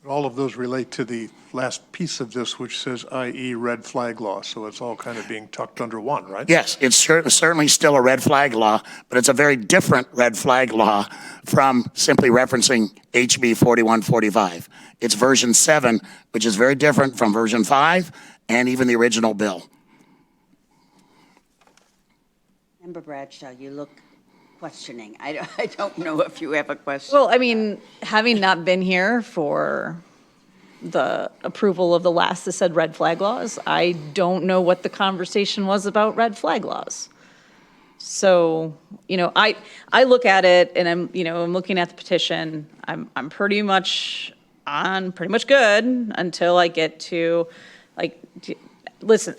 All of those relate to the last piece of this, which says i.e. red flag law, so it's all kind of being tucked under one, right? Yes, it's certainly still a red flag law, but it's a very different red flag law from simply referencing HB 4145. It's version 7, which is very different from version 5 and even the original bill. Member Bradshaw, you look questioning. I don't know if you have a question. Well, I mean, having not been here for the approval of the last that said red flag laws, I don't know what the conversation was about red flag laws. So, I look at it and I'm looking at the petition. I'm pretty much good until I get to, listen,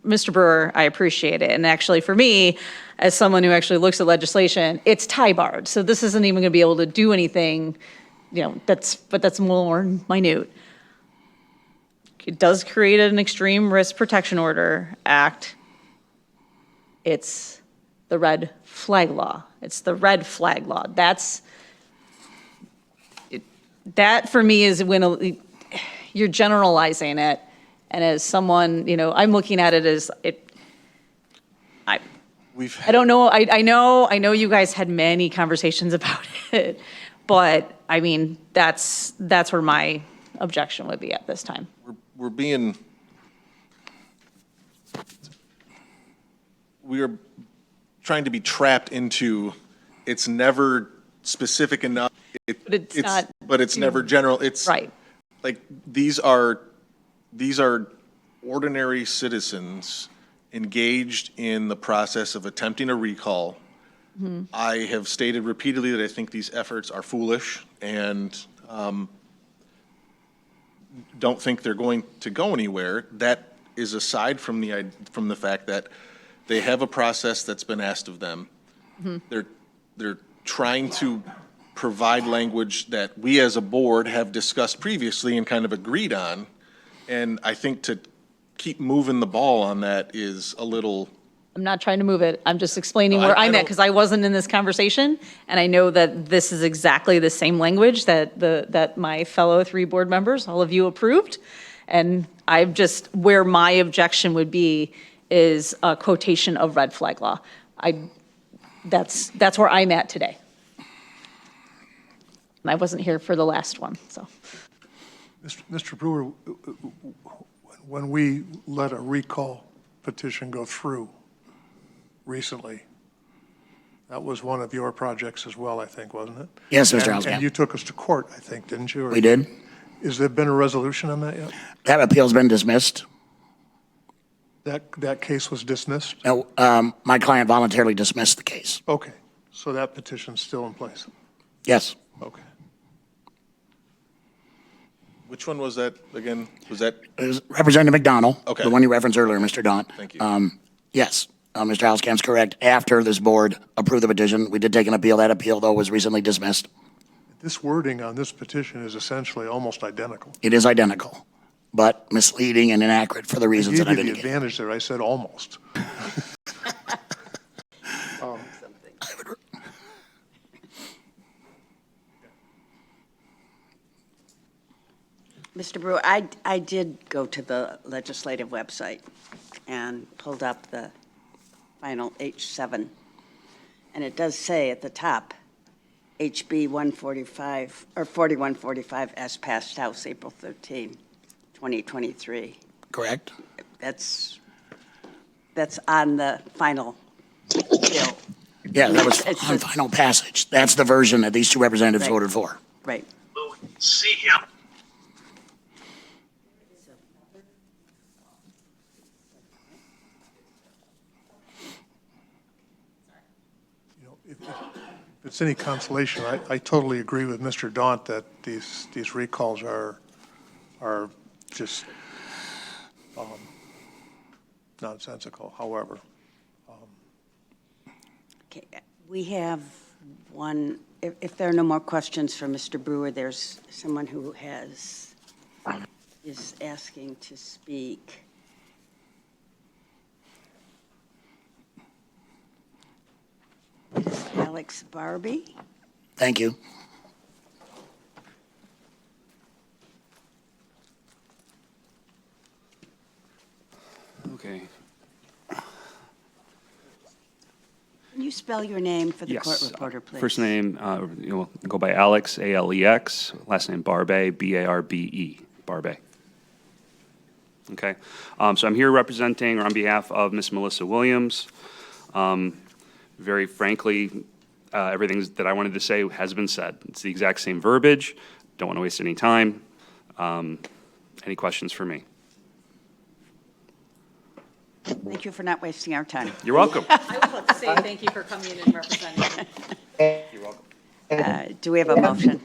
Mr. Brewer, I appreciate it. And actually for me, as someone who actually looks at legislation, it's tie barred. So this isn't even going to be able to do anything, that's more minute. It does create an extreme risk protection order act. It's the red flag law. It's the red flag law. That for me is when you're generalizing it. And as someone, I'm looking at it as I don't know. I know you guys had many conversations about it, but I mean, that's where my objection would be at this time. We are trying to be trapped into, it's never specific enough. But it's never general. It's right. Like, these are ordinary citizens engaged in the process of attempting a recall. Mm-hmm. I have stated repeatedly that I think these efforts are foolish and don't think they're going to go anywhere. That is aside from the fact that they have a process that's been asked of them. Mm-hmm. They're trying to provide language that we as a board have discussed previously and kind of agreed on. And I think to keep moving the ball on that is a little. I'm not trying to move it. I'm just explaining where I'm at because I wasn't in this conversation. And I know that this is exactly the same language that my fellow 3 board members, all of you approved. And I've just, where my objection would be is a quotation of red flag law. That's where I'm at today. And I wasn't here for the last one, so. Mr. Brewer, when we let a recall petition go through recently, that was one of your projects as well, I think, wasn't it? Yes, Mr. Hauskamp. And you took us to court, I think, didn't you? We did. Has there been a resolution on that yet? That appeal's been dismissed. That case was dismissed? No, my client voluntarily dismissed the case. Okay, so that petition's still in place? Yes. Okay. Which one was that again? Was that? It was Representative McDonald. Okay. The one you referenced earlier, Mr. Daunt. Thank you. Yes, Mr. Housecamp's correct. After this board approved the petition, we did take an appeal. That appeal, though, was recently dismissed. This wording on this petition is essentially almost identical. It is identical, but misleading and inaccurate for the reasons that I I gave you the indicated. advantage there. I said almost. Mr. Brewer, I did go to the legislative website and pulled up the final H7. And it does say at the top, HB 145, or 4145 as passed House April 13, 2023. Correct? That's on the final bill. Yeah, that was It's on the- final passage. That's the version that these 2 representatives Right. voted for. Right. See him. If it's any consolation, I totally agree with Mr. Daunt that these recalls are just nonsensical. However, Okay, we have one, if there are no more questions for Mr. Brewer, there's someone who is asking to speak. It is Alex Barbie. Thank you. Okay. Can you spell your name for the court Yes. reporter, please? First name, go by Alex, Alex. Last name Barbe, Barbe, Barbe. Okay. So I'm here representing, or on behalf of Miss Melissa Williams. Very frankly, everything that I wanted to say has been said. It's the exact same verbiage. Don't want to waste any time. Any questions for me? Thank you for not wasting our time. You're welcome. I was about to say thank you for coming in and representing. You're welcome. Do we have a motion?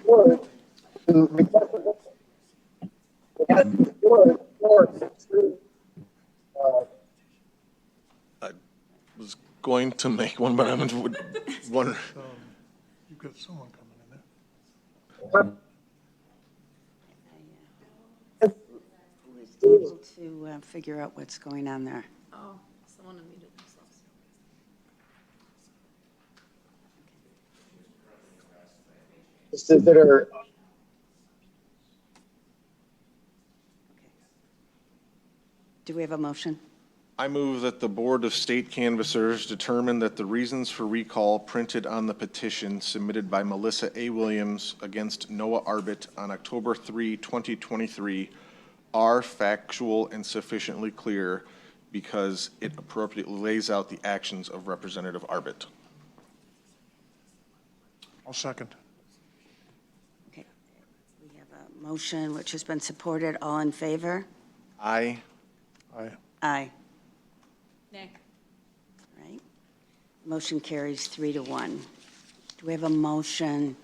Was going to make one, but I'm one. you've got someone coming in there. Who is able to figure out what's going on there? Oh, someone unmuted themselves. Do we have a motion? I move that the Board of State Canvassers determine that the reasons for recall printed on the petition submitted by Melissa A. Williams against Noah Arbit on October 3, 2023 are factual and sufficiently clear because it appropriately lays out the actions of Representative Arbit. I'll second. Okay. We have a motion which has been supported. All in favor? Aye. Aye. Aye. Nay. Right. Motion carries 3-1. Do we have a motion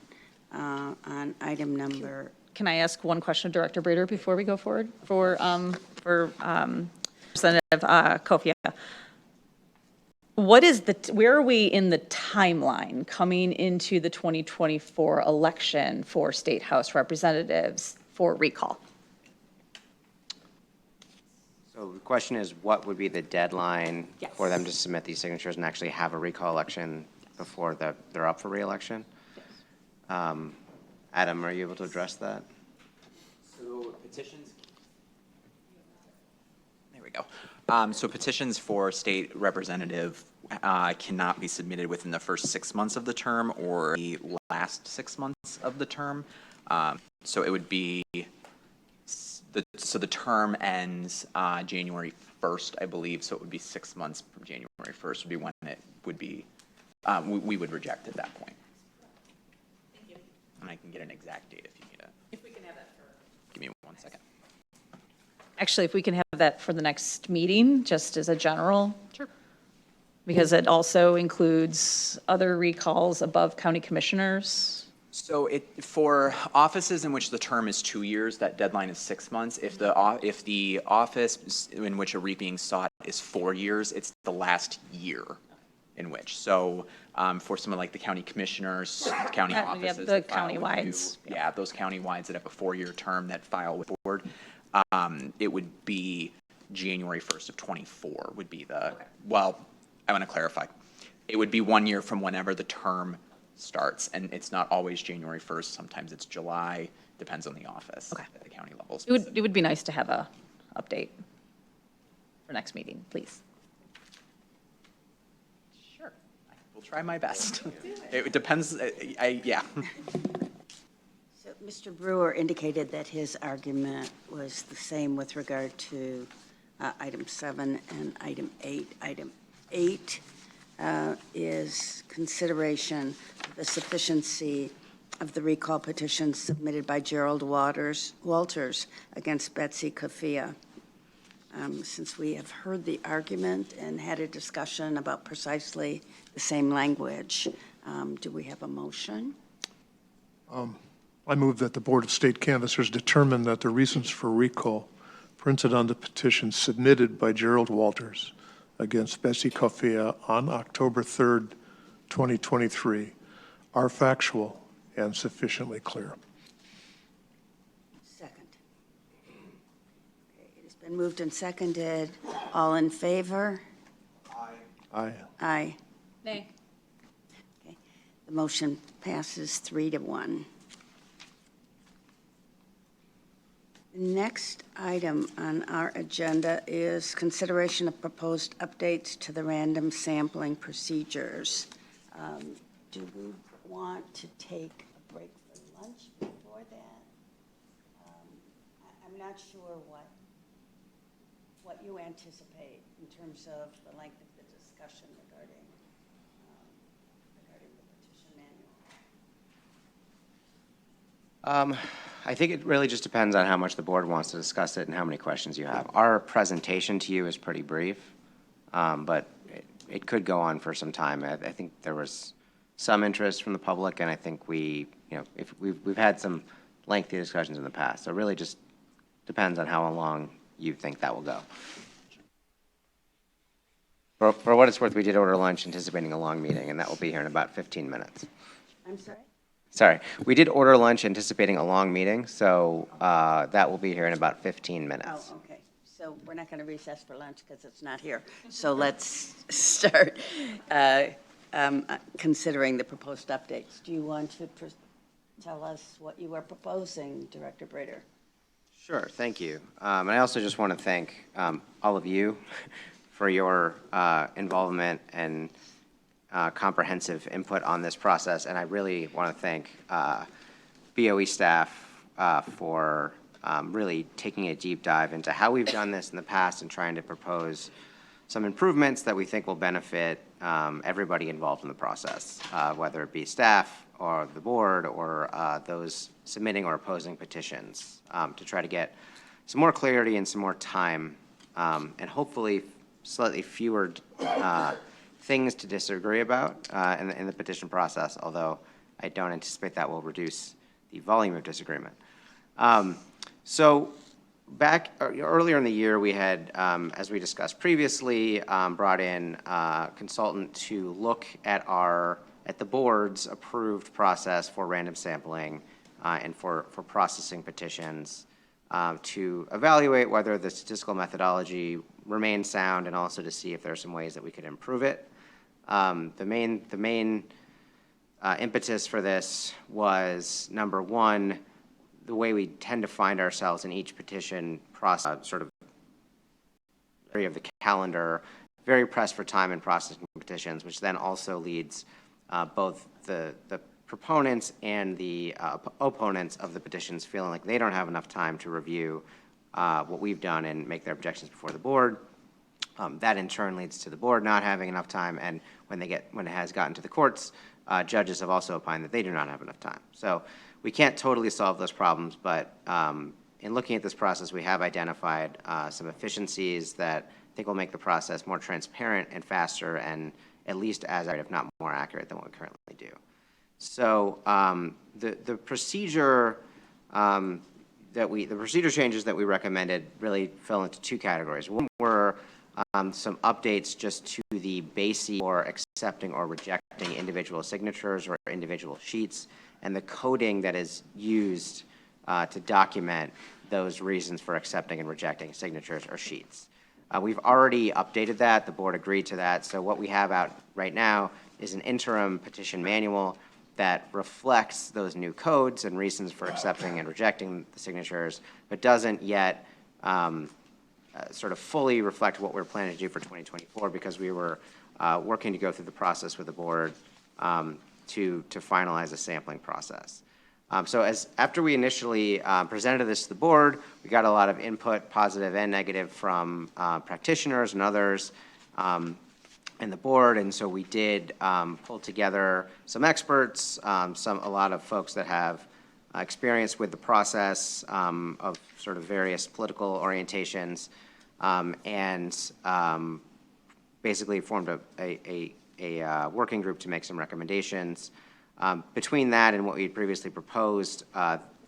on item number? Can I ask one question of Director Brader before we go forward? For Representative Kofia. What is where are we in the timeline coming into the 2024 election for State House representatives for recall? So the question is, what would be the deadline Yes. for them to submit these signatures and actually have a recall election before they're up for reelection? Adam, are you able to address that? So petitions. There we go. So petitions for state representative cannot be submitted within the first 6 months of the term or the last 6 months of the term. So it would be, so the term ends January 1st, I believe, so it would be 6 months from January 1st would be when it would be, we would reject at that point. Thank you. And I can get an exact date if you need it. If we can have that Give me 1 second. Actually, if we can have that for the next meeting, just as a general. Sure. Because it also includes other recalls above county commissioners. So for offices in which the term is 2 years, that deadline is 6 months. If the office in which a REIT being sought is 4 years, it's the last year in which. So for someone like the county commissioners, county Yeah, offices. the that file with county-wides. you, Yeah, those county-wides that have a 4-year term that file with the board, it would be January 1st of '24 would be the, well, I want to clarify. It would be 1 year from whenever the term starts, and it's not always January 1st. Sometimes it's July, depends on the office at the county level. It would be nice to have a update for next meeting, please. Sure, I will try my best. It depends, yeah. So Mr. Brewer indicated that his argument was the same with regard to item 7 and item 8. Item 8 is consideration of the sufficiency of the recall petition submitted by Gerald Walters against Betsy Kofia. Since we have heard the argument and had a discussion about precisely the same language, do we have a motion? I move that the Board of State Canvassers determine that the reasons for recall printed on the petition submitted by Gerald Walters against Betsy Coffea on October 3rd, 2023 are factual and sufficiently clear. Second. Okay, it has been moved and seconded. All in favor? Aye. Aye. Nay. Okay. The motion passes 3-1. The next item on our agenda is consideration of proposed updates to the random sampling procedures. Do we want to take a break for lunch before that? I'm not sure what you anticipate in terms of the length of the discussion regarding the petition manual. I think it really just depends on how much the board wants to discuss it and how many questions you have. Our presentation to you is pretty brief, but it could go on for some time. I think there was some interest from the public, and I think if we've had some lengthy discussions in the past. So it really just depends on how long you think that will go. For what it's worth, we did order lunch anticipating a long meeting, and that will be here in about 15 minutes. I'm sorry? Sorry, we did order lunch anticipating a long meeting, so that will be here in about 15 minutes. Oh, okay. So we're not going to recess for lunch because it's not here. So let's start considering the proposed updates. Do you want to tell us what you are proposing, Director Brader? Sure, thank you. And I also just want to thank all of you for your involvement and comprehensive input on this process, and I really want to thank BOE staff for really taking a deep dive into how we've done this in the past and trying to propose some improvements that we think will benefit everybody involved in the process, whether it be staff or the board or those submitting or opposing petitions, to try to get some more clarity and some more time, and hopefully slightly fewer things to disagree about in the petition process, although I don't anticipate that will reduce the volume of disagreement. So back earlier in the year, we had, as we discussed previously, brought in a consultant to look at the board's approved process for random sampling and for processing petitions, to evaluate whether the statistical methodology remains sound and also to see if there are some ways that we could improve it. The main impetus for this was, number one, the way we tend to find ourselves in each petition process, sort of area of the calendar, very pressed for time in processing petitions, which then also leads both the proponents and the opponents of the petitions feeling like they don't have enough time to review what we've done and make their objections before the board. That in turn leads to the board not having enough time, and when it has gotten to the courts, judges have also opined that they do not have enough time. So we can't totally solve those problems, but in looking at this process, we have identified some efficiencies that I think will make the process more transparent and faster, and at least as accurate, if not more accurate, than what we currently do. So the procedure the procedure changes that we recommended really fell into two categories. One were some updates just to the basis for accepting or rejecting individual signatures or individual sheets, and the coding that is used to document those reasons for accepting and rejecting signatures or sheets. We've already updated that. The board agreed to that. So what we have out right now is an interim petition manual that reflects those new codes and reasons for accepting and rejecting the signatures, but doesn't yet sort of fully reflect what we're planning to do for 2024, because we were working to go through the process with the board to finalize the sampling process. So after we initially presented this to the board, we got a lot of input, positive and negative, from practitioners and others in the board, and so we did pull together some experts, a lot of folks that have experience with the process of sort of various political orientations, and basically formed a working group to make some recommendations. Between that and what we had previously proposed,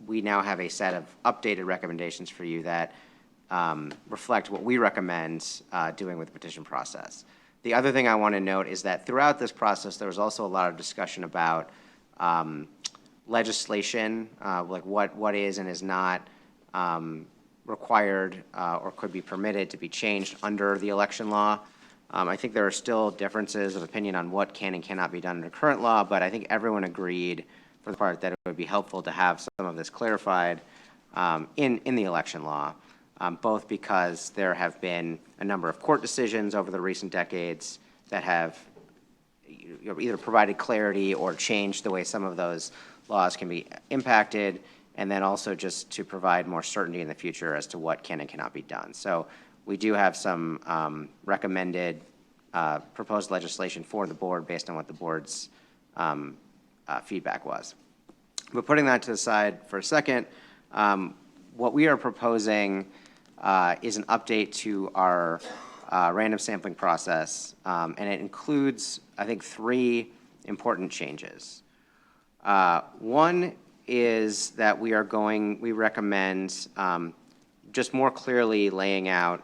we now have a set of updated recommendations for you that reflect what we recommend doing with the petition process. The other thing I want to note is that throughout this process, there was also a lot of discussion about legislation, like what is and is not required or could be permitted to be changed under the election law. I think there are still differences of opinion on what can and cannot be done under current law, but I think everyone agreed for the part that it would be helpful to have some of this clarified in the election law, both because there have been a number of court decisions over the recent decades that have either provided clarity or changed the way some of those laws can be impacted, and then also just to provide more certainty in the future as to what can and cannot be done. So we do have some recommended proposed legislation for the board based on what the board's feedback was. But putting that to the side for a second, what we are proposing is an update to our random sampling process, and it includes, I think, 3 important changes. One is that we recommend just more clearly laying out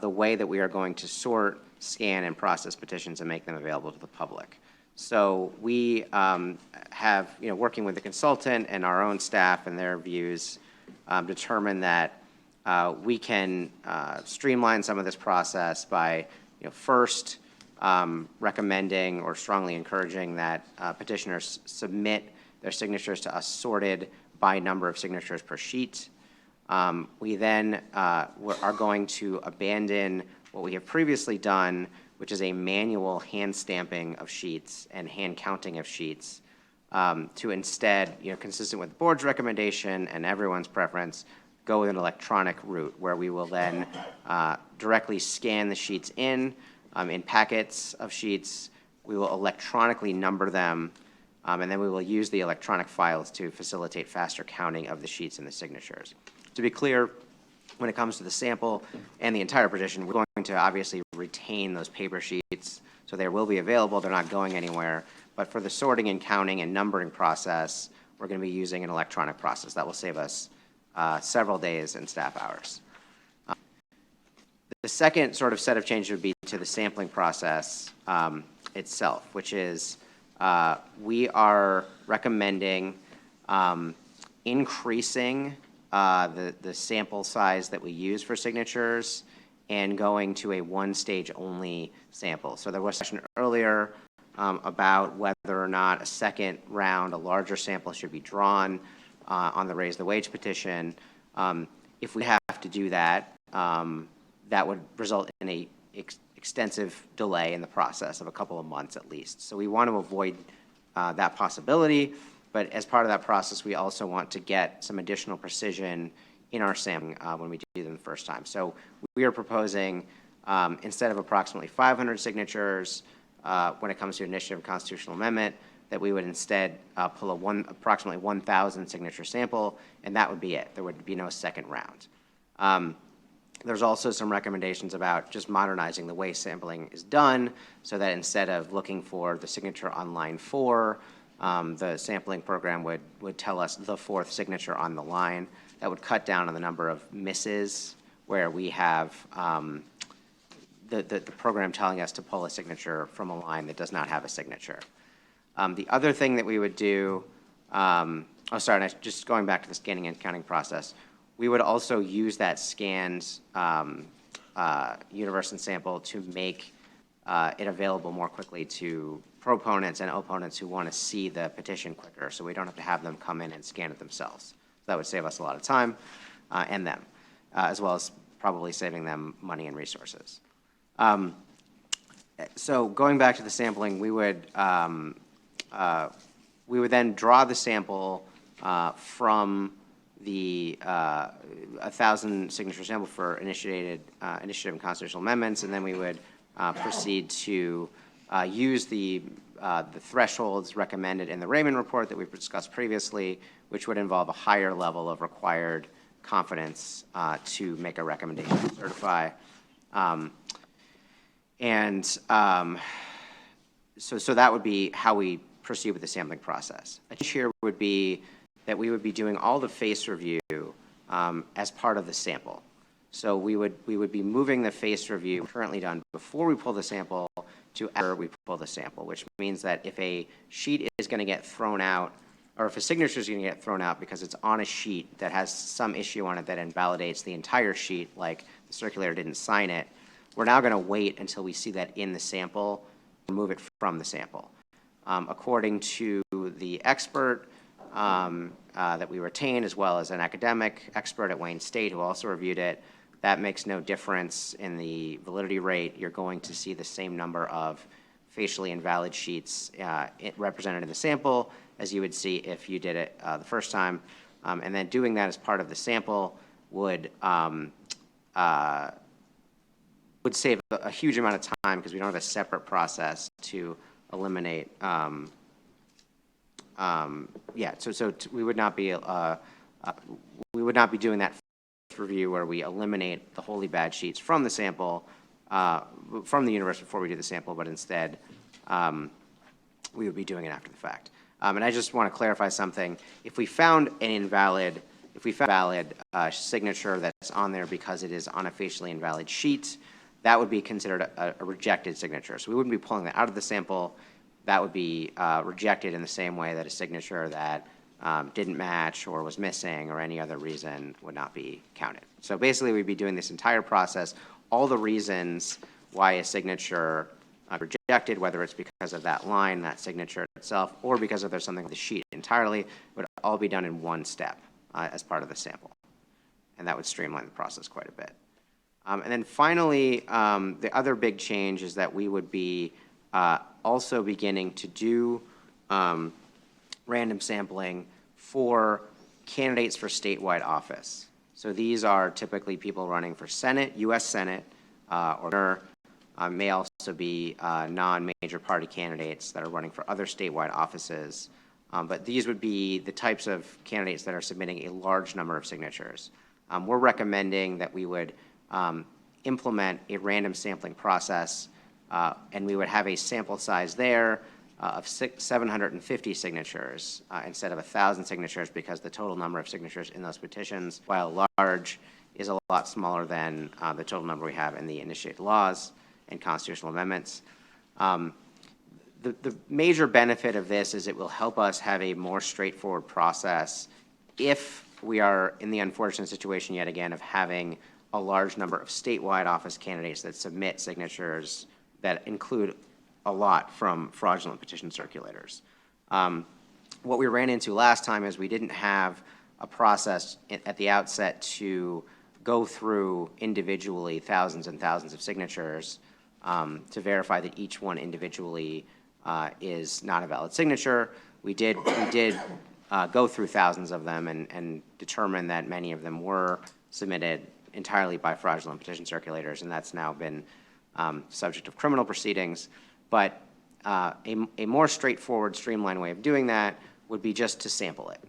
the way that we are going to sort, scan, and process petitions and make them available to the public. So we have, working with the consultant and our own staff and their views, determined that we can streamline some of this process by, first recommending or strongly encouraging that petitioners submit their signatures to us sorted by number of signatures per sheet. We then are going to abandon what we have previously done, which is a manual hand stamping of sheets and hand counting of sheets, to instead, consistent with the board's recommendation and everyone's preference, go with an electronic route where we will then directly scan the sheets in packets of sheets. We will electronically number them, and then we will use the electronic files to facilitate faster counting of the sheets and the signatures. To be clear, when it comes to the sample and the entire petition, we're going to obviously retain those paper sheets, so they will be available. They're not going anywhere. But for the sorting and counting and numbering process, we're going to be using an electronic process. That will save us several days and staff hours. The second sort of set of changes would be to the sampling process itself, which is we are recommending increasing the sample size that we use for signatures and going to a one-stage only sample. So there was a question earlier about whether or not a second round, a larger sample should be drawn on the Raise the Wage petition. If we have to do that, that would result in a extensive delay in the process of a couple of months at least. So we want to avoid that possibility, but as part of that process, we also want to get some additional precision in our sampling when we do them the first time. So we are proposing, instead of approximately 500 signatures when it comes to initiative and constitutional amendment, that we would instead pull approximately 1,000 signature sample, and that would be it. There would be no second round. There's also some recommendations about just modernizing the way sampling is done so that instead of looking for the signature on line 4, the sampling program would tell us the 4th signature on the line. That would cut down on the number of misses where we have the program telling us to pull a signature from a line that does not have a signature. The other thing that we would do, just going back to the scanning and counting process, we would also use that scanned universe and sample to make it available more quickly to proponents and opponents who want to see the petition quicker, so we don't have to have them come in and scan it themselves. That would save us a lot of time and them, as well as probably saving them money and resources. So going back to the sampling, we would then draw the sample from the 1,000 signature sample for initiative and constitutional amendments, and then we would proceed to use the thresholds recommended in the Raymond report that we've discussed previously, which would involve a higher level of required confidence to make a recommendation to certify. So that would be how we proceed with the sampling process. A change here would be that we would be doing all the face review as part of the sample. So we would be moving the face review currently done before we pull the sample to after we pull the sample, which means that if a sheet is going to get thrown out, or if a signature is going to get thrown out because it's on a sheet that has some issue on it that invalidates the entire sheet, like the circulator didn't sign it, we're now going to wait until we see that in the sample, remove it from the sample. According to the expert that we retained, as well as an academic expert at Wayne State who also reviewed it, that makes no difference in the validity rate. You're going to see the same number of facially invalid sheets represented in the sample as you would see if you did it the first time. And then doing that as part of the sample would save a huge amount of time because we don't have a separate process to eliminate. We would not be doing that review where we eliminate the wholly bad sheets from the sample, from the universe before we do the sample, but instead we would be doing it after the fact. And I just want to clarify something. If we found an invalid, signature that's on there because it is on a facially invalid sheet, that would be considered a rejected signature. So we wouldn't be pulling that out of the sample. That would be rejected in the same way that a signature that didn't match or was missing or any other reason would not be counted. So basically, we'd be doing this entire process. All the reasons why a signature rejected, whether it's because of that line, that signature itself, or because of there's something with the sheet entirely, would all be done in one step as part of the sample. And that would streamline the process quite a bit. And then finally, the other big change is that we would be also beginning to do random sampling for candidates for statewide office. So these are typically people running for Senate, U.S. Senate, or may also be non-major party candidates that are running for other statewide offices. But these would be the types of candidates that are submitting a large number of signatures. We're recommending that we would implement a random sampling process, and we would have a sample size there of 750 signatures instead of 1,000 signatures, because the total number of signatures in those petitions, while large, is a lot smaller than the total number we have in the initiated laws and constitutional amendments. The major benefit of this is it will help us have a more straightforward process if we are in the unfortunate situation yet again of having a large number of statewide office candidates that submit signatures that include a lot from fraudulent petition circulators. What we ran into last time is we didn't have a process at the outset to go through individually thousands and thousands of signatures to verify that each one individually is not a valid signature. We did go through thousands of them and determine that many of them were submitted entirely by fraudulent petition circulators, and that's now been subject of criminal proceedings. But a more straightforward, streamlined way of doing that would be just to sample it.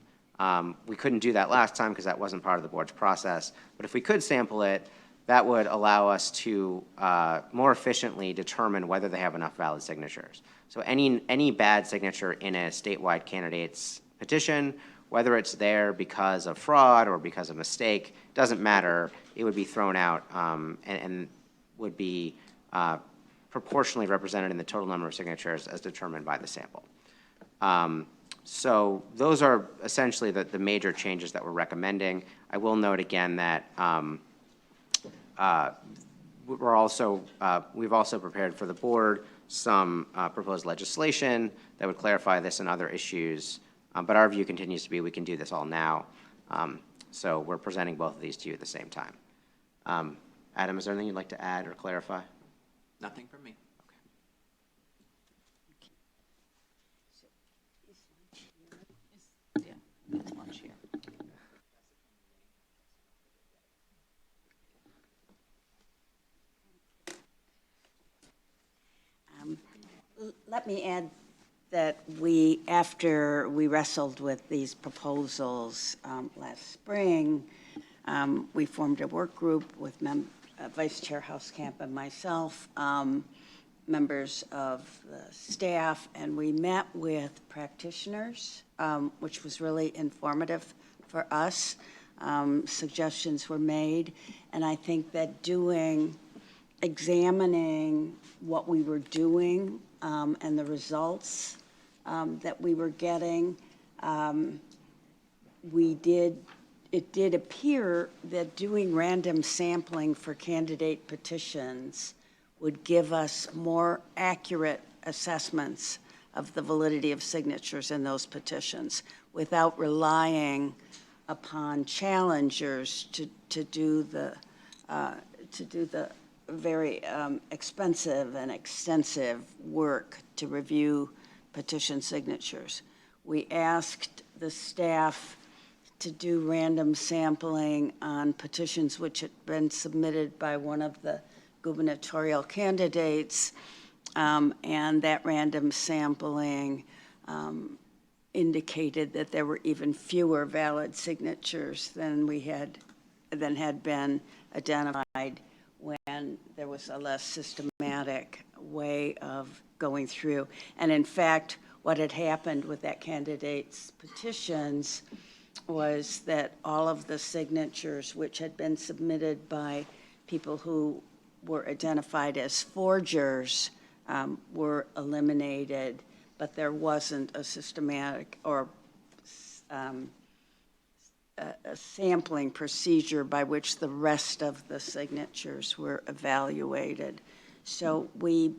We couldn't do that last time because that wasn't part of the board's process. But if we could sample it, that would allow us to more efficiently determine whether they have enough valid signatures. So any bad signature in a statewide candidate's petition, whether it's there because of fraud or because of mistake, doesn't matter. It would be thrown out and would be proportionally represented in the total number of signatures as determined by the sample. So those are essentially the major changes that we're recommending. I will note again that we've also prepared for the board some proposed legislation that would clarify this and other issues. But our view continues to be we can do this all now. So we're presenting both of these to you at the same time. Adam, is there anything you'd like to add or clarify? Nothing from me. Let me add that after we wrestled with these proposals last spring, we formed a work group with Vice Chair Hauskamp and myself, members of the staff, and we met with practitioners, which was really informative for us. suggestions were made. And I think that examining what we were doing and the results that we were getting, it did appear that doing random sampling for candidate petitions would give us more accurate assessments of the validity of signatures in those petitions without relying upon challengers to do the very expensive and extensive work to review petition signatures. We asked the staff to do random sampling on petitions which had been submitted by one of the gubernatorial candidates, and that random sampling indicated that there were even fewer valid signatures than had been identified when there was a less systematic way of going through. And in fact, what had happened with that candidate's petitions was that all of the signatures which had been submitted by people who were identified as forgers were eliminated, but there wasn't a systematic or a sampling procedure by which the rest of the signatures were evaluated. So we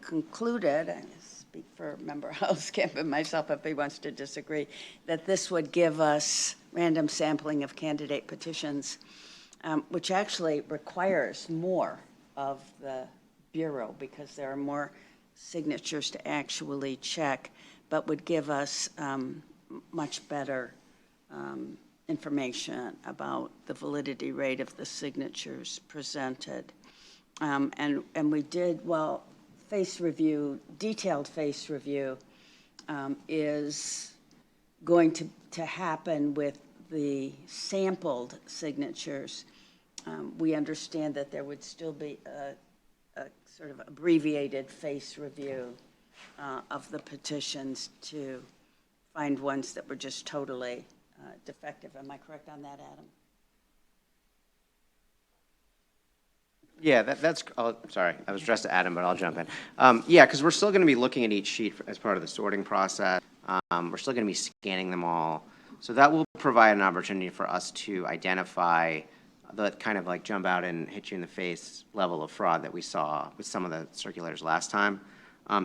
concluded, I speak for Member Hauskamp and myself if he wants to disagree, that this would give us random sampling of candidate petitions, which actually requires more of the Bureau because there are more signatures to actually check, but would give us much better information about the validity rate of the signatures presented. And we did, well, detailed face review is going to happen with the sampled signatures. We understand that there would still be a sort of abbreviated face review of the petitions to find ones that were just totally defective. Am I correct on that, Adam? Yeah, that's, sorry, I was addressed to Adam, but I'll jump in. Yeah, because we're still going to be looking at each sheet as part of the sorting process. We're still going to be scanning them all. So that will provide an opportunity for us to identify the kind of like jump out and hit you in the face level of fraud that we saw with some of the circulators last time.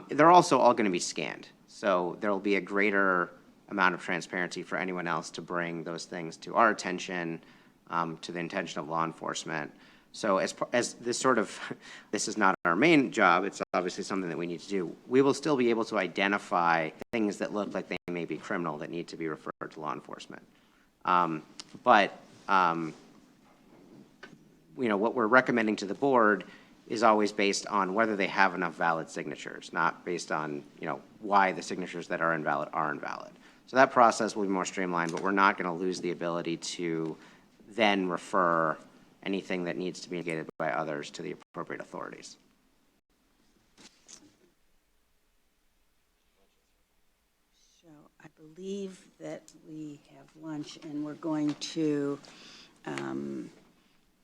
They're also all going to be scanned. So there will be a greater amount of transparency for anyone else to bring those things to our attention, to the attention of law enforcement. So as this sort of, this is not our main job, it's obviously something that we need to do. We will still be able to identify things that look like they may be criminal that need to be referred to law enforcement. You know, what we're recommending to the board is always based on whether they have enough valid signatures, not based on, you know, why the signatures that are invalid are invalid. So that process will be more streamlined, but we're not going to lose the ability to then refer anything that needs to be negated by others to the appropriate authorities. So I believe that we have lunch and we're going to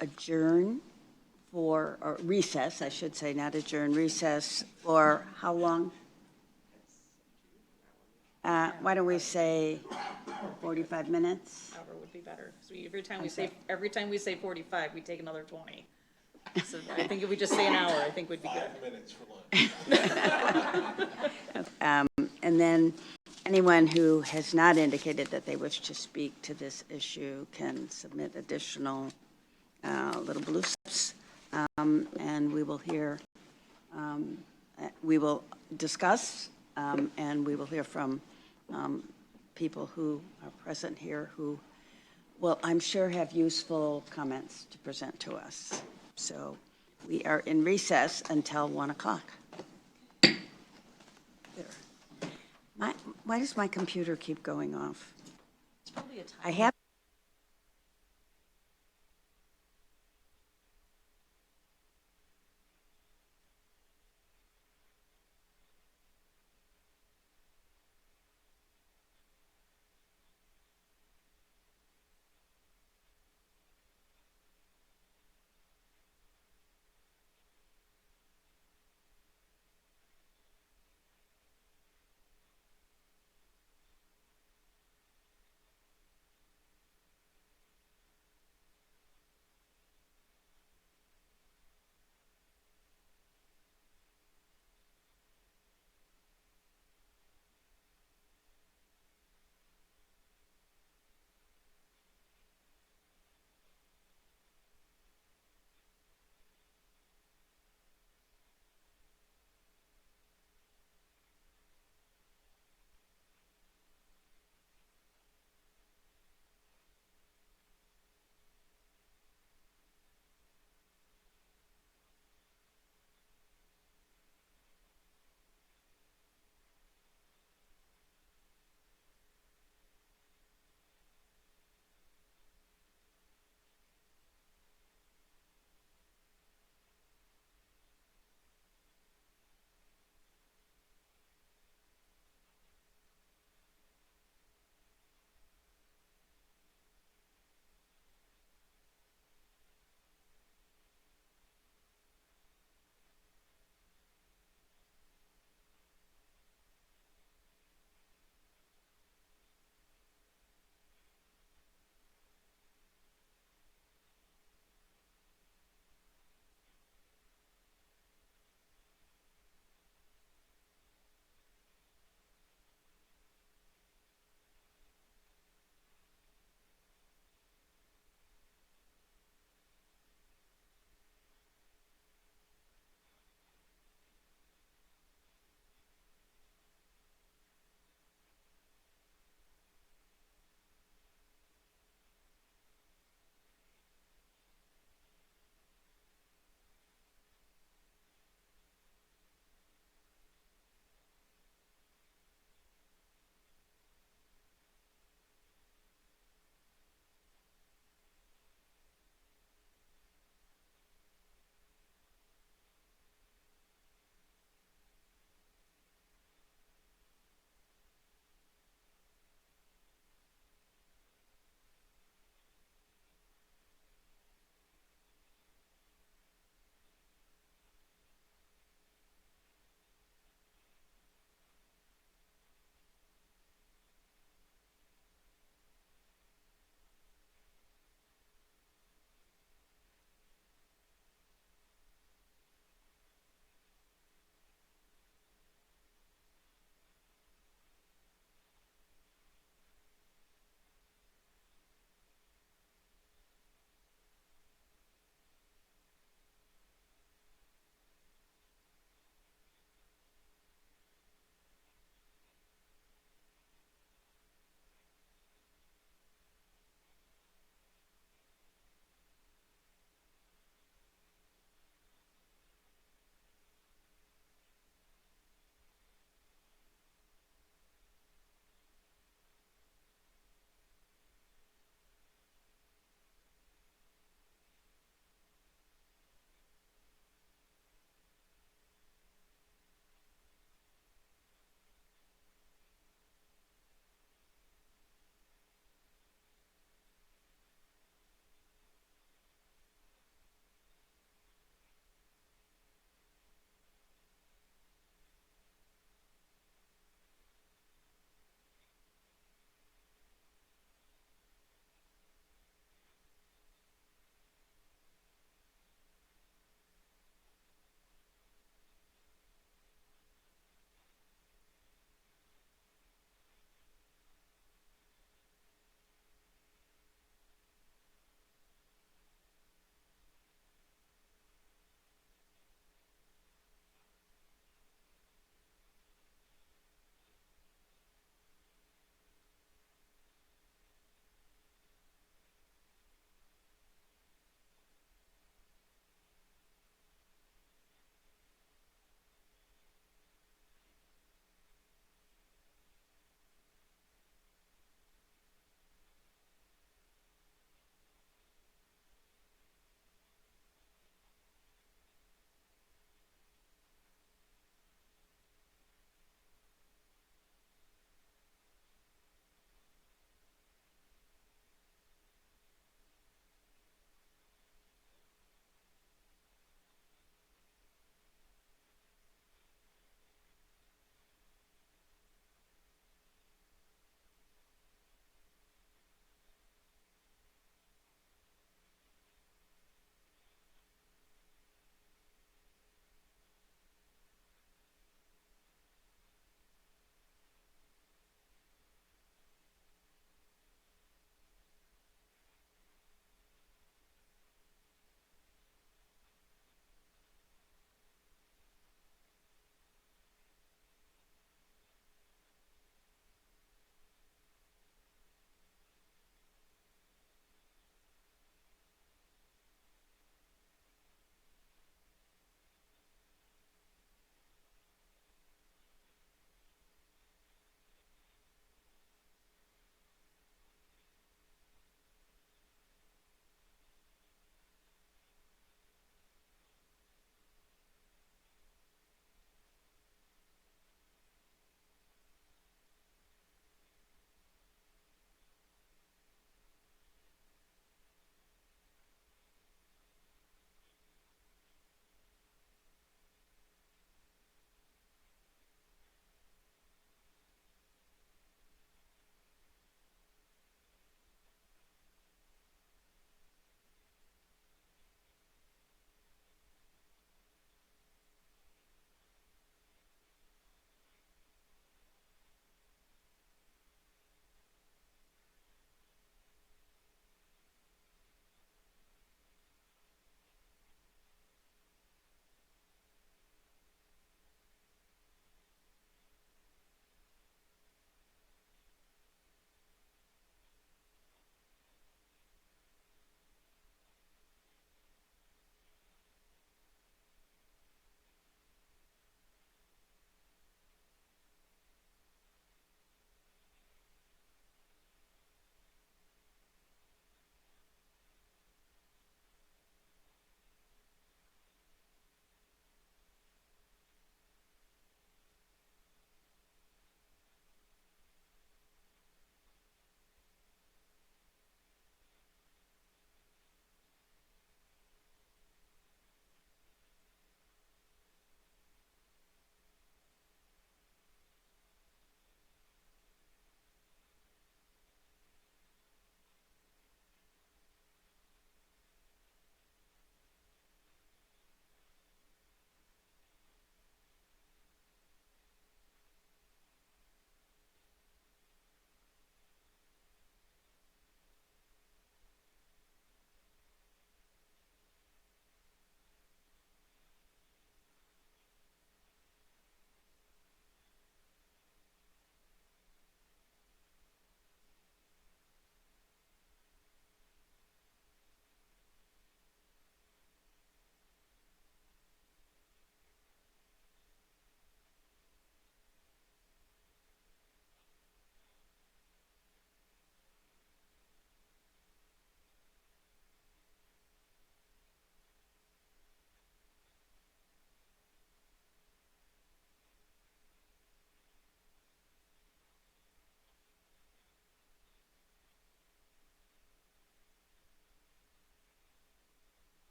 adjourn or recess, I should say, not adjourn, recess for how long? Why don't we say 45 minutes? Hour would be better. So every time we say 45, we take another 20. So I think if we just say an hour, I think would be good. 5 minutes for lunch. And then anyone who has not indicated that they wish to speak to this issue can submit additional little blue slips, and we will hear, we will discuss, and we will hear from people who are present here who will, I'm sure, have useful comments to present to us. So we are in recess until 1 o'clock. Why does my computer keep going off? It's probably a time. I have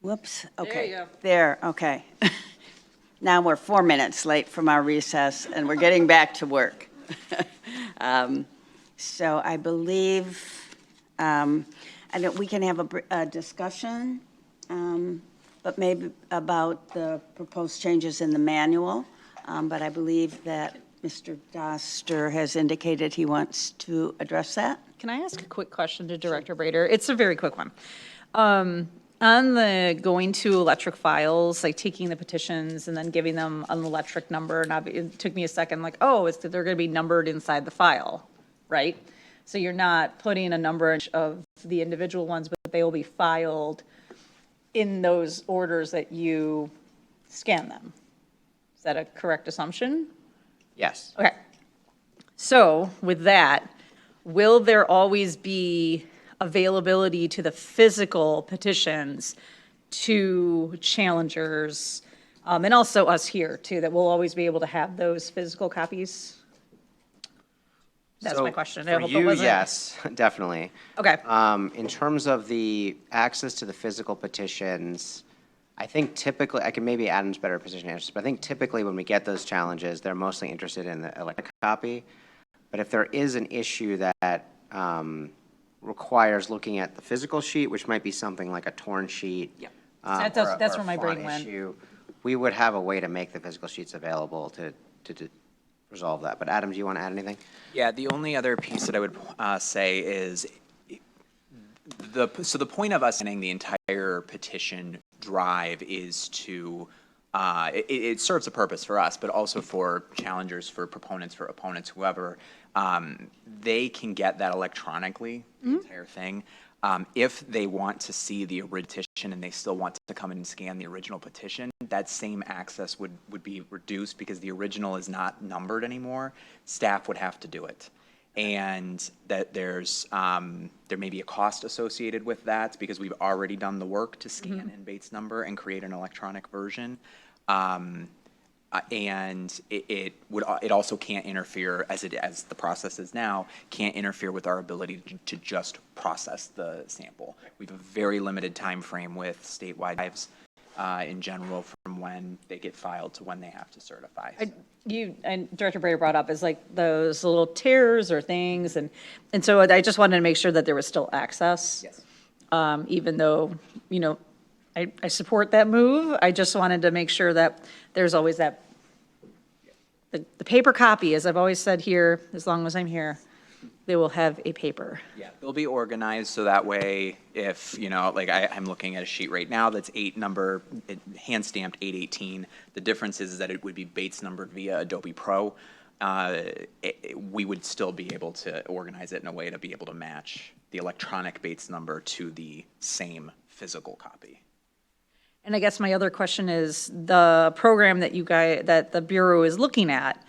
Whoops, okay. There you go. There, okay. Now we're 4 minutes late from our recess, and we're getting back to work. So I believe, we can have a discussion, but maybe about the proposed changes in the manual. But I believe that Mr. Doster has indicated he wants to address that. Can I ask a quick question to Director Brader? It's a very quick one. On the going to electric files, like taking the petitions and then giving them an electric number, and it took me a second, like, oh, they're going to be numbered inside the file, right? So you're not putting a number of the individual ones, but they will be filed in those orders that you scan them. Is that a correct assumption? Yes. Okay. So with that, will there always be availability to the physical petitions to challengers, and also us here too, that we'll always be able to have those physical copies? That's my question. I For hope it you, wasn't- yes, definitely. Okay. In terms of the access to the physical petitions, I think typically, I can maybe Adam's better position to answer this, but I think typically when we get those challenges, they're mostly interested in the electronic copy. But if there is an issue that requires looking at the physical sheet, which might be something like a torn sheet. Yep. or That's a where my brain font went. issue, we would have a way to make the physical sheets available to resolve that. But Adam, do you want to add anything? Yeah, the only other piece that I would say is, the point of us sending the entire petition drive is to, it serves a purpose for us, but also for challengers, for proponents, for opponents, whoever. They can get that electronically, the entire thing. If they want to see the original petition and they still want to come in and scan the original petition, that same access would be reduced because the original is not numbered anymore. Staff would have to do it. And that there may be a cost associated with that because we've already done the work to scan in Bates number and create an electronic version. And it also can't interfere, as the process is now, can't interfere with our ability to just process the sample. We have a very limited time frame with statewide lives in general from when they get filed to when they have to certify. And Director Brader brought up is like those little tears or things, and so I just wanted to make sure that there was still access. Yes. Even though, I support that move, I just wanted to make sure that there's always that, the paper copy, as I've always said here, as long as I'm here, they will have a paper. Yeah, they'll be organized so that way if, like I'm looking at a sheet right now that's hand stamped 818. The difference is that it would be Bates numbered via Adobe Pro. We would still be able to organize it in a way to be able to match the electronic Bates number to the same physical copy. And I guess my other question is, the program that the Bureau is looking at,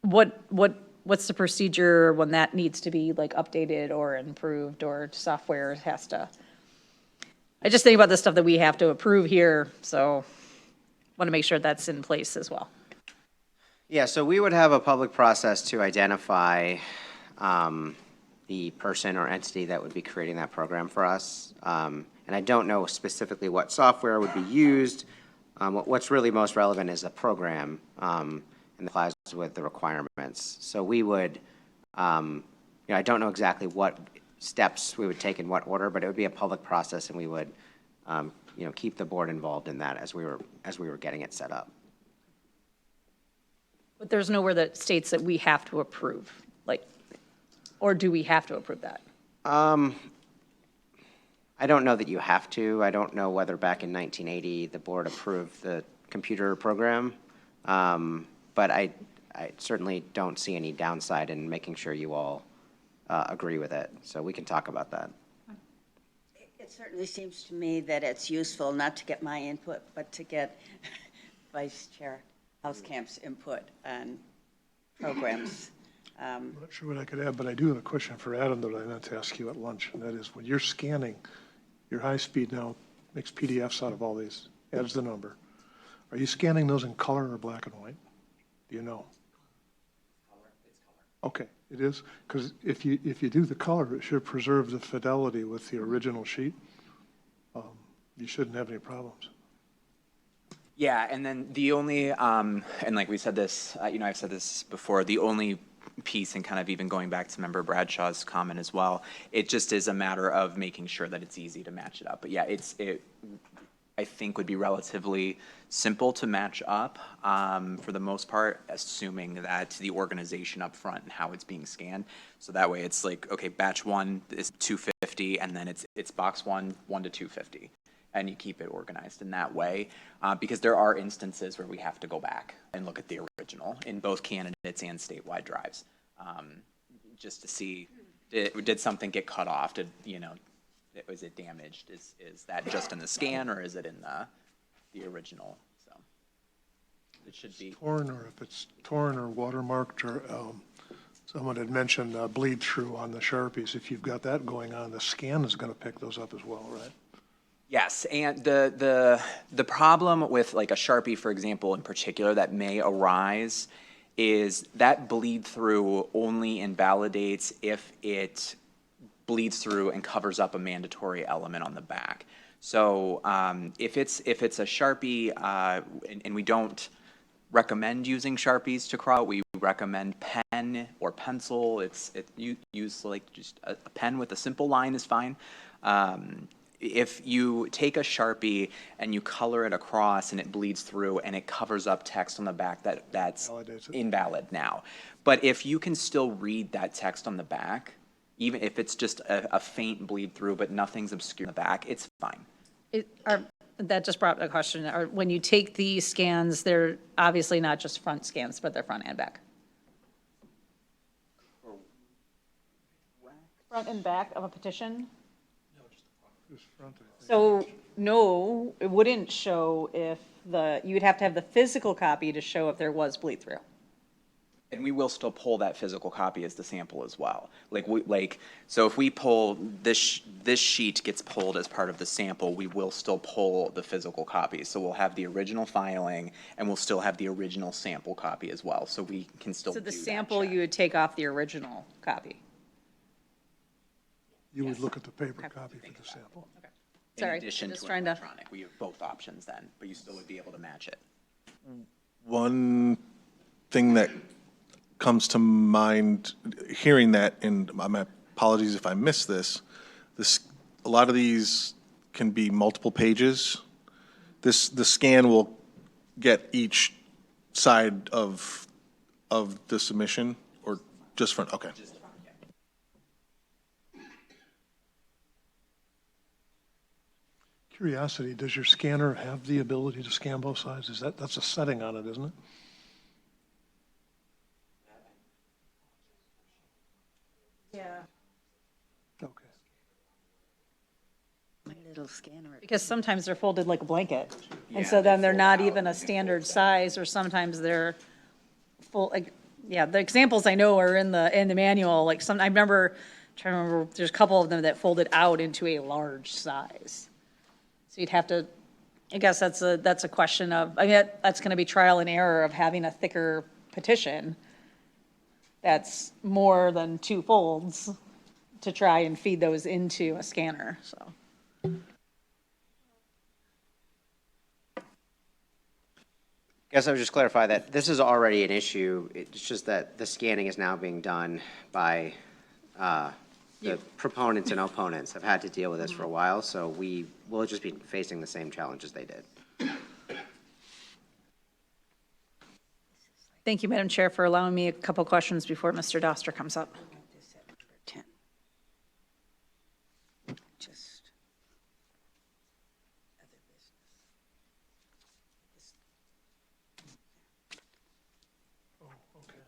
what's the procedure when that needs to be like updated or improved or software has to? I just think about the stuff that we have to approve here, so want to make sure that's in place as well. Yeah, so we would have a public process to identify the person or entity that would be creating that program for us. And I don't know specifically what software would be used. What's really most relevant is the program and applies with the requirements. So we would, I don't know exactly what steps we would take in what order, but it would be a public process, and we would, keep the board involved in that as we were getting it set up. But there's nowhere that states that we have to approve, or do we have to approve that? I don't know that you have to. I don't know whether back in 1980 the board approved the computer program, but I certainly don't see any downside in making sure you all agree with it. So we can talk about that. It certainly seems to me that it's useful not to get my input, but to get Vice Chair Housecamp's input on programs. I'm not sure what I could add, but I do have a question for Adam that I meant to ask you at lunch, and that is, when you're scanning, your high speed now makes PDFs out of all these, adds the number. Are you scanning those in color or black and white? Do you know? It's color. Okay, it is? Because if you do the color, it should preserve the fidelity with the original sheet. you shouldn't have any problems. Yeah, and then the only, and like we said this, I've said this before, the only piece, and kind of even going back to Member Bradshaw's comment as well, it just is a matter of making sure that it's easy to match it up. But yeah, I think would be relatively simple to match up, for the most part, assuming that the organization up front and how it's being scanned. So that way it's like, okay, batch 1 is 250, and then it's box 1 to 250. And you keep it organized in that way, because there are instances where we have to go back and look at the original in both candidates and statewide drives, just to see, did something get cut off? Was it damaged? Is that just in the scan, or is it in the original? So it should be. Torn, or if it's torn or watermarked, or someone had mentioned bleed through on the Sharpies. If you've got that going on, the scan is going to pick those up as well, right? Yes, and the problem with like a Sharpie, for example, in particular, that may arise is that bleed through only invalidates if it bleeds through and covers up a mandatory element on the back. So if it's a Sharpie, and we don't recommend using Sharpies to cross, we recommend pen or pencil. You use like just a pen with a simple line is fine. If you take a Sharpie and you color it across and it bleeds through and it covers up text on the back, that's invalid now. But if you can still read that text on the back, even if it's just a faint bleed through, but nothing's obscure in the back, it's fine. That just brought up a question. When you take these scans, they're obviously not just front scans, but they're front and back. Front and back of a petition? So, no, it wouldn't show if you would have to have the physical copy to show if there was bleed through. And we will still pull that physical copy as the sample as well. So if we pull this sheet gets pulled as part of the sample, we will still pull the physical copy. So we'll have the original filing and we'll still have the original sample copy as well. So we can still So do the that sample, check. you would take off the original copy. You would look at the paper copy for the sample. Sorry, In addition just to trying an to. electronic, we have both options then, but you still would be able to match it. One thing that comes to mind, hearing that, and my apologies if I missed this, a lot of these can be multiple pages. The scan will get each side of the submission, or just front, okay. Curiosity, does your scanner have the ability to scan both sides? That's a setting on it, isn't it? Yeah. Okay. My little scanner. Because sometimes they're folded like a blanket. And so then they're not even a standard size, or sometimes they're full, like, yeah, the examples I know are in the manual, like I remember, there's a couple of them that folded out into a large size. So you'd have to, I guess that's a question of, I mean, that's gonna be trial and error of having a thicker petition that's more than 2 folds to try and feed those into a scanner, so. Guess I would just clarify that this is already an issue. It's just that the scanning is now being done by the proponents and opponents have had to deal with this for a while, so we will just be facing the same challenges they did. Thank you, Madam Chair, for allowing me a couple questions before Mr. Doster comes up. Just other business. Oh, okay.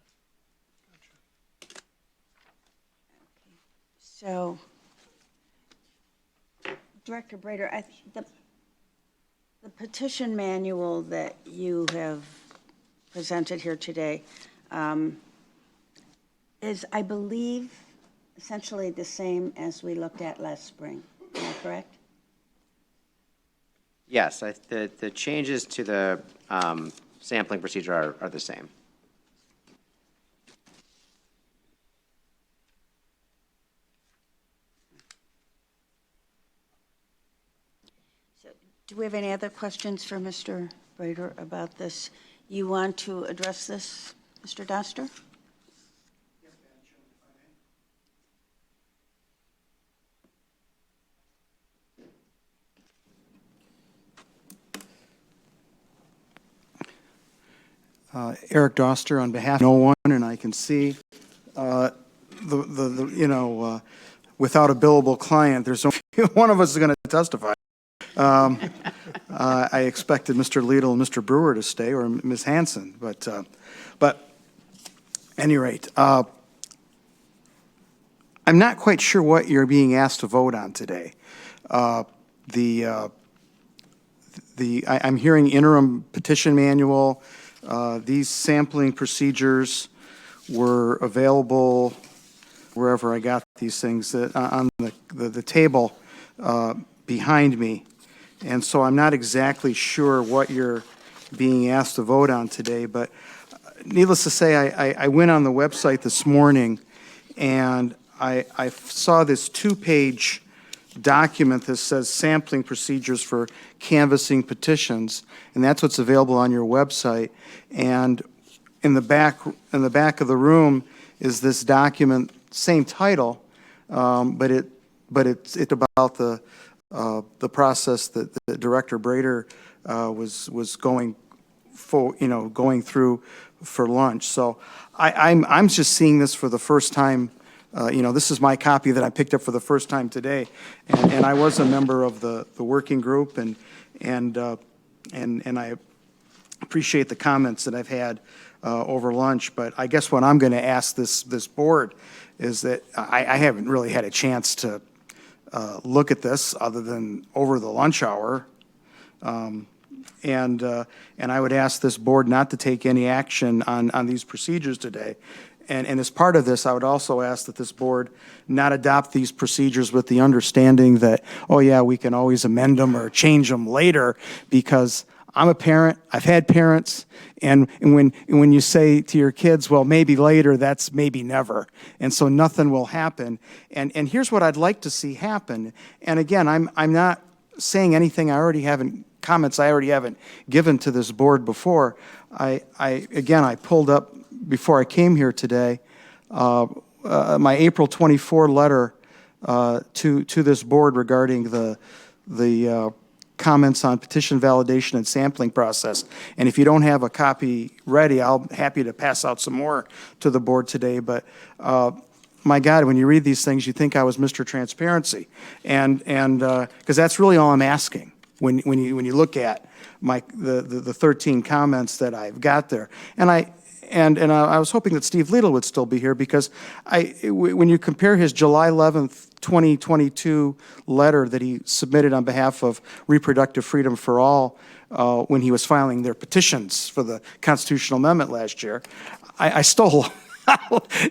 So, Director Brader, the petition manual that you have presented here today is, I believe, essentially the same as we looked at last spring. Am I correct? Yes, the changes to the sampling procedure are the same. So Do we have any other questions for Mr. Brader about this? You want to address this, Mr. Doster? Eric Doster on behalf of no one, and I can see without a billable client, there's only one of us is going to testify. I expected Mr. Liedl and Mr. Brewer to stay, or Ms. Hanson, but any rate, I'm not quite sure what you're being asked to vote on today. I'm hearing interim petition manual. These sampling procedures were available wherever I got these things on the table behind me. And so I'm not exactly sure what you're being asked to vote on today, but needless to say, I went on the website this morning and I saw this 2-page document that says sampling procedures for canvassing petitions, and that's what's available on your website. And in the back of the room is this document, same title, but it's about the process that Director Brader was going through for lunch. So I'm just seeing this for the first time. This is my copy that I picked up for the first time today, and I was a member of the working group, and I appreciate the comments that I've had over lunch. But I guess what I'm going to ask this board is that I haven't really had a chance to look at this other than over the lunch hour, and I would ask this board not to take any action on these procedures today. And as part of this, I would also ask that this board not adopt these procedures with the understanding that, oh yeah, we can always amend them or change them later, because I'm a parent, I've had parents, and when you say to your kids, well, maybe later, that's maybe never. And so nothing will happen. And here's what I'd like to see happen. And again, I'm not saying anything comments I already haven't given to this board before. I pulled up before I came here today, my April 24 letter to this board regarding the comments on petition validation and sampling process. And if you don't have a copy ready, I'll be happy to pass out some more to the board today. But my God, when you read these things, you think I was Mr. Transparency, and because that's really all I'm asking when you look at the 13 comments that I've got there. And I was hoping that Steve Liedl would still be here, because when you compare his July 11th, 2022 letter that he submitted on behalf of Reproductive Freedom for All when he was filing their petitions for the constitutional amendment last year, I stole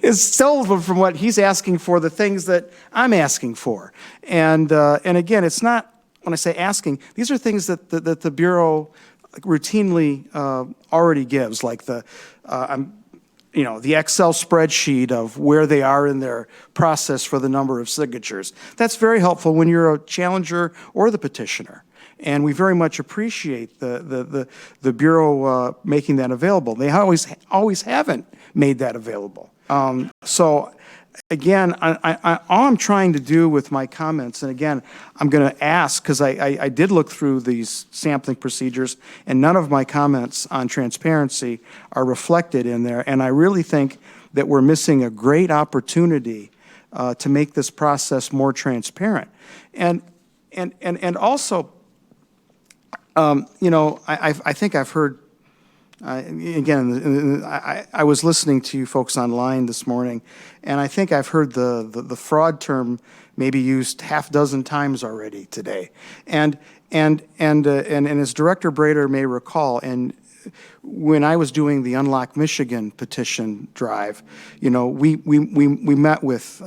is stole from what he's asking for, the things that I'm asking for. And again, it's not, when I say asking, these are things that the Bureau routinely already gives, like the Excel spreadsheet of where they are in their process for the number of signatures. That's very helpful when you're a challenger or the petitioner. And we very much appreciate the Bureau making that available. They always haven't made that available. So again, all I'm trying to do with my comments, and again, I'm going to ask, because I did look through these sampling procedures, and none of my comments on transparency are reflected in there, and I really think that we're missing a great opportunity to make this process more transparent. And also, I think I've heard, again, I was listening to you folks online this morning, and I think I've heard the fraud term maybe used half dozen times already today. And as Director Brader may recall, and when I was doing the Unlock Michigan petition drive, we met with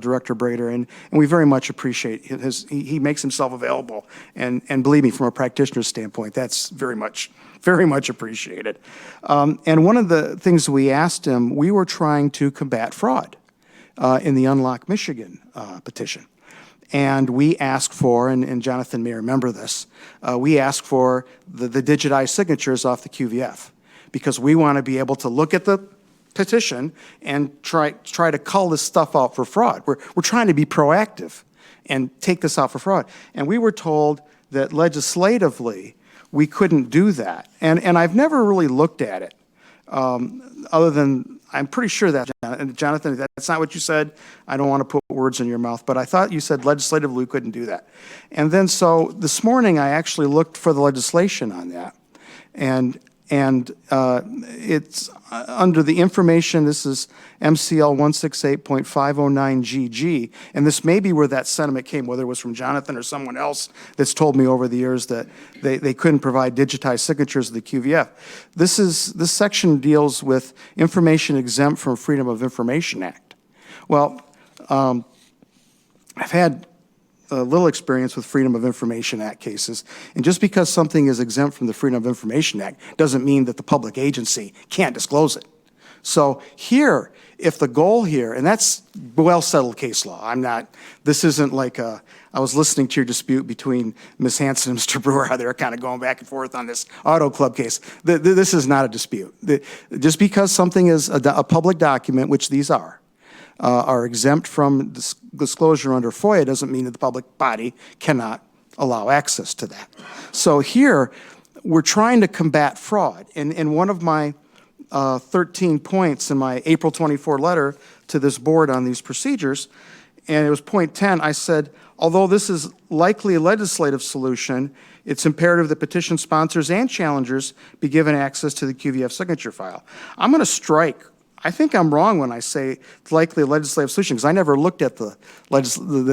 Director Brader, and we very much appreciate he makes himself available, and believe me, from a practitioner's standpoint, that's very much appreciated. And one of the things we asked him, we were trying to combat fraud in the Unlock Michigan petition. And we asked for, and Jonathan may remember this, we asked for the digitized signatures off the QVF, because we want to be able to look at the petition and try to cull this stuff out for fraud. We're trying to be proactive and take this out for fraud. And we were told that legislatively, we couldn't do that. And I've never really looked at it, other than, I'm pretty sure that, Jonathan, that's not what you said. I don't want to put words in your mouth, but I thought you said legislatively we couldn't do that. And then, so this morning, I actually looked for the legislation on that. And it's under the information, this is MCL 168.509GG, and this may be where that sentiment came, whether it was from Jonathan or someone else that's told me over the years that they couldn't provide digitized signatures of the QVF. This section deals with information exempt from Freedom of Information Act. Well, I've had a little experience with Freedom of Information Act cases, and just because something is exempt from the Freedom of Information Act doesn't mean that the public agency can't disclose it. So here, if the goal here, and that's well-settled case law, this isn't like I was listening to your dispute between Ms. Hanson and Mr. Brewer, how they were kind of going back and forth on this auto club case. This is not a dispute. Just because something is a public document, which these are exempt from disclosure under FOIA doesn't mean that the public body cannot allow access to that. So here, we're trying to combat fraud. And one of my 13 points in my April 24 letter to this board on these procedures, and it was point 10, I said, although this is likely a legislative solution, it's imperative that petition sponsors and challengers be given access to the QVF signature file. I'm going to strike. I think I'm wrong when I say it's likely a legislative solution, because I never looked at the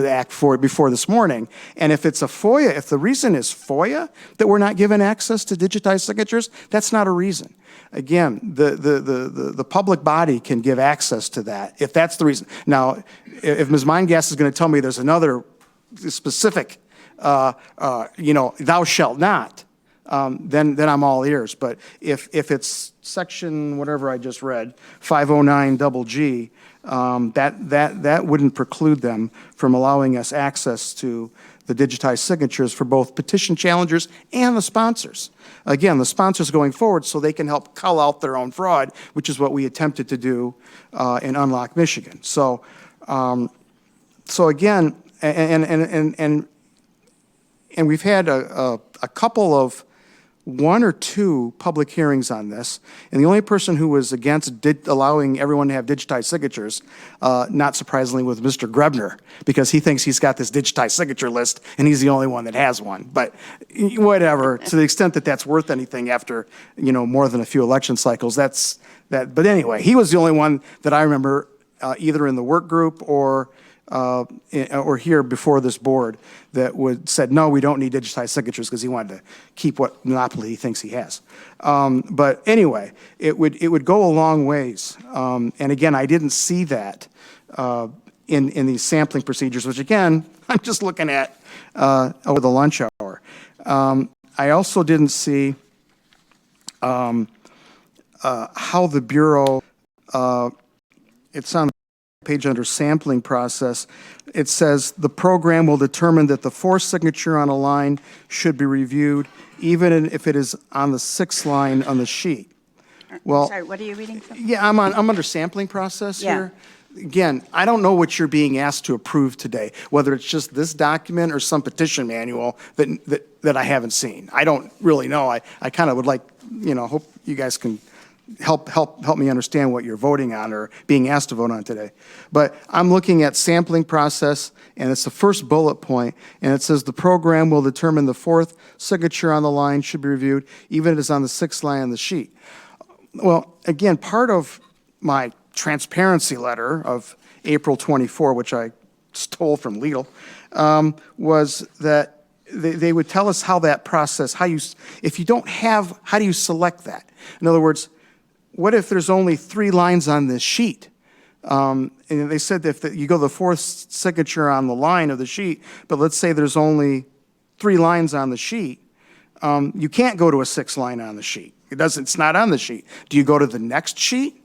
act for it before this morning. And if it's a FOIA, if the reason is FOIA that we're not given access to digitized signatures, that's not a reason. Again, the public body can give access to that if that's the reason. Now, if Ms. Meingas is going to tell me there's another specific, thou shalt not, then I'm all ears. But if it's section, whatever I just read, 509GG, that wouldn't preclude them from allowing us access to the digitized signatures for both petition challengers and the sponsors. Again, the sponsors going forward so they can help cull out their own fraud, which is what we attempted to do in Unlock Michigan. So again, and we've had a couple of one or two public hearings on this, and the only person who was against allowing everyone to have digitized signatures, not surprisingly, was Mr. Grebner, because he thinks he's got this digitized signature list, and he's the only one that has one. But whatever, to the extent that that's worth anything after, more than a few election cycles, that's that. But anyway, he was the only one that I remember either in the work group or here before this board that said, no, we don't need digitized signatures, because he wanted to keep what monopoly he thinks he has. But anyway, it would go a long ways. And again, I didn't see that in these sampling procedures, which again, I'm just looking at over the lunch hour. I also didn't see how the Bureau, it's on page under sampling process, it says the program will determine that the fourth signature on a line should be reviewed, even if it is on the sixth line on the sheet. Well, Sorry, what are you reading from? yeah, I'm under sampling process here. Again, I don't know what you're being asked to approve today, whether it's just this document or some petition manual that I haven't seen. I don't really know. I kind of would like, hope you guys can help me understand what you're voting on or being asked to vote on today. But I'm looking at sampling process, and it's the first bullet point, and it says the program will determine the fourth signature on the line should be reviewed, even if it's on the sixth line on the sheet. Well, again, part of my transparency letter of April 24, which I stole from legal, was that they would tell us how that process, if you don't have, how do you select that? In other words, what if there's only 3 lines on this sheet? And they said that if you go the fourth signature on the line of the sheet, but let's say there's only 3 lines on the sheet, you can't go to a 6th line on the sheet. It's not on the sheet. Do you go to the next sheet?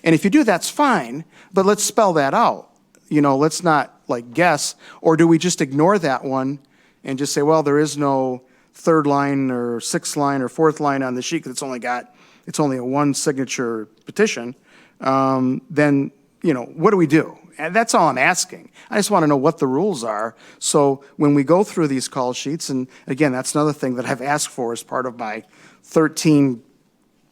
And if you do, that's fine, but let's spell that out. Let's not like guess? Or do we just ignore that one and just say, well, there is no third line or sixth line or fourth line on the sheet because it's only a one signature petition? Then, what do we do? And that's all I'm asking. I just want to know what the rules are. So when we go through these call sheets, and again, that's another thing that I've asked for as part of my 13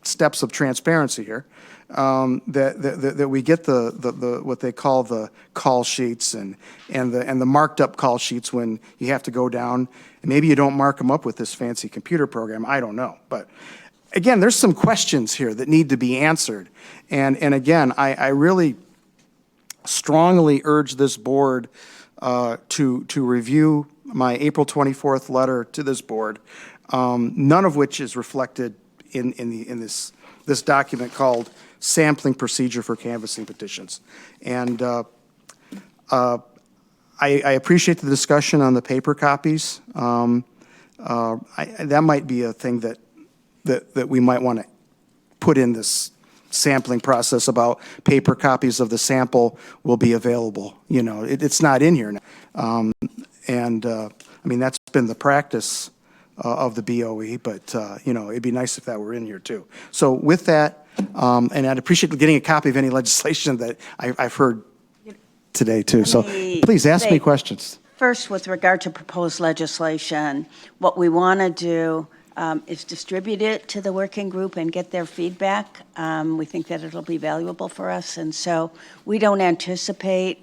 steps of transparency here, that we get the what they call the call sheets and the marked up call sheets when you have to go down. And maybe you don't mark them up with this fancy computer program. I don't know. But again, there's some questions here that need to be answered. And again, I really strongly urge this board to review my April 24th letter to this board, none of which is reflected in this document called Sampling Procedure for Canvassing Petitions. And I appreciate the discussion on the paper copies. That might be a thing that we might want to put in this sampling process about paper copies of the sample will be available. It's not in here now. That's been the practice of the BOE, but, it'd be nice if that were in here too. So with that, and I'd appreciate getting a copy of any legislation that I've heard today too. So please ask me questions. First, with regard to proposed legislation, what we want to do is distribute it to the working group and get their feedback. We think that it'll be valuable for us, and so we don't anticipate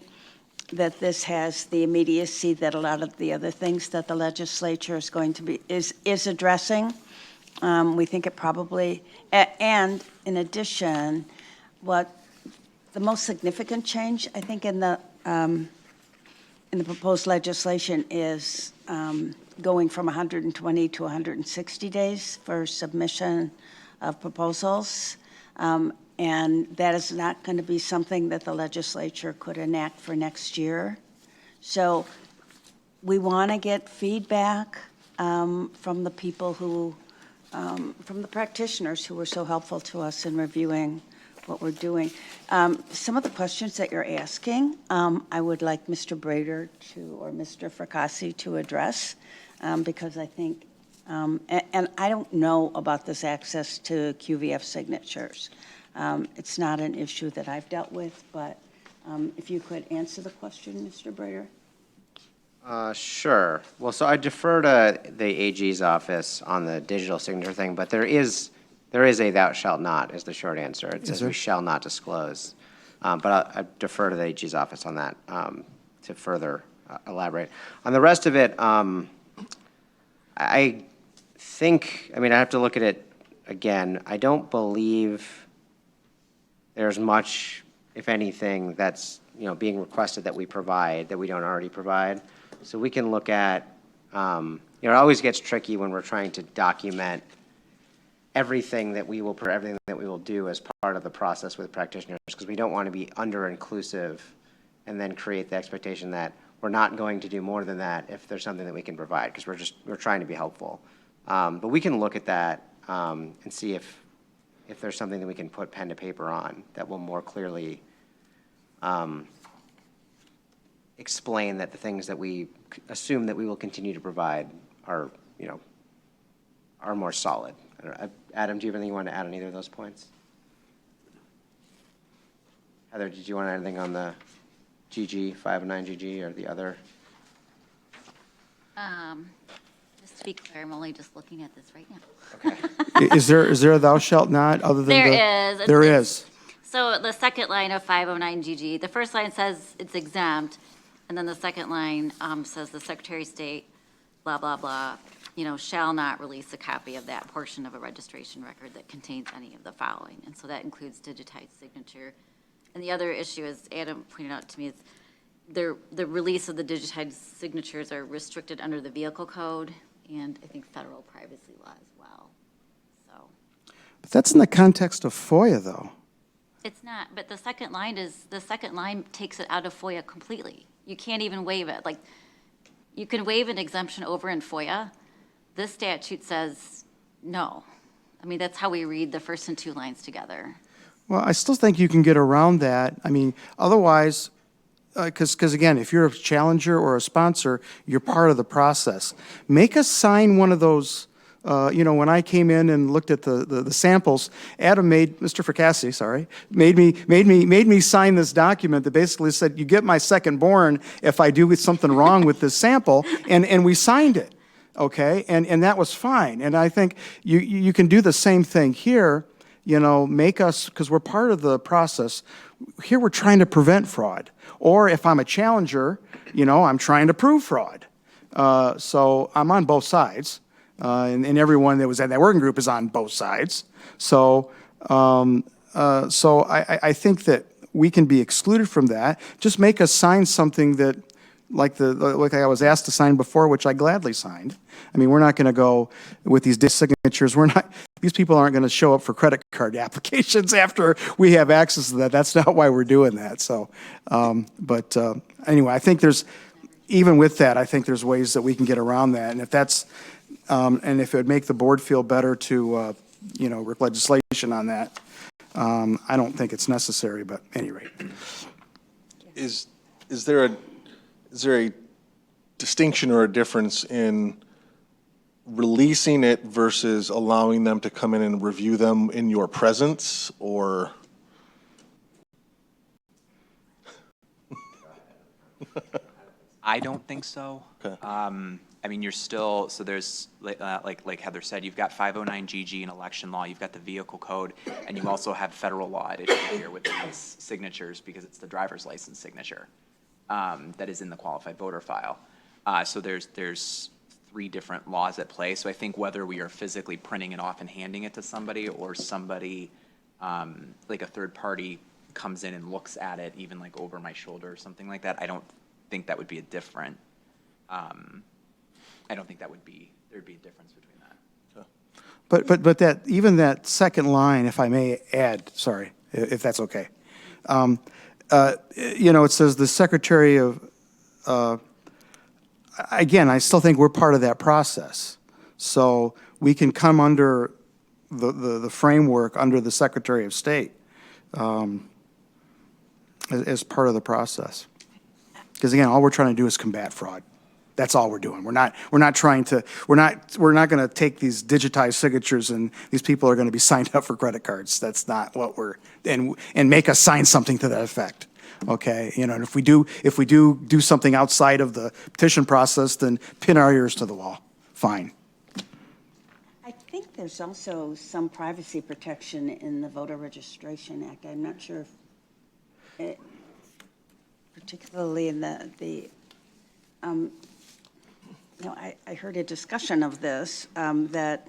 that this has the immediacy that a lot of the other things that the legislature is going to be is addressing. We think it probably, and in addition, what the most significant change I think in the proposed legislation is going from 120 to 160 days for submission of proposals. And that is not going to be something that the legislature could enact for next year. So we want to get feedback from the people who, from the practitioners who were so helpful to us in reviewing what we're doing. Some of the questions that you're asking, I would like Mr. Brader or Mr. Fracassi to address, because I think, and I don't know about this access to QVF signatures. It's not an issue that I've dealt with, but if you could answer the question, Mr. Brader. Sure. Well, so I defer to the AG's office on the digital signature thing, but there is a thou shalt not is the short answer. It says we shall not disclose. But I defer to the AG's office on that to further elaborate. On the rest of it, I think, I have to look at it again. I don't believe there's much, if anything, that's being requested that we provide that we don't already provide. So we can look at, it always gets tricky when we're trying to document everything that we will do as part of the process with practitioners, because we don't want to be under-inclusive and then create the expectation that we're not going to do more than that if there's something that we can provide, because we're trying to be helpful. But we can look at that and see if there's something that we can put pen to paper on that will more clearly explain that the things that we assume that we will continue to provide are more solid. Adam, do you have anything you want to add on either of those points? Heather, did you want to add anything on the GG, 509GG, or the other? Just to be clear, I'm only just looking at this right now. Okay. Is there a thou shalt not other than There is. There is. So the second line of 509GG, the first line says it's exempt, and then the second line says the Secretary of State, blah, blah, blah, shall not release a copy of that portion of a registration record that contains any of the following. And so that includes digitized signature. And the other issue, as Adam pointed out to me, is the release of the digitized signatures are restricted under the vehicle code and I think federal privacy law as well. So But that's in the context of FOIA, though. it's not, but the second line takes it out of FOIA completely. You can't even waive it. Like, you can waive an exemption over in FOIA. This statute says no. That's how we read the first and two lines together. Well, I still think you can get around that. Otherwise, because again, if you're a challenger or a sponsor, you're part of the process. Make us sign one of those, when I came in and looked at the samples, Mr. Fracassi, sorry, made me sign this document that basically said, you get my second born if I do something wrong with this sample, and we signed it, okay? And that was fine. And I think you can do the same thing here, make us, because we're part of the process. Here we're trying to prevent fraud. Or if I'm a challenger, I'm trying to prove fraud. So I'm on both sides. And everyone that was at that working group is on both sides. So I think that we can be excluded from that. Just make us sign something that, like I was asked to sign before, which I gladly signed. I mean, we're not going to go with these signatures. These people aren't going to show up for credit card applications after we have access to that. That's not why we're doing that. So, anyway, I think even with that, I think there's ways that we can get around that. And if that's, and if it would make the board feel better to, work legislation on that, I don't think it's necessary, but at any rate. Is there a distinction or a difference in releasing it versus allowing them to come in and review them in your presence, or? I don't think so. Okay. I mean, you're still, so there's, like Heather said, you've got 509GG in election law, you've got the vehicle code, and you also have federal law at issue here with these signatures, because it's the driver's license signature that is in the qualified voter file. So there's 3 different laws at play. So I think whether we are physically printing it off and handing it to somebody, or somebody, like a third party comes in and looks at it, even like over my shoulder or something like that, I don't think that would be a different, I don't think there'd be a difference between that. But that, even that second line, if I may add, sorry, if that's okay. It says the Secretary of, again, I still think we're part of that process. So we can come under the framework under the Secretary of State as part of the process. Because again, all we're trying to do is combat fraud. That's all we're doing. We're not going to take these digitized signatures and these people are going to be signed up for credit cards. That's not what and make us sign something to that effect. Okay, and if we do something outside of the petition process, then pin our ears to the wall. Fine. I think there's also some privacy protection in the Voter Registration Act. I'm not sure if particularly in I heard a discussion of this, that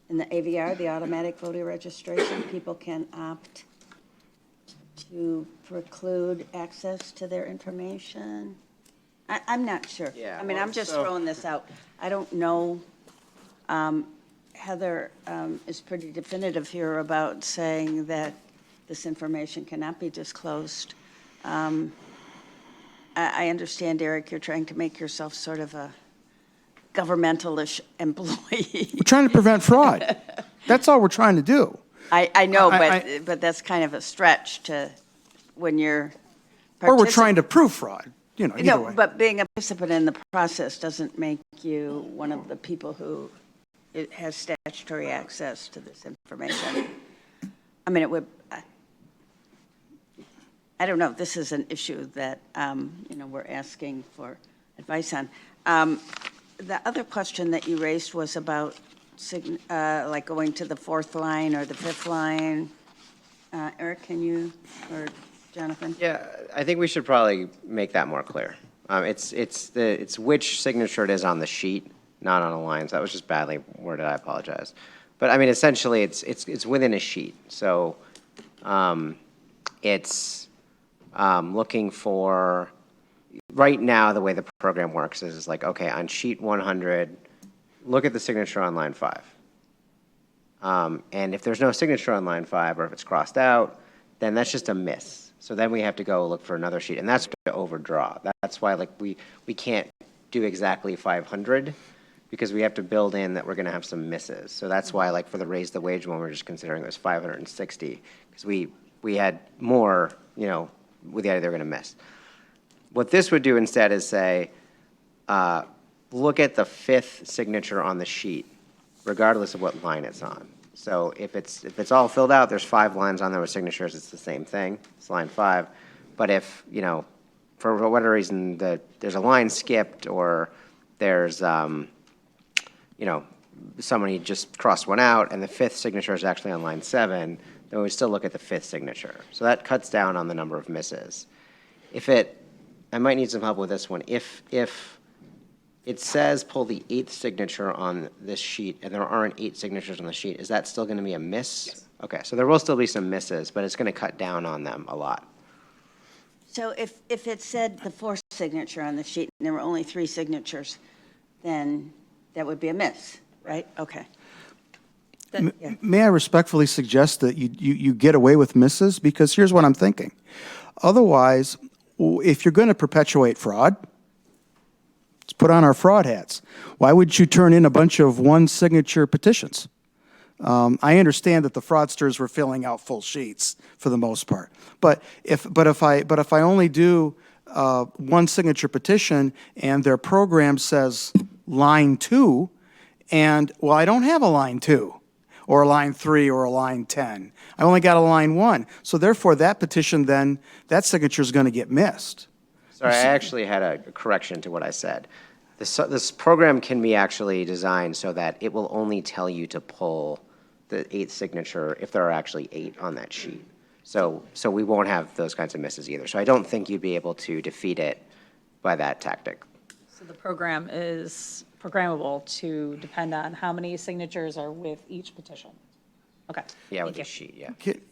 in the AVR, the automatic voter registration, people can opt to preclude access to their information. I'm not sure. Yeah, I mean, well, I'm just so- throwing this out. I don't know. Heather is pretty definitive here about saying that this information cannot be disclosed. I understand, Eric, you're trying to make yourself sort of a governmentalish employee. We're trying to prevent fraud. That's all we're trying to do. I know, I- but that's kind of a stretch to, when you're. Or we're trying to prove fraud, either No, way. but being a participant in the process doesn't make you one of the people who has statutory access to this information. I mean, it would, I don't know, this is an issue that, we're asking for advice on. The other question that you raised was about, like going to the 4th line or the 5th line. Eric, can you, or Jonathan? Yeah, I think we should probably make that more clear. It's which signature it is on the sheet, not on the lines. That was just badly worded. I apologize. But I mean, essentially, it's within a sheet. So it's looking for. Right now, the way the program works is like, okay, on sheet 100, look at the signature on line 5. And if there's no signature on line 5, or if it's crossed out, then that's just a miss. So then we have to go look for another sheet, and that's to overdraw. That's why we can't do exactly 500, because we have to build in that we're going to have some misses. So that's why, for the raise the wage one, we're just considering it was 560, because we had more, with the idea they're going to miss. What this would do instead is say, look at the fifth signature on the sheet, regardless of what line it's on. So if it's all filled out, there's 5 lines on there with signatures, it's the same thing, it's line 5. But if, for whatever reason, there's a line skipped, or there's, somebody just crossed one out, and the fifth signature is actually on line 7, then we would still look at the fifth signature. So that cuts down on the number of misses. I might need some help with this one. If it says pull the 8th signature on this sheet, and there aren't 8 signatures on the sheet, is that still going to be a miss? Yes. Okay, so there will still be some misses, but it's going to cut down on them a lot. So if it said the 4th signature on the sheet and there were only 3 signatures, then that would be a miss, right? Okay. Yeah. May I respectfully suggest that you get away with misses? Because here's what I'm thinking. Otherwise, if you're going to perpetuate fraud, let's put on our fraud hats. Why would you turn in a bunch of one-signature petitions? I understand that the fraudsters were filling out full sheets for the most part, but if I only do one signature petition and their program says line 2, and well, I don't have a line 2 or a line 3 or a line 10. I only got a line 1, so therefore that petition then that signature is going to get missed. Sorry, I actually had a correction to what I said. This program can be actually designed so that it will only tell you to pull the 8th signature if there are actually 8 on that sheet. So we won't have those kinds of misses either. So I don't think you'd be able to defeat it by that tactic. So the program is programmable to depend on how many signatures are with each petition. Okay. Yeah, with Thank the you. sheet,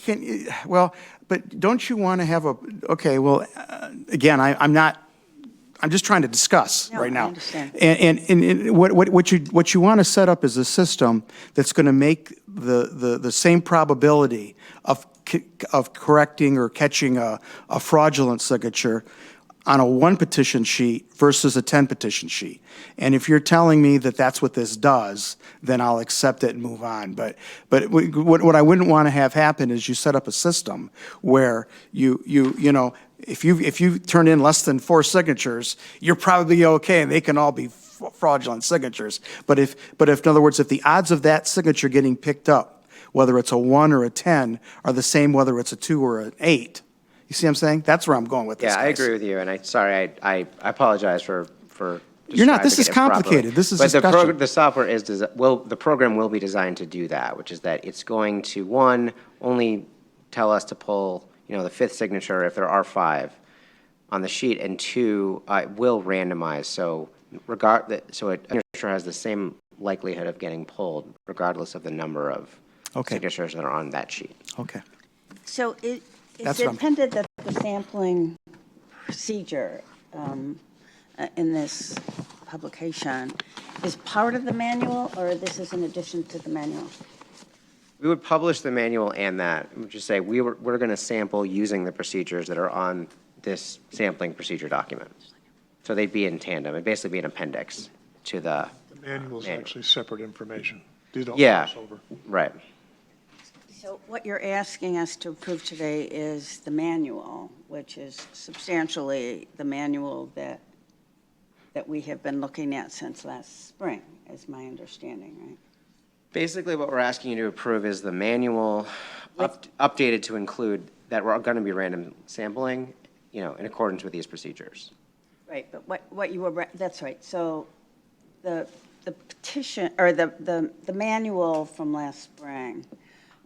yeah. Well, but don't you want to have okay, well, again, I'm just trying to discuss No, right now. I understand. And what you want to set up is a system that's going to make the same probability of correcting or catching a fraudulent signature on a 1 petition sheet versus a 10 petition sheet. And if you're telling me that that's what this does, then I'll accept it and move on. But what I wouldn't want to have happen is you set up a system where if you turn in less than 4 signatures, you're probably okay, and they can all be fraudulent signatures. But if in other words, if the odds of that signature getting picked up, whether it's a 1 or a 10, are the same whether it's a 2 or an 8, you see what I'm saying? That's where I'm going with this. Yeah, I guys. agree with you, and I apologize for You're not. This is describing it improperly. complicated. This is But discussion. the software is, the program will be designed to do that, which is that it's going to, 1, only tell us to pull, the 5th signature if there are 5 on the sheet, and 2, it will randomize, so a signature has the same likelihood of getting pulled regardless of the number of Okay. signatures that are on that sheet. Okay. So is That's it what I'm- intended that the sampling procedure in this publication is part of the manual, or this is in addition to the manual? We would publish the manual and that, we would just say, we're going to sample using the procedures that are on this sampling procedure document. So they'd be in tandem, it'd basically be an appendix to the. The manual is Manual. actually separate information. These don't Yeah, cross over. right. So what you're asking us to approve today is the manual, which is substantially the manual that we have been looking at since last spring, is my understanding, right? Basically, what we're asking you to approve is the manual updated to include that we're going to be random sampling, in accordance with these procedures. Right, but what you were, that's right. So the petition, or the manual from last spring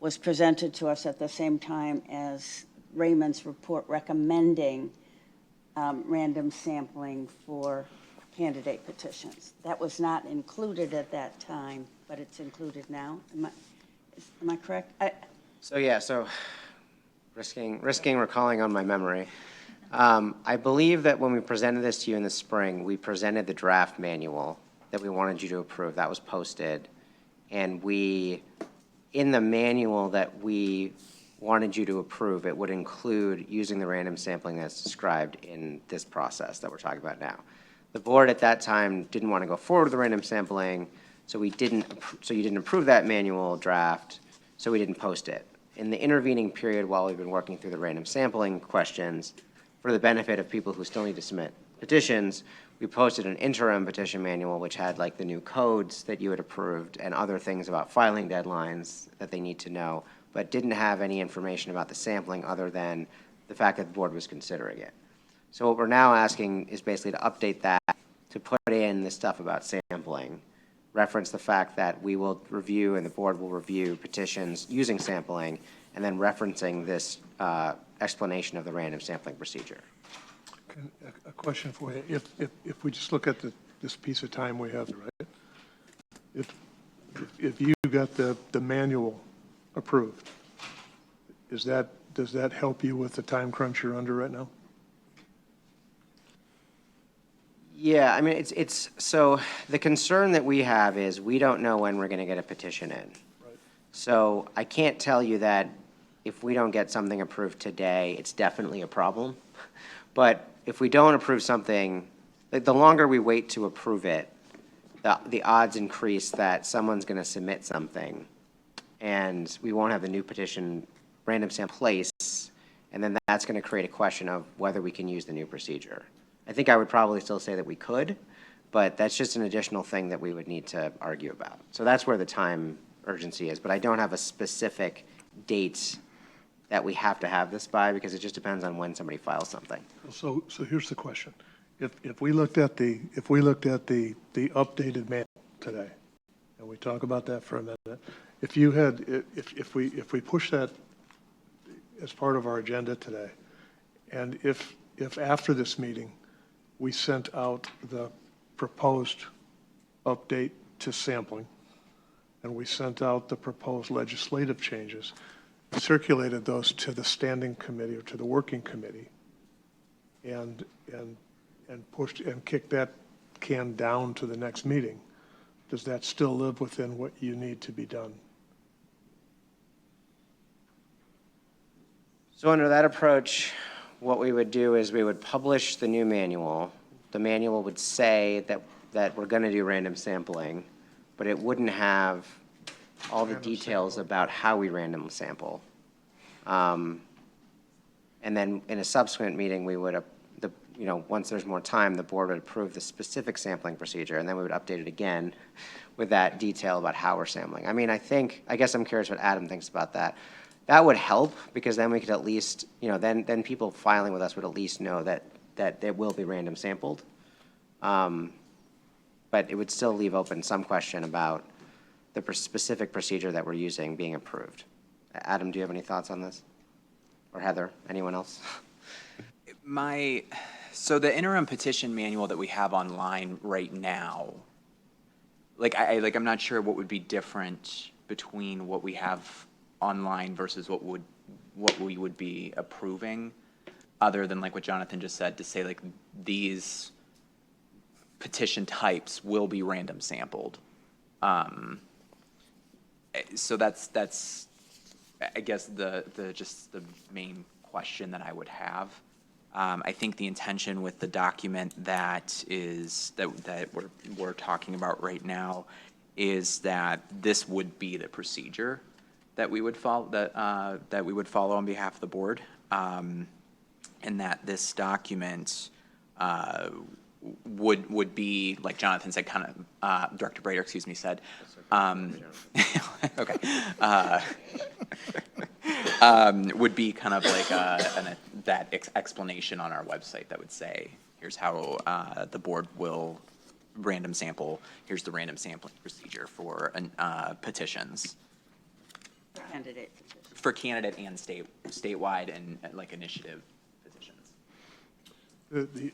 was presented to us at the same time as Raymond's report recommending random sampling for candidate petitions. That was not included at that time, but it's included now. Am I correct? So risking recalling on my memory. I believe that when we presented this to you in the spring, we presented the draft manual that we wanted you to approve. That was posted. And in the manual that we wanted you to approve, it would include using the random sampling that's described in this process that we're talking about now. The board at that time didn't want to go forward with the random sampling, so you didn't approve that manual draft, so we didn't post it. In the intervening period while we've been working through the random sampling questions, for the benefit of people who still need to submit petitions, we posted an interim petition manual which had like the new codes that you had approved and other things about filing deadlines that they need to know, but didn't have any information about the sampling other than the fact that the board was considering it. So what we're now asking is basically to update that, to put in the stuff about sampling, reference the fact that we will review and the board will review petitions using sampling, and then referencing this explanation of the random sampling procedure. A question for you. If we just look at this piece of time we have, right? If you got the manual approved, does that help you with the time crunch you're under right now? Yeah, I mean, so the concern that we have is we don't know when we're going to get a petition in. So I can't tell you that if we don't get something approved today, it's definitely a problem. But if we don't approve something, like the longer we wait to approve it, the odds increase that someone's going to submit something and we won't have the new petition random sample place, and then that's going to create a question of whether we can use the new procedure. I think I would probably still say that we could, but that's just an additional thing that we would need to argue about. So that's where the time urgency is, but I don't have a specific date that we have to have this by, because it just depends on when somebody files something. So here's the question. If we looked at the updated manual today, and we talk about that for a minute, if we push that as part of our agenda today, and if after this meeting, we sent out the proposed update to sampling, and we sent out the proposed legislative changes, circulated those to the standing committee or to the working committee, and pushed and kicked that can down to the next meeting, does that still live within what you need to be done? So under that approach, what we would do is we would publish the new manual. The manual would say that we're going to do random sampling, but it wouldn't have all the details about how we random sample. And then in a subsequent meeting, we would, once there's more time, the board would approve the specific sampling procedure, and then we would update it again with that detail about how we're sampling. I mean, I guess I'm curious what Adam thinks about that. That would help, because then we could at least, then people filing with us would at least know that it will be random sampled. But it would still leave open some question about the specific procedure that we're using being approved. Adam, do you have any thoughts on this? Or Heather, anyone else? So the interim petition manual that we have online right now, I'm not sure what would be different between what we have online versus what we would be approving, other than like what Jonathan just said, to say like these petition types will be random sampled. So that's I guess the main question that I would have. I think the intention with the document that we're talking about right now is that this would be the procedure that we would follow, that we would follow on behalf of the board, and that this document would be, like Jonathan said, kind of, Director Brader, said, okay, would be kind of like that explanation on our website that would say, here's how the board will random sample, here's the random sampling procedure for petitions. Candidate. For candidate and statewide and like initiative petitions.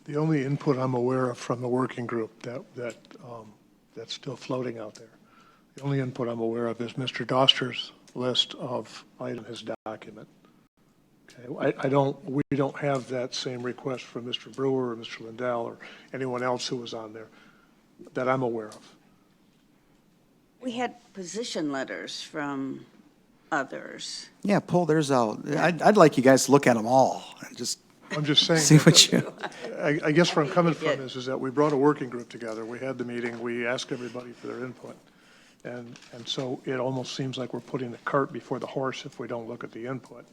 The only input I'm aware of from the working group that's still floating out there, the only input I'm aware of is Mr. Doster's list of items in his document. Okay, we don't have that same request from Mr. Brewer or Mr. Lindell or anyone else who was on there that I'm aware of. We had position letters from others. Yeah, pull theirs out. I'd like you guys to look at them all and just I'm just saying. see what you. I guess where I'm coming from is that we brought a working group together. We had the meeting. We asked everybody for their input. And so it almost seems like we're putting the cart before the horse if we don't look at the input.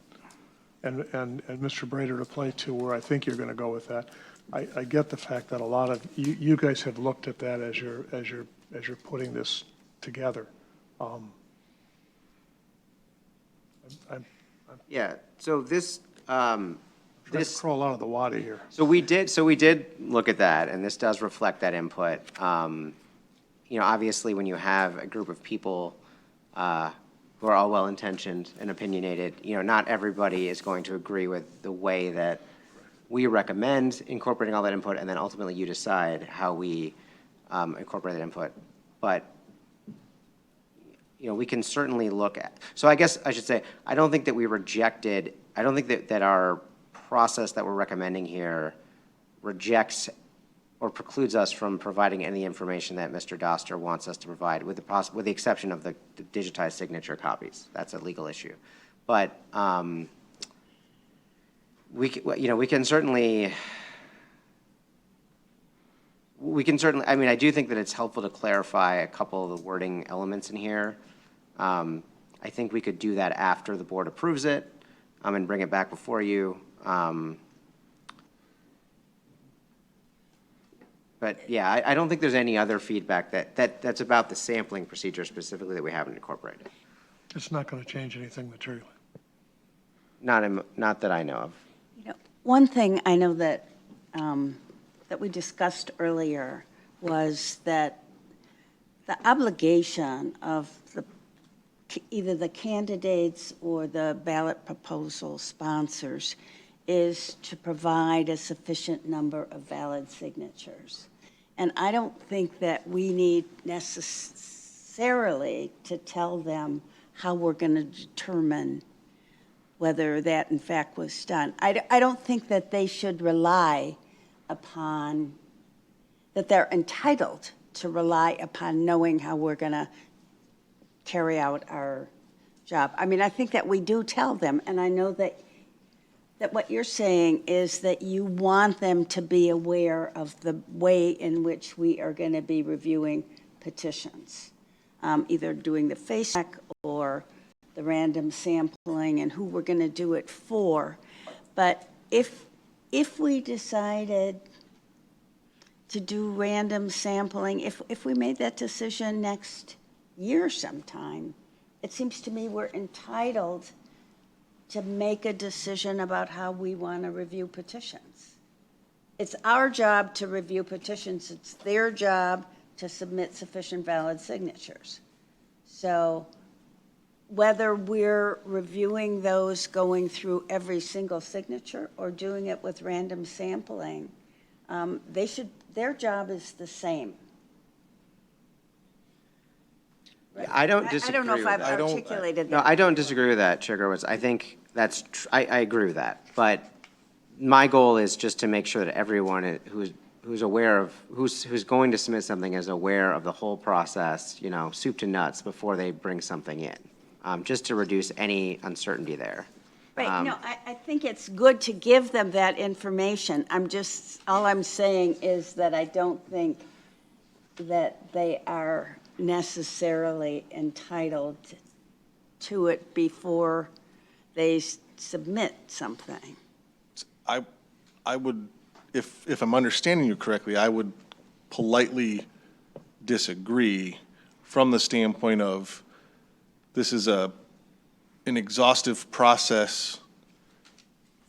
and Mr. Brader to play to where I think you're going to go with that. I get the fact that a lot of, you guys have looked at that as you're putting this together. Yeah, so this, Trying to crawl out of the water here. So we did look at that, and this does reflect that input. You know, obviously, when you have a group of people who are all well-intentioned and opinionated, you know, not everybody is going to agree with the way that we recommend incorporating all that input, and then ultimately you decide how we incorporate that input. But, you know, we can certainly look at, so I guess I should say, I don't think that we rejected, I don't think that our process that we're recommending here rejects or precludes us from providing any information that Mr. Doster wants us to provide, with the exception of the digitized signature copies. That's a legal issue. But we can certainly, I mean, I do think that it's helpful to clarify a couple of the wording elements in here. I think we could do that after the board approves it and bring it back before you. But yeah, I don't think there's any other feedback that's about the sampling procedure specifically that we haven't incorporated. It's not going to change anything materially. Not that I know of. You know, one thing I know that, that we discussed earlier was that the obligation of either the candidates or the ballot proposal sponsors is to provide a sufficient number of valid signatures. And I don't think that we need necessarily to tell them how we're going to determine whether that in fact was done. I don't think that they should rely upon, that they're entitled to rely upon knowing how we're going to carry out our job. I mean, I think that we do tell them, and I know that what you're saying is that you want them to be aware of the way in which we are going to be reviewing petitions, either doing the face check or the random sampling and who we're going to do it for. But if we decided to do random sampling, if we made that decision next year sometime, it seems to me we're entitled to make a decision about how we want to review petitions. It's our job to review petitions. It's their job to submit sufficient valid signatures. So whether we're reviewing those going through every single signature or doing it with random sampling, their job is the same. Right. I don't disagree. I don't know if with I've that. articulated that. No, I don't disagree with that, Chair Gurwitz. I think that's, I agree with that. But my goal is just to make sure that everyone who's aware of, who's going to submit something is aware of the whole process, you know, soup to nuts before they bring something in, just to reduce any uncertainty there. Right, no, I think it's good to give them that information. All I'm saying is that I don't think that they are necessarily entitled to it before they submit something. I would, if I'm understanding you correctly, I would politely disagree from the standpoint of this is an exhaustive process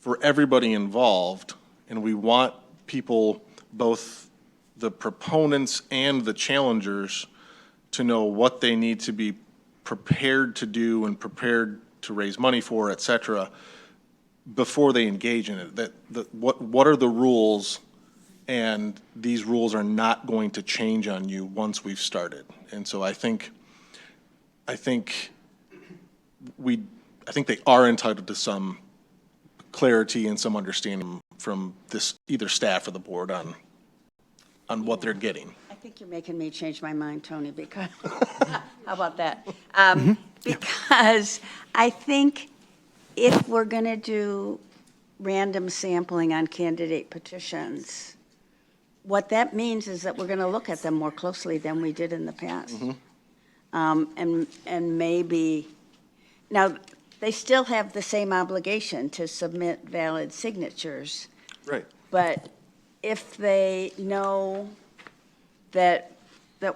for everybody involved, and we want people, both the proponents and the challengers, to know what they need to be prepared to do and prepared to raise money for, et cetera, before they engage in it. What are the rules, and these rules are not going to change on you once we've started. And so I think they are entitled to some clarity and some understanding from this, either staff or the board, on what they're getting. I think you're making me change my mind, Tony, because, how about that? Because I think if we're going to do random sampling on candidate petitions, what that means is that we're going to look at them more closely than we did in the past. And maybe, now, they still have the same obligation to submit valid signatures. Right. But if they know that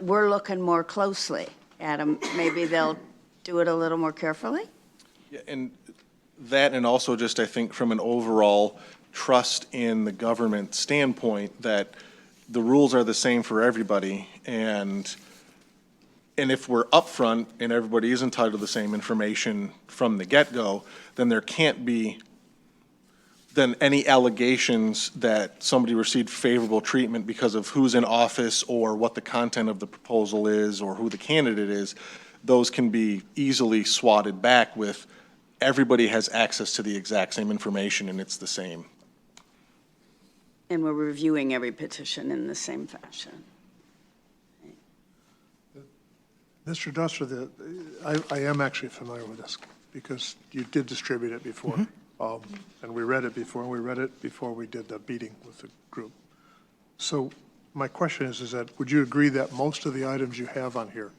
we're looking more closely at them, maybe they'll do it a little more carefully? Yeah, and that, and also just, I think, from an overall trust in the government standpoint, that the rules are the same for everybody, and if we're upfront and everybody is entitled to the same information from the get-go, then there can't be then any allegations that somebody received favorable treatment because of who's in office or what the content of the proposal is or who the candidate is. Those can be easily swatted back with everybody has access to the exact same information and it's the same. And we're reviewing every petition in the same fashion. Mr. Dusser, I am actually familiar with this because you did distribute it before. And we read it before, and we read it before we did the meeting with the group. So my question is that would you agree that most of the items you have on here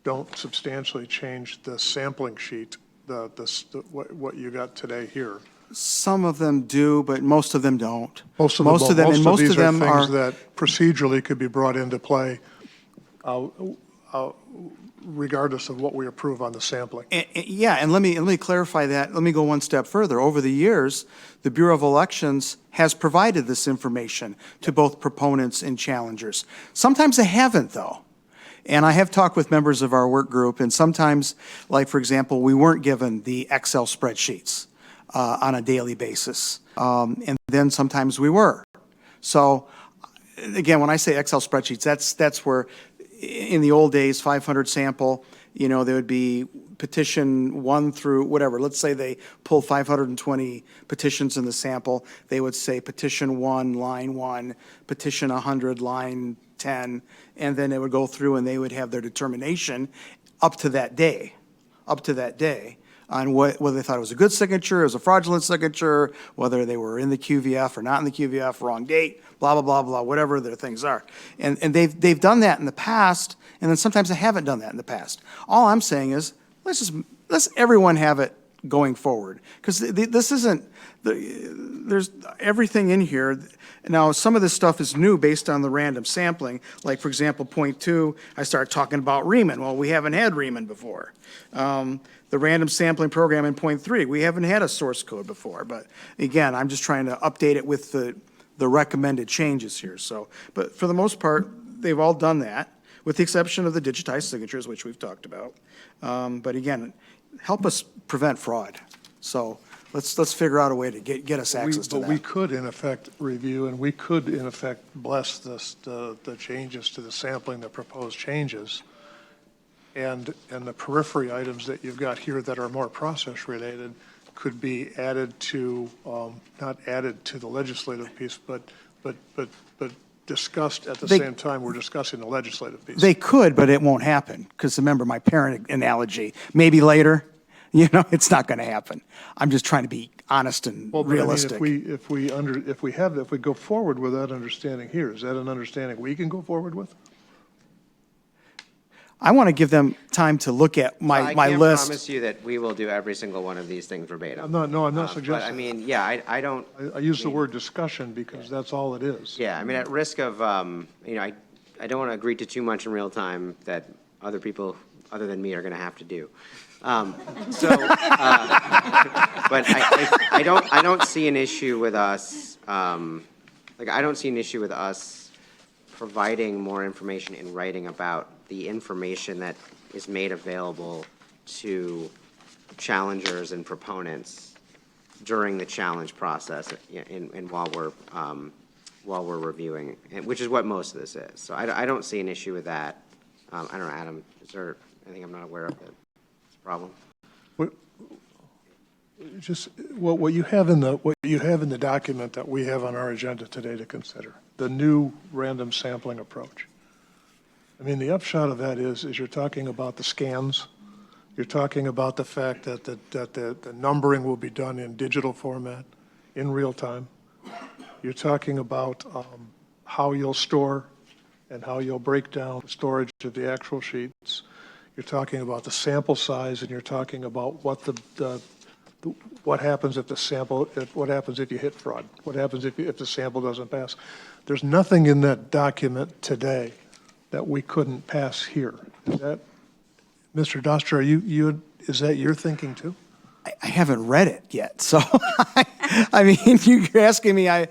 don't substantially change the sampling sheet, what you got today here? Some of them do, but most of them don't. Most of these are things that procedurally could be brought into play regardless of what we approve on the sampling. Yeah, and let me clarify that. Let me go one step further. Over the years, the Bureau of Elections has provided this information to both proponents and challengers. Sometimes they haven't, though. And I have talked with members of our work group, and sometimes, like, for example, we weren't given the Excel spreadsheets on a daily basis. And then sometimes we were. So, again, when I say Excel spreadsheets, that's where, in the old days, 500 sample, you know, there would be petition 1 through whatever. Let's say they pull 520 petitions in the sample. They would say petition 1, line 1, petition 100, line 10, and then it would go through and they would have their determination up to that day on whether they thought it was a good signature, it was a fraudulent signature, whether they were in the QVF or not in the QVF, wrong date, blah, blah, blah, blah, whatever their things are. And they've done that in the past, and then sometimes they haven't done that in the past. All I'm saying is, let's everyone have it going forward. Because this isn't, there's everything in here. Now, some of this stuff is new based on the random sampling. Like, for example, point 2, I started talking about Riemann. Well, we haven't had Riemann before. The random sampling program in point 3, we haven't had a source code before. But again, I'm just trying to update it with the recommended changes here. So, but for the most part, they've all done that, with the exception of the digitized signatures, which we've talked about. But again, help us prevent fraud. So let's figure out a way to get us access to that. But we could, in effect, review, and we could, in effect, bless the changes to the sampling, the proposed changes, and the periphery items that you've got here that are more process-related could be added to, not added to the legislative piece, but discussed at the same time we're discussing the legislative piece. They could, but it won't happen, because remember my parent analogy, maybe later, you know, it's not going to happen. I'm just trying to be honest and realistic. Well, if we go forward with that understanding here, is that an understanding we can go forward with? I want to give them time to look at my I can't list. promise you that we will do every single one of these things verbatim. I'm not But suggesting. I mean, yeah, I don't. I use the word discussion because that's all it is. Yeah, I mean, at risk of, you know, I don't want to agree to too much in real time that other people, other than me, are going to have to do. But I don't see an issue with us, I don't see an issue with us providing more information in writing about the information that is made available to challengers and proponents during the challenge process and while we're reviewing, which is what most of this is. So I don't see an issue with that. I don't know, Adam, is there anything I'm not aware of that's a problem? Just what you have in the document that we have on our agenda today to consider, the new random sampling approach. I mean, the upshot of that is you're talking about the scans. You're talking about the fact that the numbering will be done in digital format, in real time. You're talking about how you'll store and how you'll break down the storage of the actual sheets. you're talking about the sample size, and you're talking about what what happens if the sample, what happens if you hit fraud? What happens if the sample doesn't pass? There's nothing in that document today that we couldn't pass here. Is that, Mr. Dostra, is that your thinking too? I haven't read it yet, so, I mean, you're asking me, I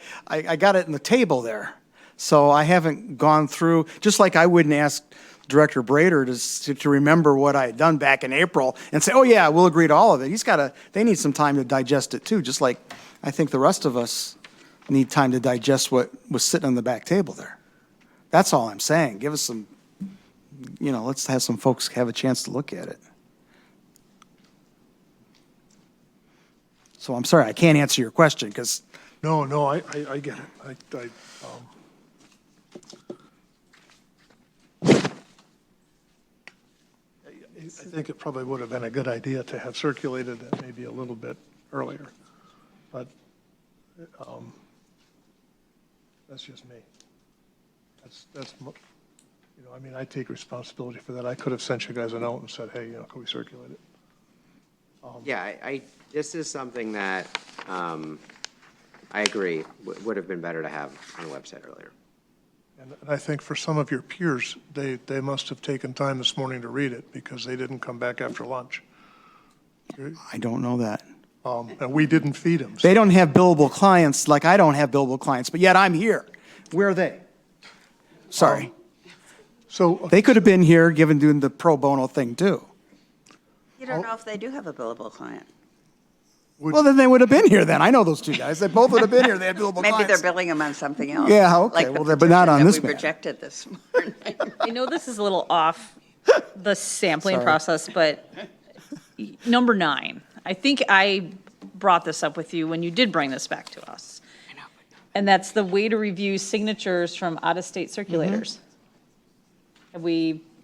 got it in the table there. So I haven't gone through, just like I wouldn't ask Director Brader to remember what I had done back in April and say, oh yeah, we'll agree to all of it. They need some time to digest it too, just like I think the rest of us need time to digest what was sitting on the back table there. That's all I'm saying. Give us some, let's have some folks have a chance to look at it. So I'm sorry, I can't answer your question because. No, I get it. I think it probably would have been a good idea to have circulated that maybe a little bit earlier, but that's just me. I mean, I take responsibility for that. I could have sent you guys a note and said, hey, can we circulate it? Yeah, this is something that I agree would have been better to have on the website earlier. And I think for some of your peers, they must have taken time this morning to read it because they didn't come back after lunch. I don't know that. And we didn't feed them. They don't have billable clients like I don't have billable clients, but yet I'm here. Where are they? Sorry. So They could have been here doing the pro bono thing too. You don't know if they do have a billable client. Well, then they would have been here then. I know those two guys. They both would have been here. They had billable clients. Maybe they're billing them on something else. Yeah, okay. Like the Well, but not on petition this that we matter. rejected this morning. I know this is a little off the sampling Sorry. process, but number 9, I think I brought this up with you when you did bring this back to us. And that's the way to review signatures from out-of-state circulators.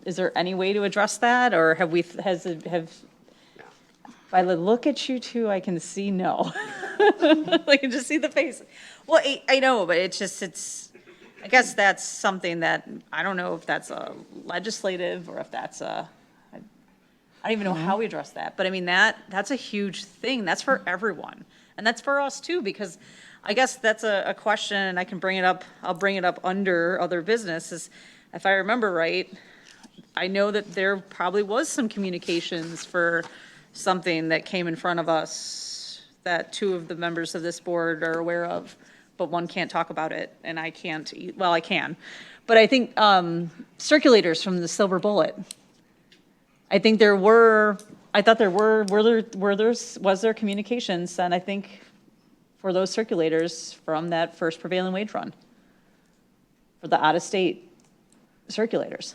Is there any way to address that, or if I look at you two, I can see no. I can just see the face. Well, I know, but I guess that's something that, I don't know if that's a legislative or if that's I don't even know how we address that. But I mean, that's a huge thing. That's for everyone. And that's for us too, because I guess that's a question, and I can bring it up, I'll bring it up under other business, is if I remember right, I know that there probably was some communications for something that came in front of us that 2 of the members of this board are aware of, but one can't talk about it, and I can't, well, I can. But I think circulators from the Silver Bullet, I think was there communications, and I think for those circulators from that first prevailing wage run, for the out-of-state circulators.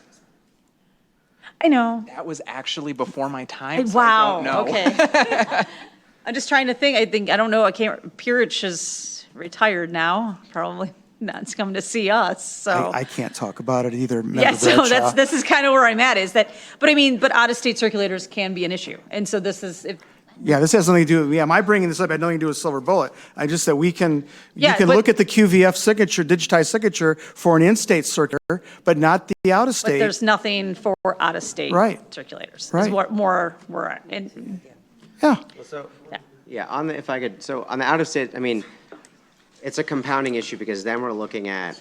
I know. That was actually before my time, so Wow, I don't know. okay. I'm just trying to think, I don't know, Purich is retired now, probably not coming to see us, so. I can't talk about it either, Member Yeah, so Bradshaw. this is kind of where I'm at, is that, but out-of-state circulators can be an issue, and so this is, Yeah, this has nothing to do, my bringing this up had nothing to do with Silver Bullet. I just said you can Yeah, but- look at the QVF signature, digitized signature for an in-state circular, but not the but out-of-state. there's nothing for out-of-state Right. circulators. Right. Is what more we're at, and, Yeah, Yeah, on the out-of-state, I mean, it's a compounding issue because then we're looking at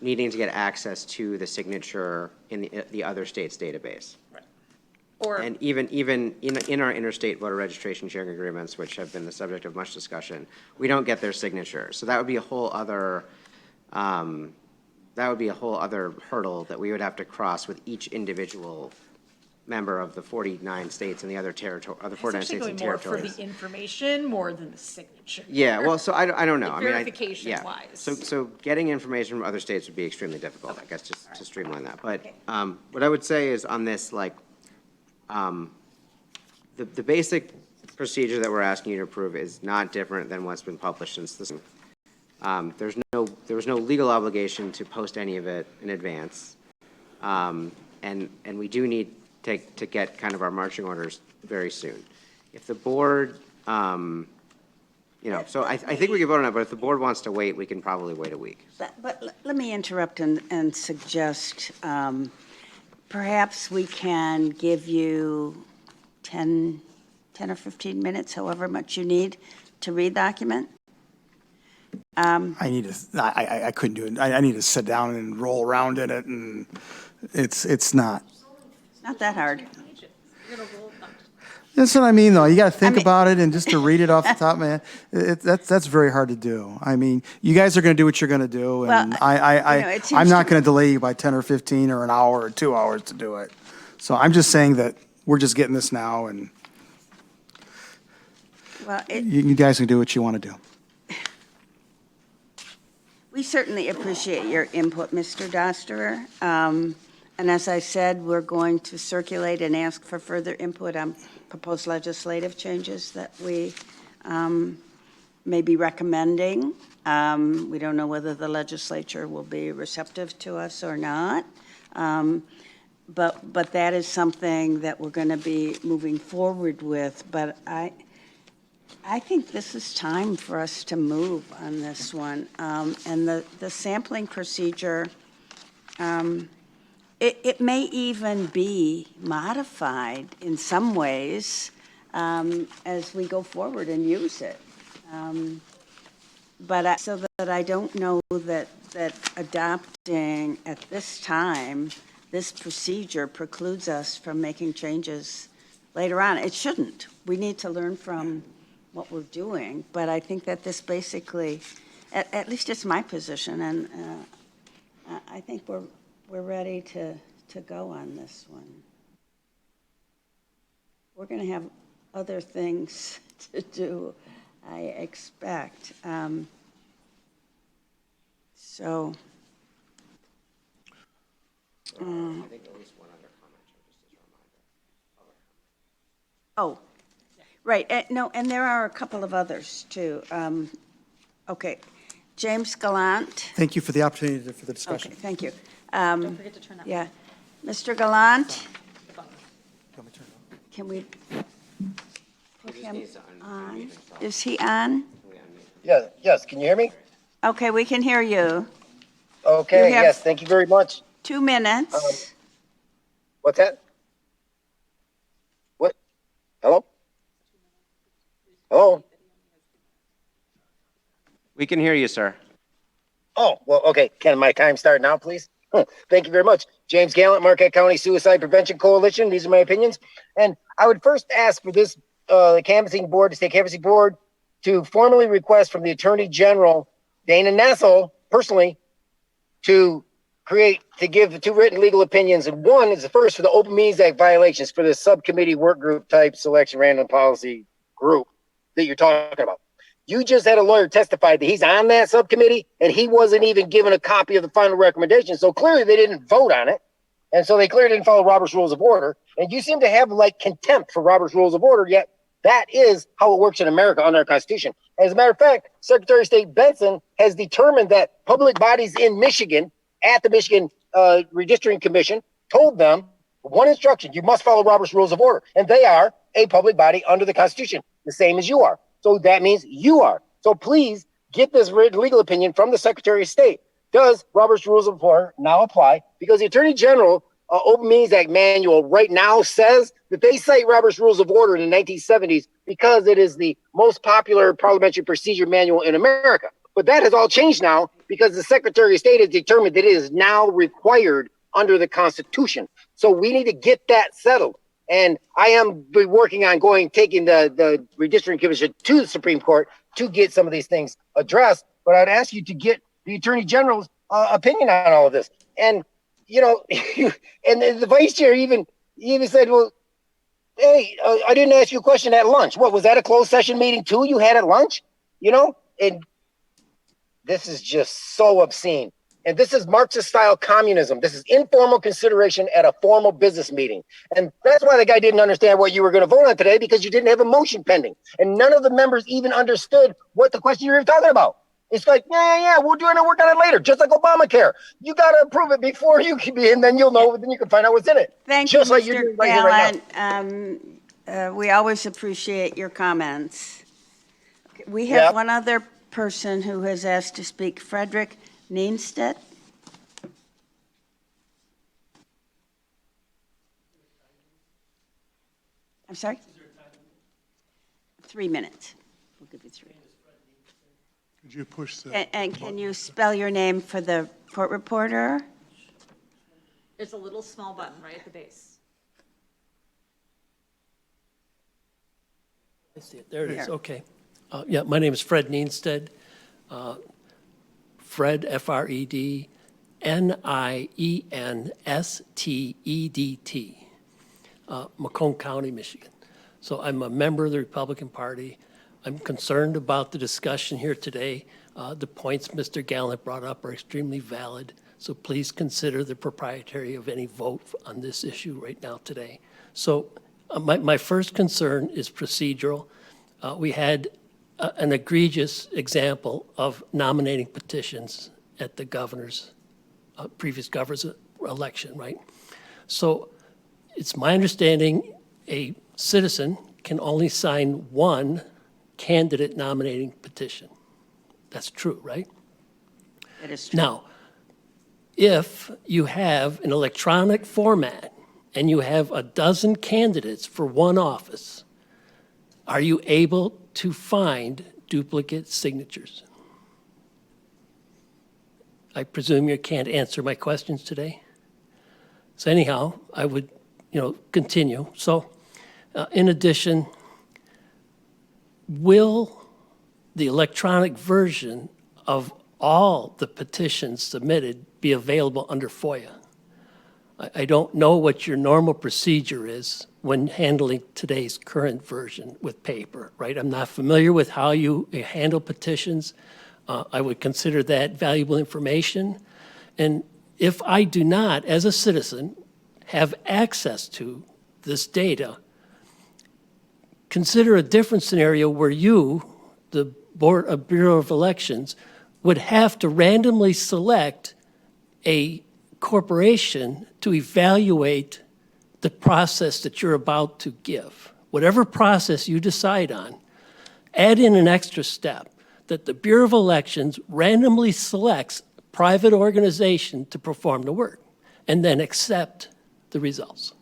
needing to get access to the signature in the other state's database. or, And even in our interstate voter registration sharing agreements, which have been the subject of much discussion, we don't get their signatures. So that would be a whole other hurdle that we would have to cross with each individual member of the 49 states and the other other 49 states and territories. the information more than the signature. Yeah, well, so I don't know. I mean, yeah. Verification-wise. So getting information from other states would be extremely difficult, I guess, just to streamline that. But what I would say is on this, like, the basic procedure that we're asking you to approve is not different than what's been published since this. There was no legal obligation to post any of it in advance. And we do need to get kind of our marching orders very soon. If the board, so I think we can vote on it, but if the board wants to wait, we can probably wait a week. But let me interrupt and suggest, perhaps we can give you 10 or 15 minutes, however much you need, to read the document? I couldn't do it. I need to sit down and roll around in it, and it's not. It's not that hard. That's what I mean, though. You got to think mean- about it, and just to read it off the top of my head, that's very hard to do. I mean, you guys are going to do what you're going to do, and Well, it seems I'm not to- going to delay you by 10 or 15 or an hour or 2 hours to do it. So I'm just saying that we're just getting this now, and Well, you guys can do what you want to do. we certainly appreciate your input, Mr. Dosterer. And as I said, we're going to circulate and ask for further input on proposed legislative changes that we may be recommending. We don't know whether the legislature will be receptive to us or not. But that is something that we're going to be moving forward with. But I think this is time for us to move on this one. And the sampling procedure, it may even be modified in some ways as we go forward and use it. So that I don't know that adopting at this time, this procedure precludes us from making changes later on. It shouldn't. We need to learn from what we're doing, but I think that this basically, at least it's my position, and I think we're ready to go on this one. We're going to have other things to do, I expect. So. Oh, right, no, and there are a couple of others, too. Okay, James Gallant. Thank you for the opportunity for the discussion. Okay, thank you. Don't forget to turn that. Yeah. Mr. Gallant? Can we put him on? Is he on? Yes, can you hear me? Okay, we can hear you. Okay, You have- yes, thank you very much. 2 minutes. What's that? What? Hello? Hello? We can hear you, sir. Oh, well, okay, can my time start now, please? Thank you very much. James Gallant, Marquette County Suicide Prevention Coalition, these are my opinions. And I would first ask for this, the canvassing board, the state canvassing board, to formally request from the Attorney General, Dana Nessel, personally, to give the 2 written legal opinions. And one is the first for the Open Meetings Act violations for this subcommittee work group type selection random policy group that you're talking about. You just had a lawyer testify that he's on that subcommittee and he wasn't even given a copy of the final recommendation. So clearly they didn't vote on it. And so they clearly didn't follow Robert's Rules of Order. And you seem to have like contempt for Robert's Rules of Order, yet that is how it works in America under our Constitution. As a matter of fact, Secretary of State Benson has determined that public bodies in Michigan at the Michigan Redistricting Commission told them one instruction: you must follow Robert's Rules of Order. And they are a public body under the Constitution, the same as you are. So that means you are. So please get this written legal opinion from the Secretary of State. Does Robert's Rules of Order now apply? Because the Attorney General Open Meetings Act manual right now says that they cite Robert's Rules of Order in the 1970s because it is the most popular parliamentary procedure manual in America. But that has all changed now because the Secretary of State has determined that it is now required under the Constitution. So we need to get that settled. And I am working on taking the redistricting commission to the Supreme Court to get some of these things addressed. But I'd ask you to get the Attorney General's opinion on all of this. And, you know, and the vice chair even said, well, hey, I didn't ask you a question at lunch. What, was that a closed session meeting too you had at lunch? You know, and this is just so obscene. And this is Marxist-style communism. This is informal consideration at a formal business meeting. And that's why the guy didn't understand what you were going to vote on today, because you didn't have a motion pending. And none of the members even understood what the question you were talking about. It's like, yeah, we'll do it and work on it later, just like Obamacare. You got to approve it before you can be in, then you'll know, then you can find out what's in it. Thank just you, like you're Mr. doing right here, right Gallant. We always appreciate your comments. Okay, we have Yep. one other person who has asked to speak, Frederick Neenstedt. I'm sorry? 3 minutes. We'll give you 3. Could you push the? And can you spell your name for the court reporter? There's a little small button right at the base. I see it. There it is. Here. Okay. Yeah, my name is Fred Nienstedt. Fred, F-R-E-D, Nienstedt, Macomb County, Michigan. So I'm a member of the Republican Party. I'm concerned about the discussion here today. The points Mr. Gallant brought up are extremely valid, so please consider the propriety of any vote on this issue right now today. So my first concern is procedural. We had an egregious example of nominating petitions at the governor's, previous governor's election, right? So it's my understanding a citizen can only sign one candidate nominating petition. That's true, right? That is true. Now, if you have an electronic format and you have a dozen candidates for one office, are you able to find duplicate signatures? I presume you can't answer my questions today. So anyhow, I would, continue. So in addition, will the electronic version of all the petitions submitted be available under FOIA? I don't know what your normal procedure is when handling today's current version with paper, right? I'm not familiar with how you handle petitions. I would consider that valuable information. And if I do not, as a citizen, have access to this data, consider a different scenario where you, the Bureau of Elections, would have to randomly select a corporation to evaluate the process that you're about to give. Whatever process you decide on, add in an extra step that the Bureau of Elections randomly selects a private organization to perform the work and then accept the results.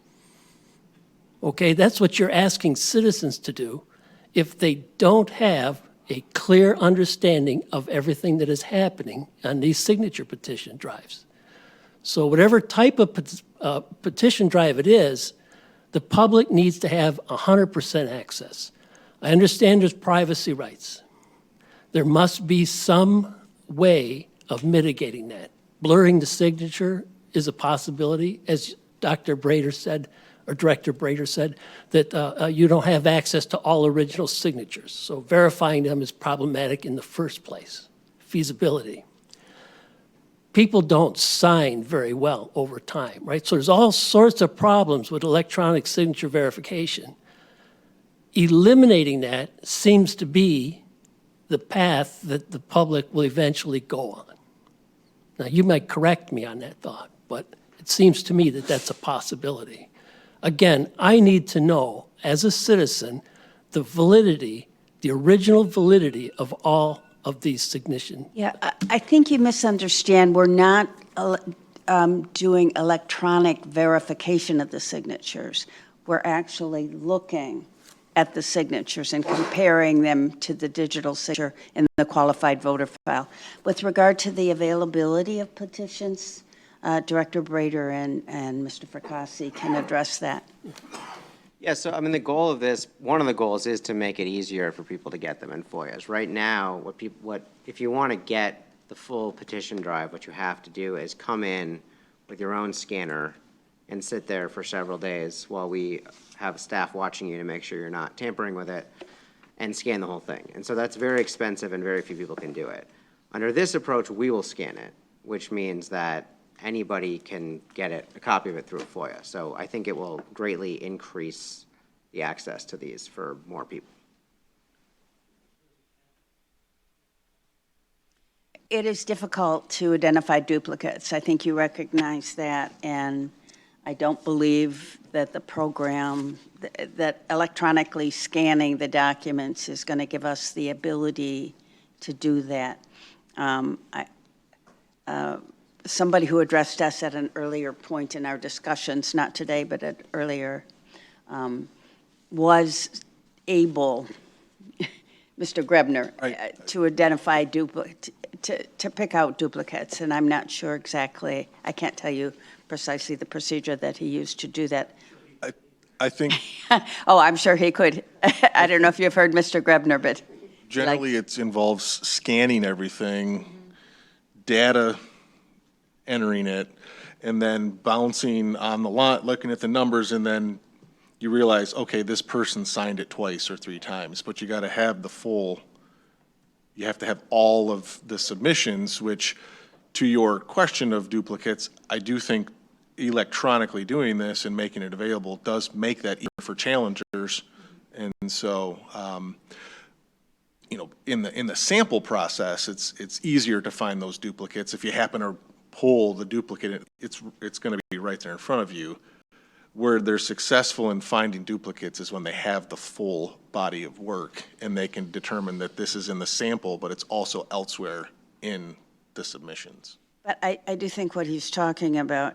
Okay, that's what you're asking citizens to do if they don't have a clear understanding of everything that is happening on these signature petition drives. So whatever type of petition drive it is, the public needs to have 100% access. I understand there's privacy rights. There must be some way of mitigating that. Blurring the signature is a possibility, as Dr. Brader said, or Director Brader said, that you don't have access to all original signatures. So verifying them is problematic in the first place. Feasibility. People don't sign very well over time, right? So there's all sorts of problems with electronic signature verification. Eliminating that seems to be the path that the public will eventually go on. Now, you might correct me on that thought, but it seems to me that that's a possibility. Again, I need to know, as a citizen, the validity, the original validity of all of these signatures. Yeah, I think you misunderstand. We're not doing electronic verification of the signatures. We're actually looking at the signatures and comparing them to the digital signature in the qualified voter file. With regard to the availability of petitions, Director Brader and Mr. Fracassi can address that. Yeah, so I mean, the goal of this, one of the goals is to make it easier for people to get them in FOIAs. Right now, if you want to get the full petition drive, what you have to do is come in with your own scanner and sit there for several days while we have staff watching you to make sure you're not tampering with it and scan the whole thing. And so that's very expensive and very few people can do it. Under this approach, we will scan it, which means that anybody can get it, a copy of it through a FOIA. So I think it will greatly increase the access to these for more people. It is difficult to identify duplicates. I think you recognize that, and I don't believe that the program, that electronically scanning the documents is going to give us the ability to do that. Somebody who addressed us at an earlier point in our discussions, not today, but at earlier, was able, Mr. Grebner, to identify to pick out duplicates, and I'm not sure exactly, I can't tell you precisely the procedure that he used to do that. I think Oh, I'm sure he could. I don't know if you've heard Mr. Grebner, but generally it involves scanning everything, data, entering it, and then bouncing on the lot, looking at the numbers, and then you realize, okay, this person signed it twice or 3 times, but you got to have the full, you have to have all of the submissions, which, to your question of duplicates, I do think electronically doing this and making it available does make that easier for challengers. And so, in the sample process, it's easier to find those duplicates. If you happen to pull the duplicate, it's going to be right there in front of you. Where they're successful in finding duplicates is when they have the full body of work and they can determine that this is in the sample, but it's also elsewhere in the submissions. But I do think what he's talking about,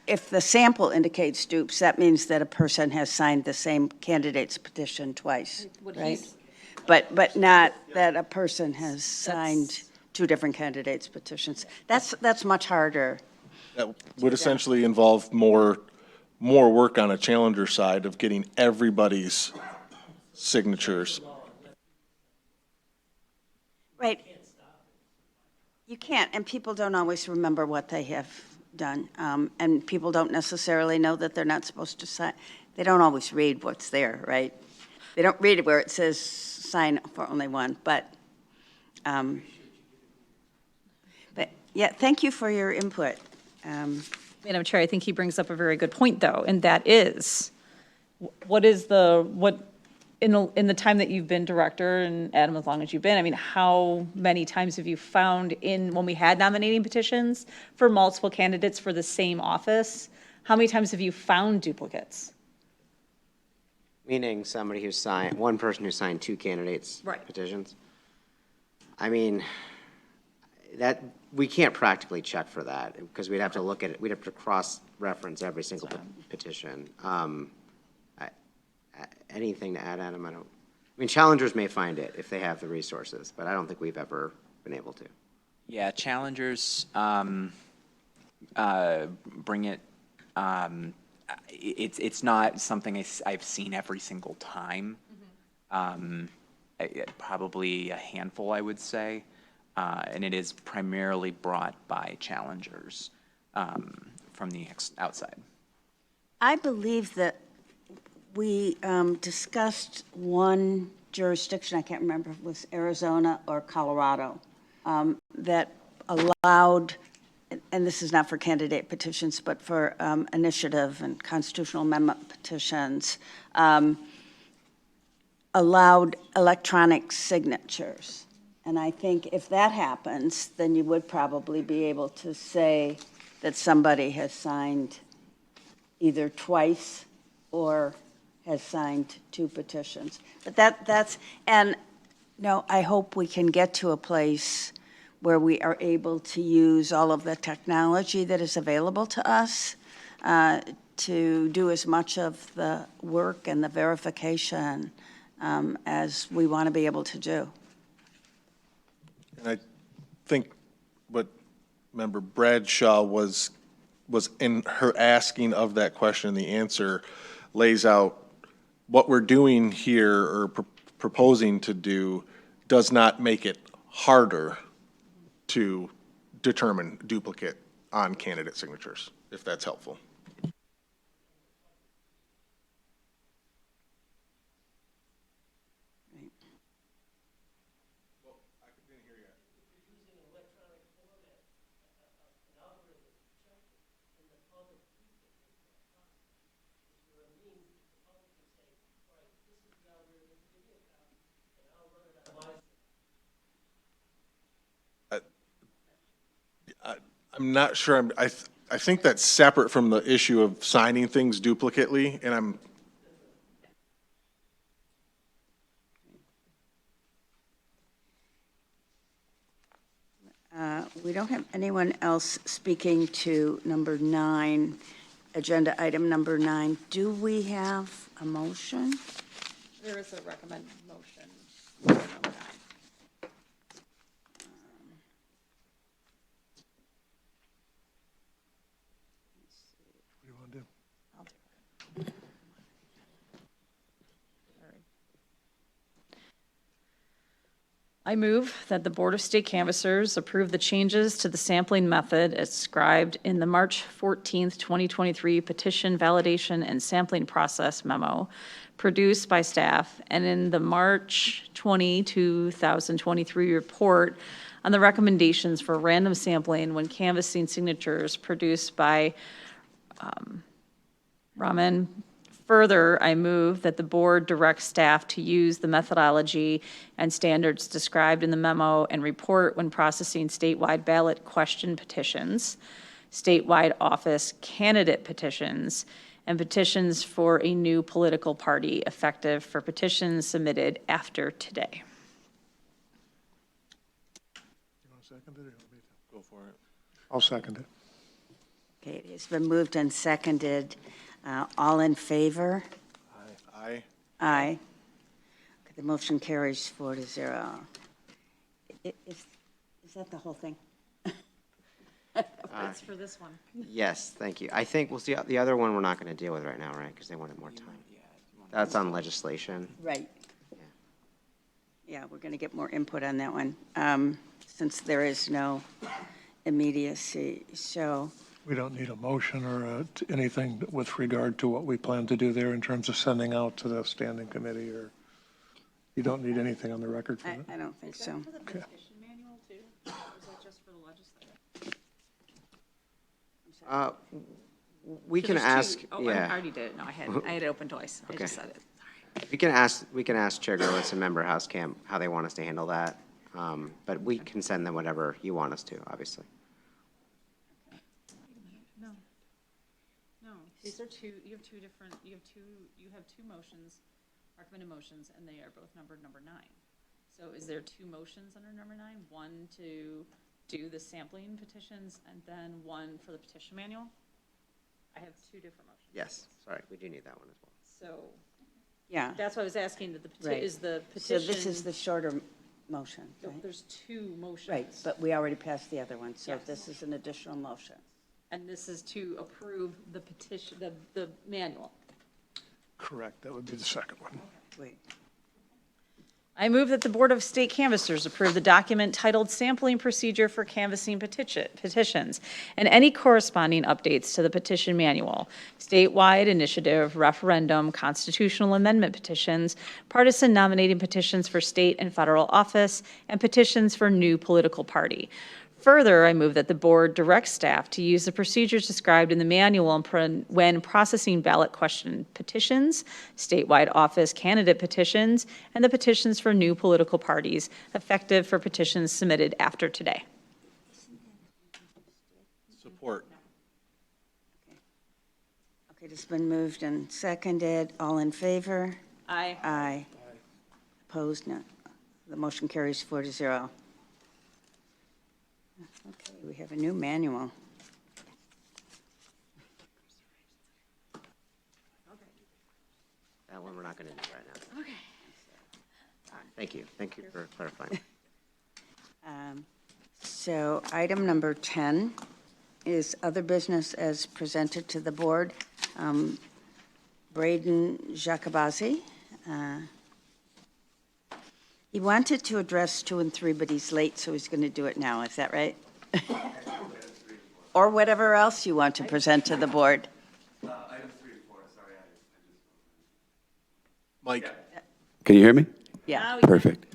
if the sample indicates dupes, that means that a person has signed the same candidate's petition twice, right? But not that a person has signed 2 different candidates' petitions. That's much harder. That would essentially involve more work on a challenger side of getting everybody's signatures. Right. You can't, and people don't always remember what they have done. And people don't necessarily know that they're not supposed to sign. They don't always read what's there, right? They don't read it where it says sign for only one, but yeah, thank you for your input. Madam Chair, I think he brings up a very good point, though, and that is, in the time that you've been director, and Adam, as long as you've been, I mean, how many times have you found when we had nominating petitions for multiple candidates for the same office, how many times have you found duplicates? Meaning somebody who signed, one person who signed 2 candidates' petitions? I mean, that, we can't practically check for that, because we'd have to look at it, we'd have to cross-reference every single petition. Anything to add, Adam? I mean, challengers may find it if they have the resources, but I don't think we've ever been able to. Yeah, challengers bring it. It's not something I've seen every single time. Probably a handful, I would say, and it is primarily brought by challengers from the outside. I believe that we discussed one jurisdiction, I can't remember if it was Arizona or Colorado, that allowed, and this is not for candidate petitions, but for initiative and constitutional amendment petitions, allowed electronic signatures. And I think if that happens, then you would probably be able to say that somebody has signed either twice or has signed 2 petitions. But that's, and no, I hope we can get to a place where we are able to use all of the technology that is available to us to do as much of the work and the verification as we want to be able to do. And I think what Member Bradshaw was in her asking of that question, the answer lays out what we're doing here or proposing to do does not make it harder to determine duplicate on candidate signatures, if that's helpful. I'm not sure. I think that's separate from the issue of signing things duplicately, and We don't have anyone else speaking to number 9. agenda item number 9. Do we have a motion? There is a recommended motion. What do you want to do? I move that the Board of State Canvassers approve the changes to the sampling method as described in the March 14th, 2023 petition validation and sampling process memo produced by staff and in the March 20, 2023 report on the recommendations for random sampling when canvassing signatures produced by Raman. Further, I move that the board direct staff to use the methodology and standards described in the memo and report when processing statewide ballot question petitions, statewide office candidate petitions, and petitions for a new political party effective for petitions submitted after today. You want to second it or you want me to? Go for it. I'll second it. Okay, it's been moved and seconded. All in favor? Aye. Aye. Okay, the motion carries 4-0. Is that the whole thing? That's for this one. Yes, thank you. I think, we'll see, the other one we're not going to deal with right now, right? Because they wanted more time. That's on legislation. Right. Yeah, we're going to get more input on that one, since there is no immediacy. So, We don't need a motion or anything with regard to what we plan to do there in terms of sending out to the standing committee, or you don't need anything on the record for I it? don't think so. Okay. Manual too? Or is that just for the legislature? We can ask, I yeah. already did it. No, I had it open twice. I just said it. We can ask Chair Gerlitz and Member Hauskamp how they want us to handle that. But we can send them whatever you want us to, obviously. No, these are two, you have two, motions, recommended motions, and they are both numbered number 9. So is there 2 motions under number 9? One to do the sampling petitions and then one for the petition manual? I have 2 different motions. Yes, sorry, we do need that one as well. So Yeah. that's why I was asking, that Right. is the So petition. this is the shorter motion, No, right? there's 2 motions. Right, but we already passed the other one, so Yes. this is an additional motion. And this is to approve the petition, the manual. Correct, that would be the second one. Wait. I move that the Board of State Canvassers approve the document titled Sampling Procedure for Canvassing Petitions and any corresponding updates to the petition manual, statewide initiative, referendum, constitutional amendment petitions, partisan nominating petitions for state and federal office, and petitions for new political party. Further, I move that the board direct staff to use the procedures described in the manual when processing ballot question petitions, statewide office candidate petitions, and the petitions for new political parties effective for petitions submitted after today. Support. Okay, it's been moved and seconded. All in favor? Aye. Aye. Opposed? No. The motion carries 4-0. Okay, we have a new manual. That one we're not going to do right now. Okay. Thank you. Thank you for clarifying. So item number 10 is other business as presented to the board. Braden Jacobazzi. He wanted to address 2 and 3, but he's late, so he's going to do it now. Is that right? Or whatever else you want to present to the board. Item 3 and 4, sorry, Mike. Can you hear me? Yeah. Perfect.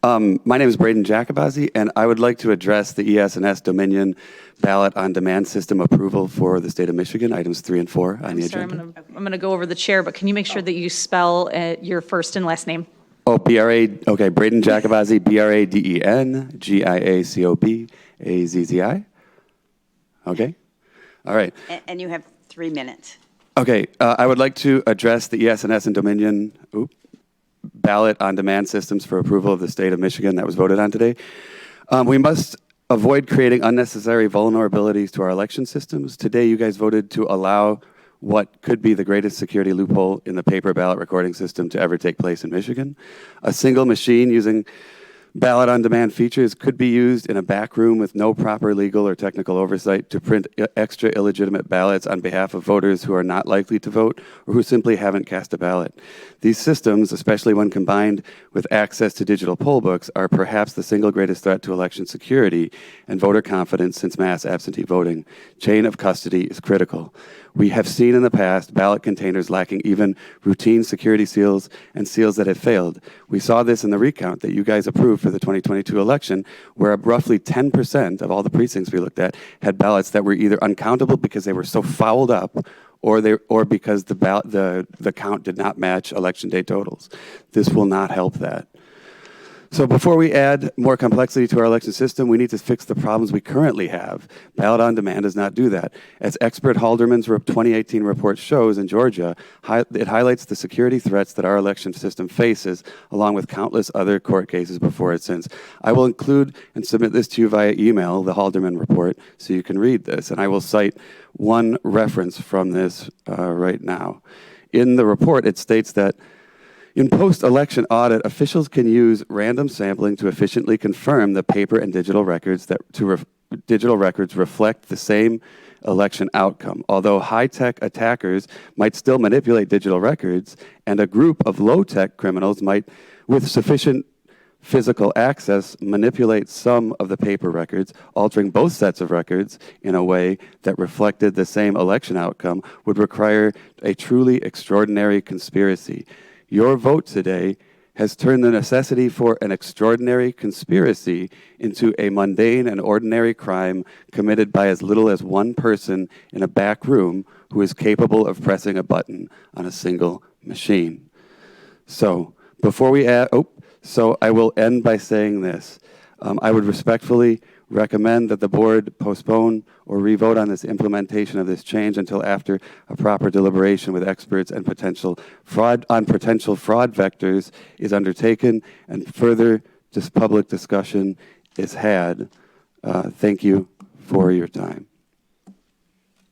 My name is Braden Jacobazzi, and I would like to address the ES&S Dominion ballot on demand system approval for the state of Michigan, items 3 and 4 on the Sorry, agenda. I'm going to go over the chair, but can you make sure that you spell your first and last name? Oh, okay, Braden Jacobazzi, BRADEN, GIACOBAZZI. Okay, all right. And you have 3 minutes. Okay, I would like to address the ES&S and Dominion ballot on demand systems for approval of the state of Michigan that was voted on today. We must avoid creating unnecessary vulnerabilities to our election systems. Today, you guys voted to allow what could be the greatest security loophole in the paper ballot recording system to ever take place in Michigan. A single machine using ballot on demand features could be used in a back room with no proper legal or technical oversight to print extra illegitimate ballots on behalf of voters who are not likely to vote or who simply haven't cast a ballot. These systems, especially when combined with access to digital poll books, are perhaps the single greatest threat to election security and voter confidence since mass absentee voting. Chain of custody is critical. We have seen in the past ballot containers lacking even routine security seals and seals that have failed. We saw this in the recount that you guys approved for the 2022 election, where roughly 10% of all the precincts we looked at had ballots that were either uncountable because they were so fouled up or because the count did not match election day totals. This will not help that. So before we add more complexity to our election system, we need to fix the problems we currently have. Ballot on demand does not do that. As expert Halderman's 2018 report shows in Georgia, it highlights the security threats that our election system faces, along with countless other court cases before it since. I will include and submit this to you via email, the Halderman report, so you can read this. And I will cite one reference from this right now. In the report, it states that in post-election audit, officials can use random sampling to efficiently confirm the paper and digital records digital records reflect the same election outcome. Although high-tech attackers might still manipulate digital records, and a group of low-tech criminals might, with sufficient physical access, manipulate some of the paper records, altering both sets of records in a way that reflected the same election outcome, would require a truly extraordinary conspiracy. Your vote today has turned the necessity for an extraordinary conspiracy into a mundane and ordinary crime committed by as little as one person in a back room who is capable of pressing a button on a single machine. So before we add, so I will end by saying this. I would respectfully recommend that the board postpone or revote on this implementation of this change until after a proper deliberation with experts and potential fraud vectors is undertaken and further public discussion is had. Thank you for your time.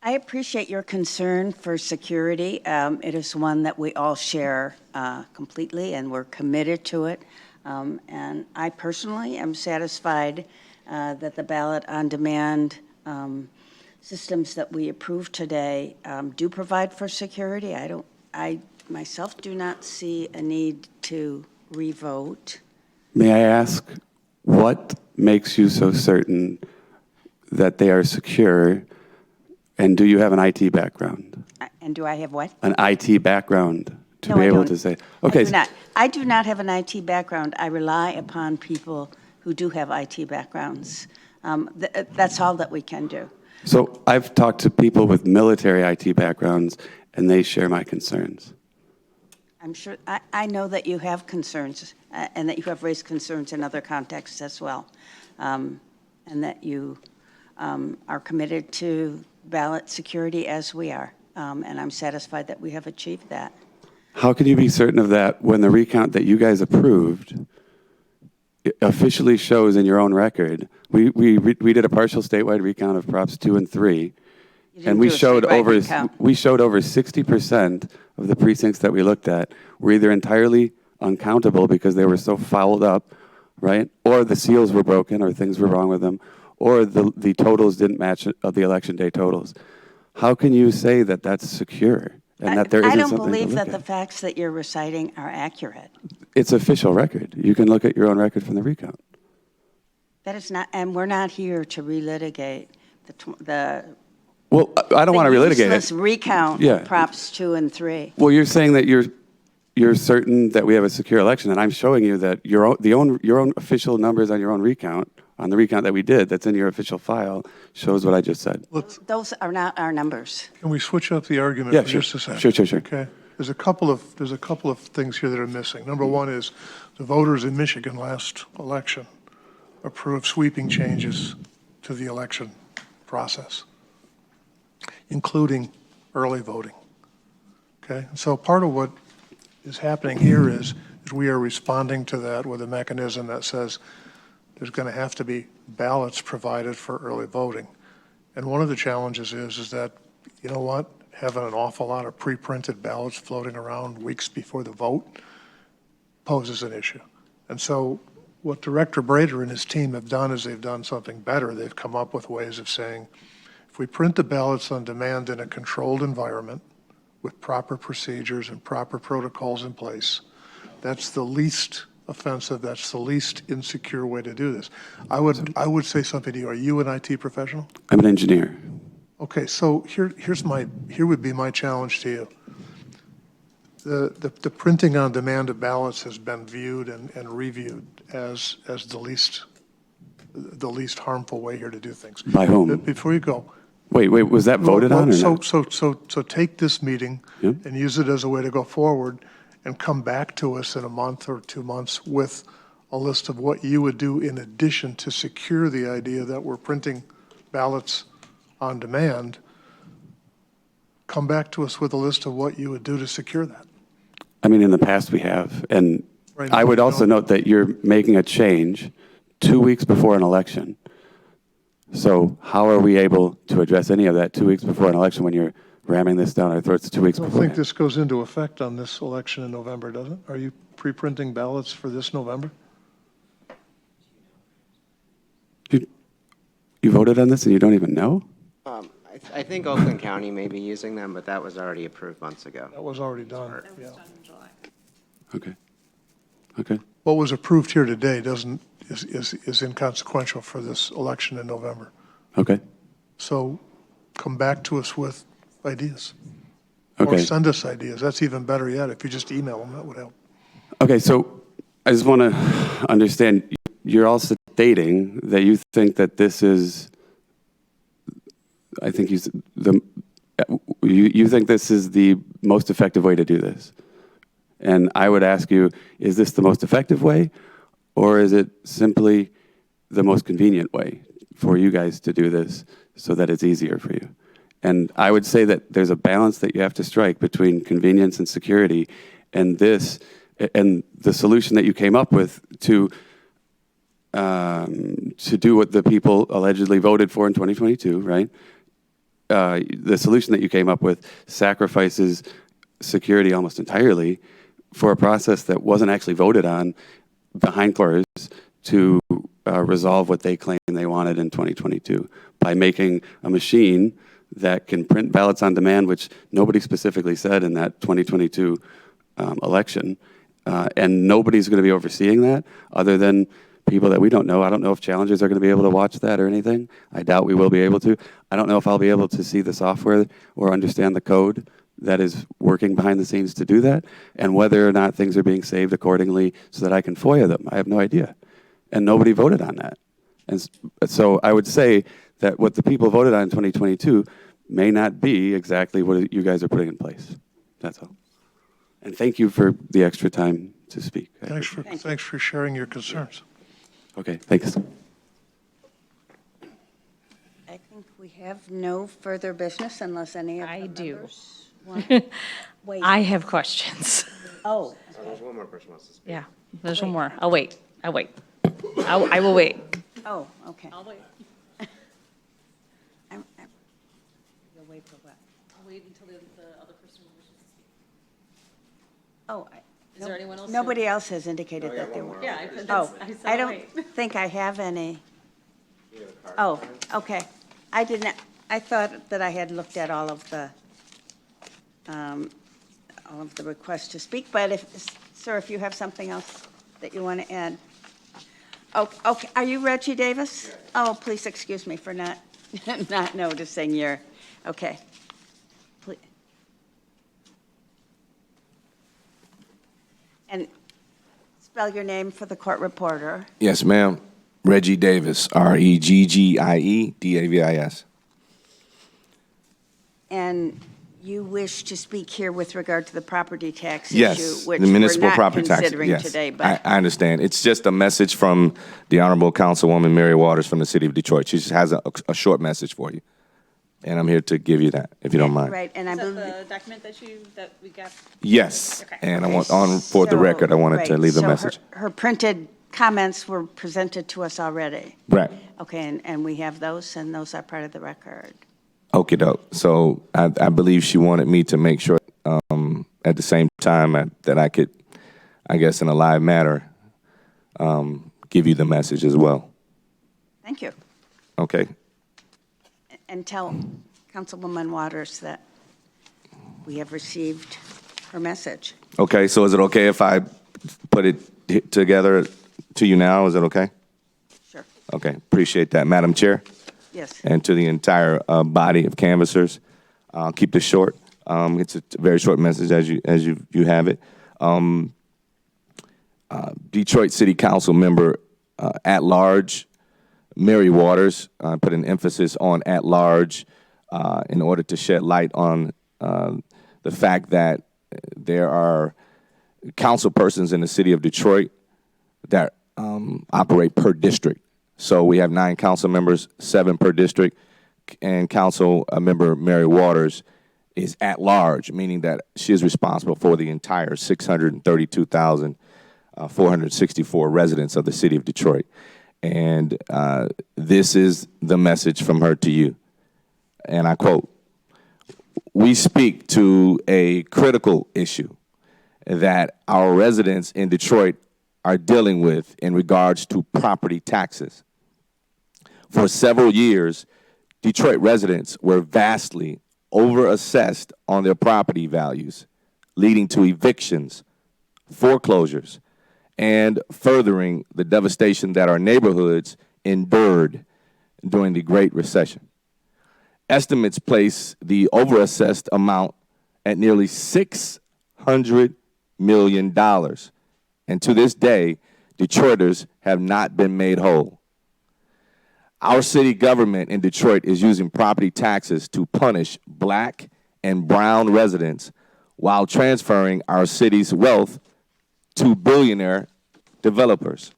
I appreciate your concern for security. It is one that we all share completely, and we're committed to it. And I personally am satisfied that the ballot on demand systems that we approved today do provide for security. I myself do not see a need to revote. May I ask, what makes you so certain that they are secure? And do you have an IT background? And do I have what? An IT background to No, be I able don't. to say, okay. I do not have an IT background. I rely upon people who do have IT backgrounds. That's all that we can do. So I've talked to people with military IT backgrounds, and they share my concerns. I'm sure, I know that you have concerns, and that you have raised concerns in other contexts as well, and that you are committed to ballot security as we are, and I'm satisfied that we have achieved that. How can you be certain of that when the recount that you guys approved officially shows in your own record? We did a partial statewide recount of Props 2 and 3, and we showed over 60% of the precincts that we looked at were either entirely uncountable because they were so fouled up, right? Or the seals were broken, or things were wrong with them, or the totals didn't match the election day totals. How can you say that that's secure and that there isn't something to look at? I don't believe that the facts that you're reciting are accurate. It's official record. You can look at your own record from the recount. That is not, and we're not here to relitigate the Well, I don't want to relitigate useless it. recount Yeah. Props 2 and 3. Well, you're saying that you're certain that we have a secure election, and I'm showing you that your own official numbers on your own recount, on the recount that we did, that's in your official file, shows what I just said. Those are not our numbers. Can we switch up the argument Yeah, for sure. just a second? Sure. Okay. There's a couple of things here that are missing. Number one is the voters in Michigan last election approved sweeping changes to the election process, including early voting. Okay? So part of what is happening here is we are responding to that with a mechanism that says there's going to have to be ballots provided for early voting. And one of the challenges is that, you know what, having an awful lot of pre-printed ballots floating around weeks before the vote poses an issue. And so what Director Brader and his team have done is they've done something better. They've come up with ways of saying, if we print the ballots on demand in a controlled environment with proper procedures and proper protocols in place, that's the least offensive, that's the least insecure way to do this. I would say something to you. Are you an IT professional? I'm an engineer. Okay, so here would be my challenge to you. The printing on demand of ballots has been viewed and reviewed as the least harmful way here to do things. By whom? Before you go. Wait, was that voted on or not? So take this meeting Yep. and use it as a way to go forward and come back to us in a month or 2 months with a list of what you would do in addition to secure the idea that we're printing ballots on demand. Come back to us with a list of what you would do to secure that. I mean, in the past we have, and Right, I would you also don't- note that you're making a change 2 weeks before an election. So how are we able to address any of that 2 weeks before an election when you're ramming this down our throats 2 weeks I don't before? think this goes into effect on this election in November, does it? Are you pre-printing ballots for this November? You voted on this and you don't even know? I think Oakland County may be using them, but that was already approved months ago. That was already done, yeah. Okay. Okay. What was approved here today is inconsequential for this election in November. Okay. So come back to us with ideas. Or Okay. send us ideas. That's even better yet. If you just email them, that would help. Okay, so I just want to understand, you're also stating that you think that this is, I think you think this is the most effective way to do this. And I would ask you, is this the most effective way, or is it simply the most convenient way for you guys to do this so that it's easier for you? And I would say that there's a balance that you have to strike between convenience and security, and this, and the solution that you came up with to do what the people allegedly voted for in 2022, right? The solution that you came up with sacrifices security almost entirely for a process that wasn't actually voted on behind closed doors to resolve what they claim they wanted in 2022 by making a machine that can print ballots on demand, which nobody specifically said in that 2022 election. And nobody's going to be overseeing that other than people that we don't know. I don't know if challengers are going to be able to watch that or anything. I doubt we will be able to. I don't know if I'll be able to see the software or understand the code that is working behind the scenes to do that, and whether or not things are being saved accordingly so that I can FOIA them. I have no idea. And nobody voted on that. And so I would say that what the people voted on in 2022 may not be exactly what you guys are putting in place. That's all. And thank you for the extra time to speak. Thanks for sharing your concerns. Okay, thanks. I think we have no further business unless any of the I do. members want. Wait. I have questions. Oh, So there's one more person who wants to speak. Yeah, there's one more. I'll wait. I will wait. oh, okay. I'll wait. You'll wait for what? I'll wait until the other person wishes to speak. Oh. Is there anyone else? Nobody else has indicated that they were. Yeah, Oh, I said I don't wait. think I have any. Oh, okay. I didn't, I thought that I had looked at all of the requests to speak, but sir, if you have something else that you want to add. Oh, okay, are you Reggie Davis? Oh, please excuse me for not noticing your, okay. Please. And spell your name for the court reporter. Yes, ma'am. Reggie Davis, REGGIE DAVIS. And you wish to speak here with regard to the property tax Yes, issue, which the municipal we're not property tax. considering Yes, today, but I understand. It's just a message from the Honorable Councilwoman Mary Waters from the City of Detroit. She just has a short message for you. And I'm here to give you that, if you don't mind. right, and I Is that believe. the document that we got? Yes, Okay. and I want, for the record, I wanted to leave the message. Her printed comments were presented to us already. Right. Okay, and we have those, and those are part of the record. Okie doke. So I believe she wanted me to make sure at the same time that I could, I guess in a live manner, give you the message as well. Thank you. Okay. And tell Councilwoman Waters that we have received her message. Okay, so is it okay if I put it together to you now? Is it okay? Sure. Okay, appreciate that, Madam Chair. Yes. And to the entire body of canvassers. I'll keep this short. It's a very short message as you have it. Detroit City Council member at large, Mary Waters, put an emphasis on at large in order to shed light on the fact that there are council persons in the city of Detroit that operate per district. So we have 9 council members, 7 per district, and council member Mary Waters is at large, meaning that she is responsible for the entire 632,464 residents of the city of Detroit. And this is the message from her to you. And I quote, "We speak to a critical issue that our residents in Detroit are dealing with in regards to property taxes. For several years, Detroit residents were vastly overassessed on their property values, leading to evictions, foreclosures, and furthering the devastation that our neighborhoods endured during the Great Recession. Estimates place the overassessed amount at nearly $600 million, and to this day, Detroiters have not been made whole. Our city government in Detroit is using property taxes to punish black and brown residents while transferring our city's wealth to billionaire developers.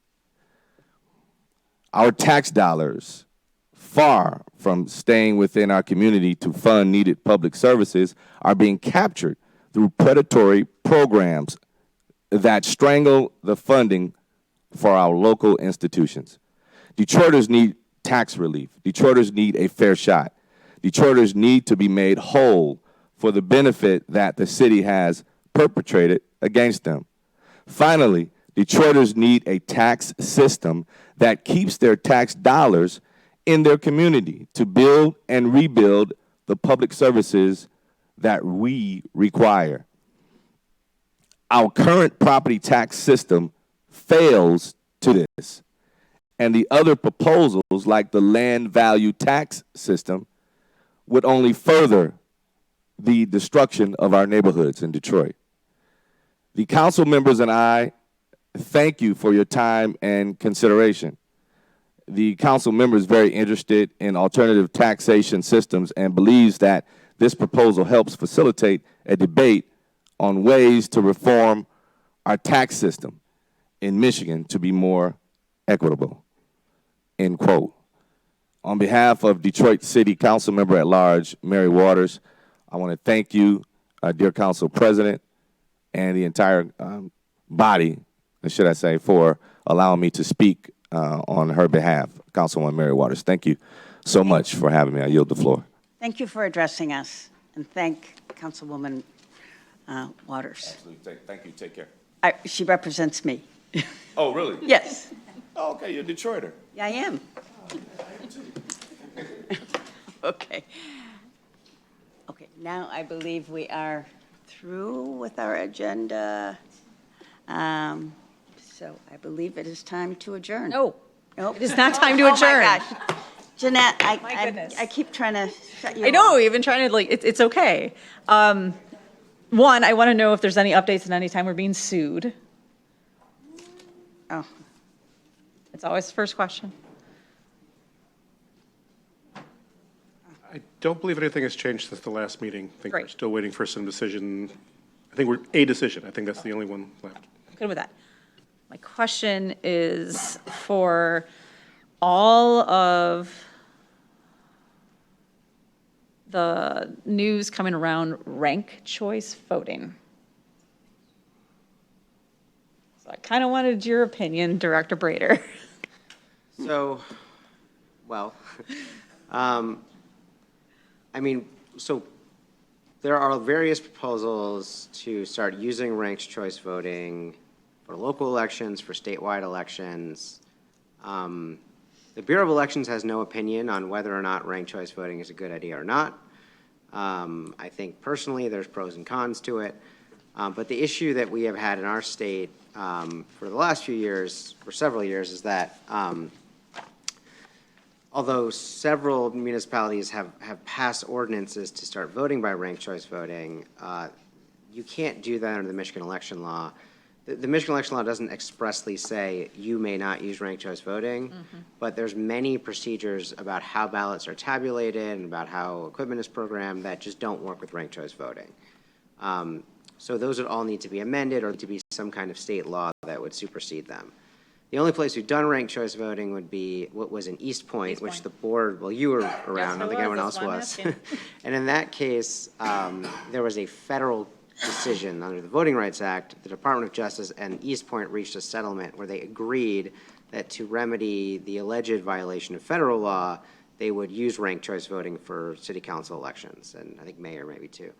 Our tax dollars, far from staying within our community to fund needed public services, are being captured through predatory programs that strangle the funding for our local institutions. Detroiters need tax relief. Detroiters need a fair shot. Detroiters need to be made whole for the benefit that the city has perpetrated against them. Finally, Detroiters need a tax system that keeps their tax dollars in their community to build and rebuild the public services that we require. Our current property tax system fails to this, and the other proposals, like the land value tax system, would only further the destruction of our neighborhoods in Detroit. The council members and I thank you for your time and consideration. The council member is very interested in alternative taxation systems and believes that this proposal helps facilitate a debate on ways to reform our tax system in Michigan to be more equitable." End quote. On behalf of Detroit City Council member at large, Mary Waters, I want to thank you, dear Council President, and the entire body, should I say, for allowing me to speak on her behalf, Councilwoman Mary Waters. Thank you so much for having me. I yield the floor. Thank you for addressing us, and thank Councilwoman Waters. Absolutely. Thank you. Take care. She represents me. Oh, really? Yes. Oh, okay. You're a Detroiter. Yeah, I am. Okay. Okay, now I believe we are through with our agenda. So I believe it is time to adjourn. No, Nope. it is not time to Oh, adjourn. my gosh. Jeanette, My goodness. I keep trying to shut you I know, off. we've been trying to, it's okay. One, I want to know if there's any updates and any time we're being sued. Oh, It's always the first question. I don't believe anything has changed since the last meeting. I think we're Great. still waiting for some decision. I think we're a decision. I think that's the only one left. Good with that. My question is for all of the news coming around rank choice voting. So I kind of wanted your opinion, Director Brader. So, well, I mean, so there are various proposals to start using ranked choice voting for local elections, for statewide elections. The Bureau of Elections has no opinion on whether or not ranked choice voting is a good idea or not. I think personally there's pros and cons to it. But the issue that we have had in our state for the last few years, for several years, is that although several municipalities have passed ordinances to start voting by ranked choice voting, you can't do that under the Michigan election law. The Michigan election law doesn't expressly say you may not use ranked choice voting, but there's many procedures about how ballots are tabulated and about how equipment is programmed that just don't work with ranked choice voting. So those would all need to be amended or to be some kind of state law that would supersede them. The only place we've done ranked choice voting would be what was in East Point, which the board, well, you were around, I don't think anyone else was. And in that case, there was a federal decision under the Voting Rights Act. The Department of Justice and East Point reached a settlement where they agreed that to remedy the alleged violation of federal law, they would use ranked choice voting for city council elections, and I think mayor maybe too.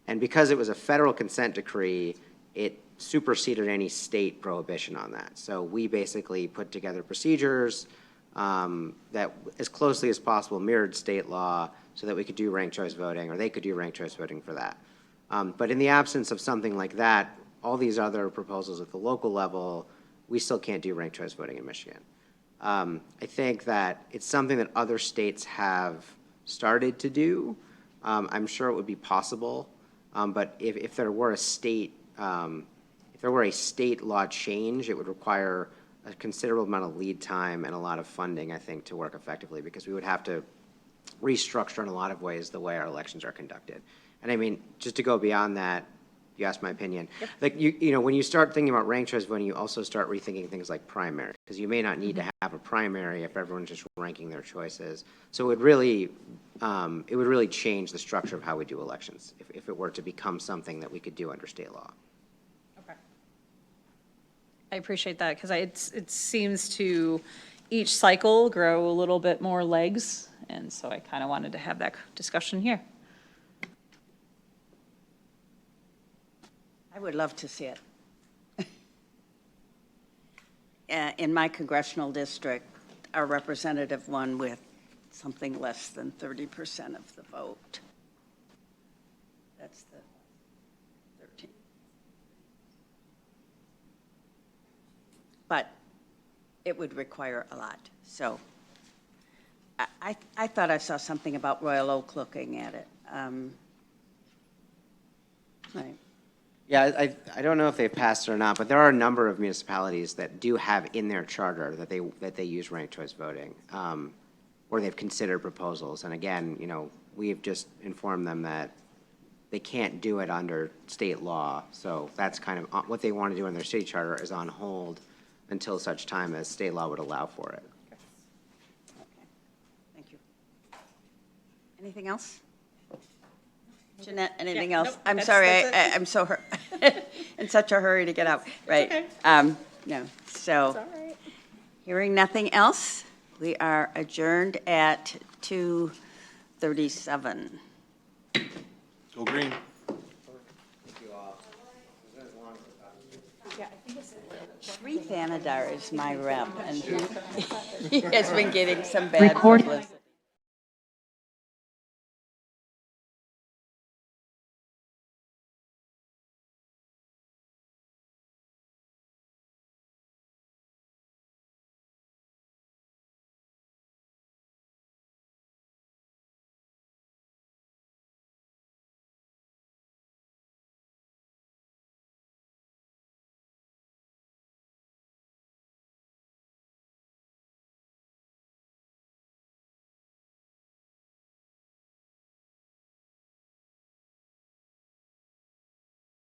And because it was a federal consent decree, it superseded any state prohibition on that. So we basically put together procedures that as closely as possible mirrored state law so that we could do ranked choice voting, or they could do ranked choice voting for that. But in the absence of something like that, all these other proposals at the local level, we still can't do ranked choice voting in Michigan. I think that it's something that other states have started to do. I'm sure it would be possible, but if there were a state law change, it would require a considerable amount of lead time and a lot of funding, I think, to work effectively, because we would have to restructure in a lot of ways the way our elections are conducted. And I mean, just to go beyond that, you asked my opinion. Yep. Like, you know, when you start thinking about ranked choice voting, you also start rethinking things like primary, because you may not need to have a primary if everyone's just ranking their choices. So it would really change the structure of how we do elections if it were to become something that we could do under state law. Okay. I appreciate that, because it seems to each cycle grow a little bit more legs, and so I kind of wanted to have that discussion here. I would love to see it. In my congressional district, our representative won with something less than 30% of the vote. That's the 13. But it would require a lot. So I thought I saw something about Royal Oak looking at it. Right. Yeah, I don't know if they've passed it or not, but there are a number of municipalities that do have in their charter that they use ranked choice voting, or they've considered proposals. And again, you know, we've just informed them that they can't do it under state law. So that's kind of what they want to do in their city charter is on hold until such time as state law would allow for it. Okay. Thank you. Anything else? Jeanette, anything else? nope, I'm that's sorry, it. I'm so in such a hurry to get out. Right. okay. No, so, hearing nothing else, we are adjourned at 2:37. Go green. Sri Thanadar is my rep, and he has been getting some bad publicity.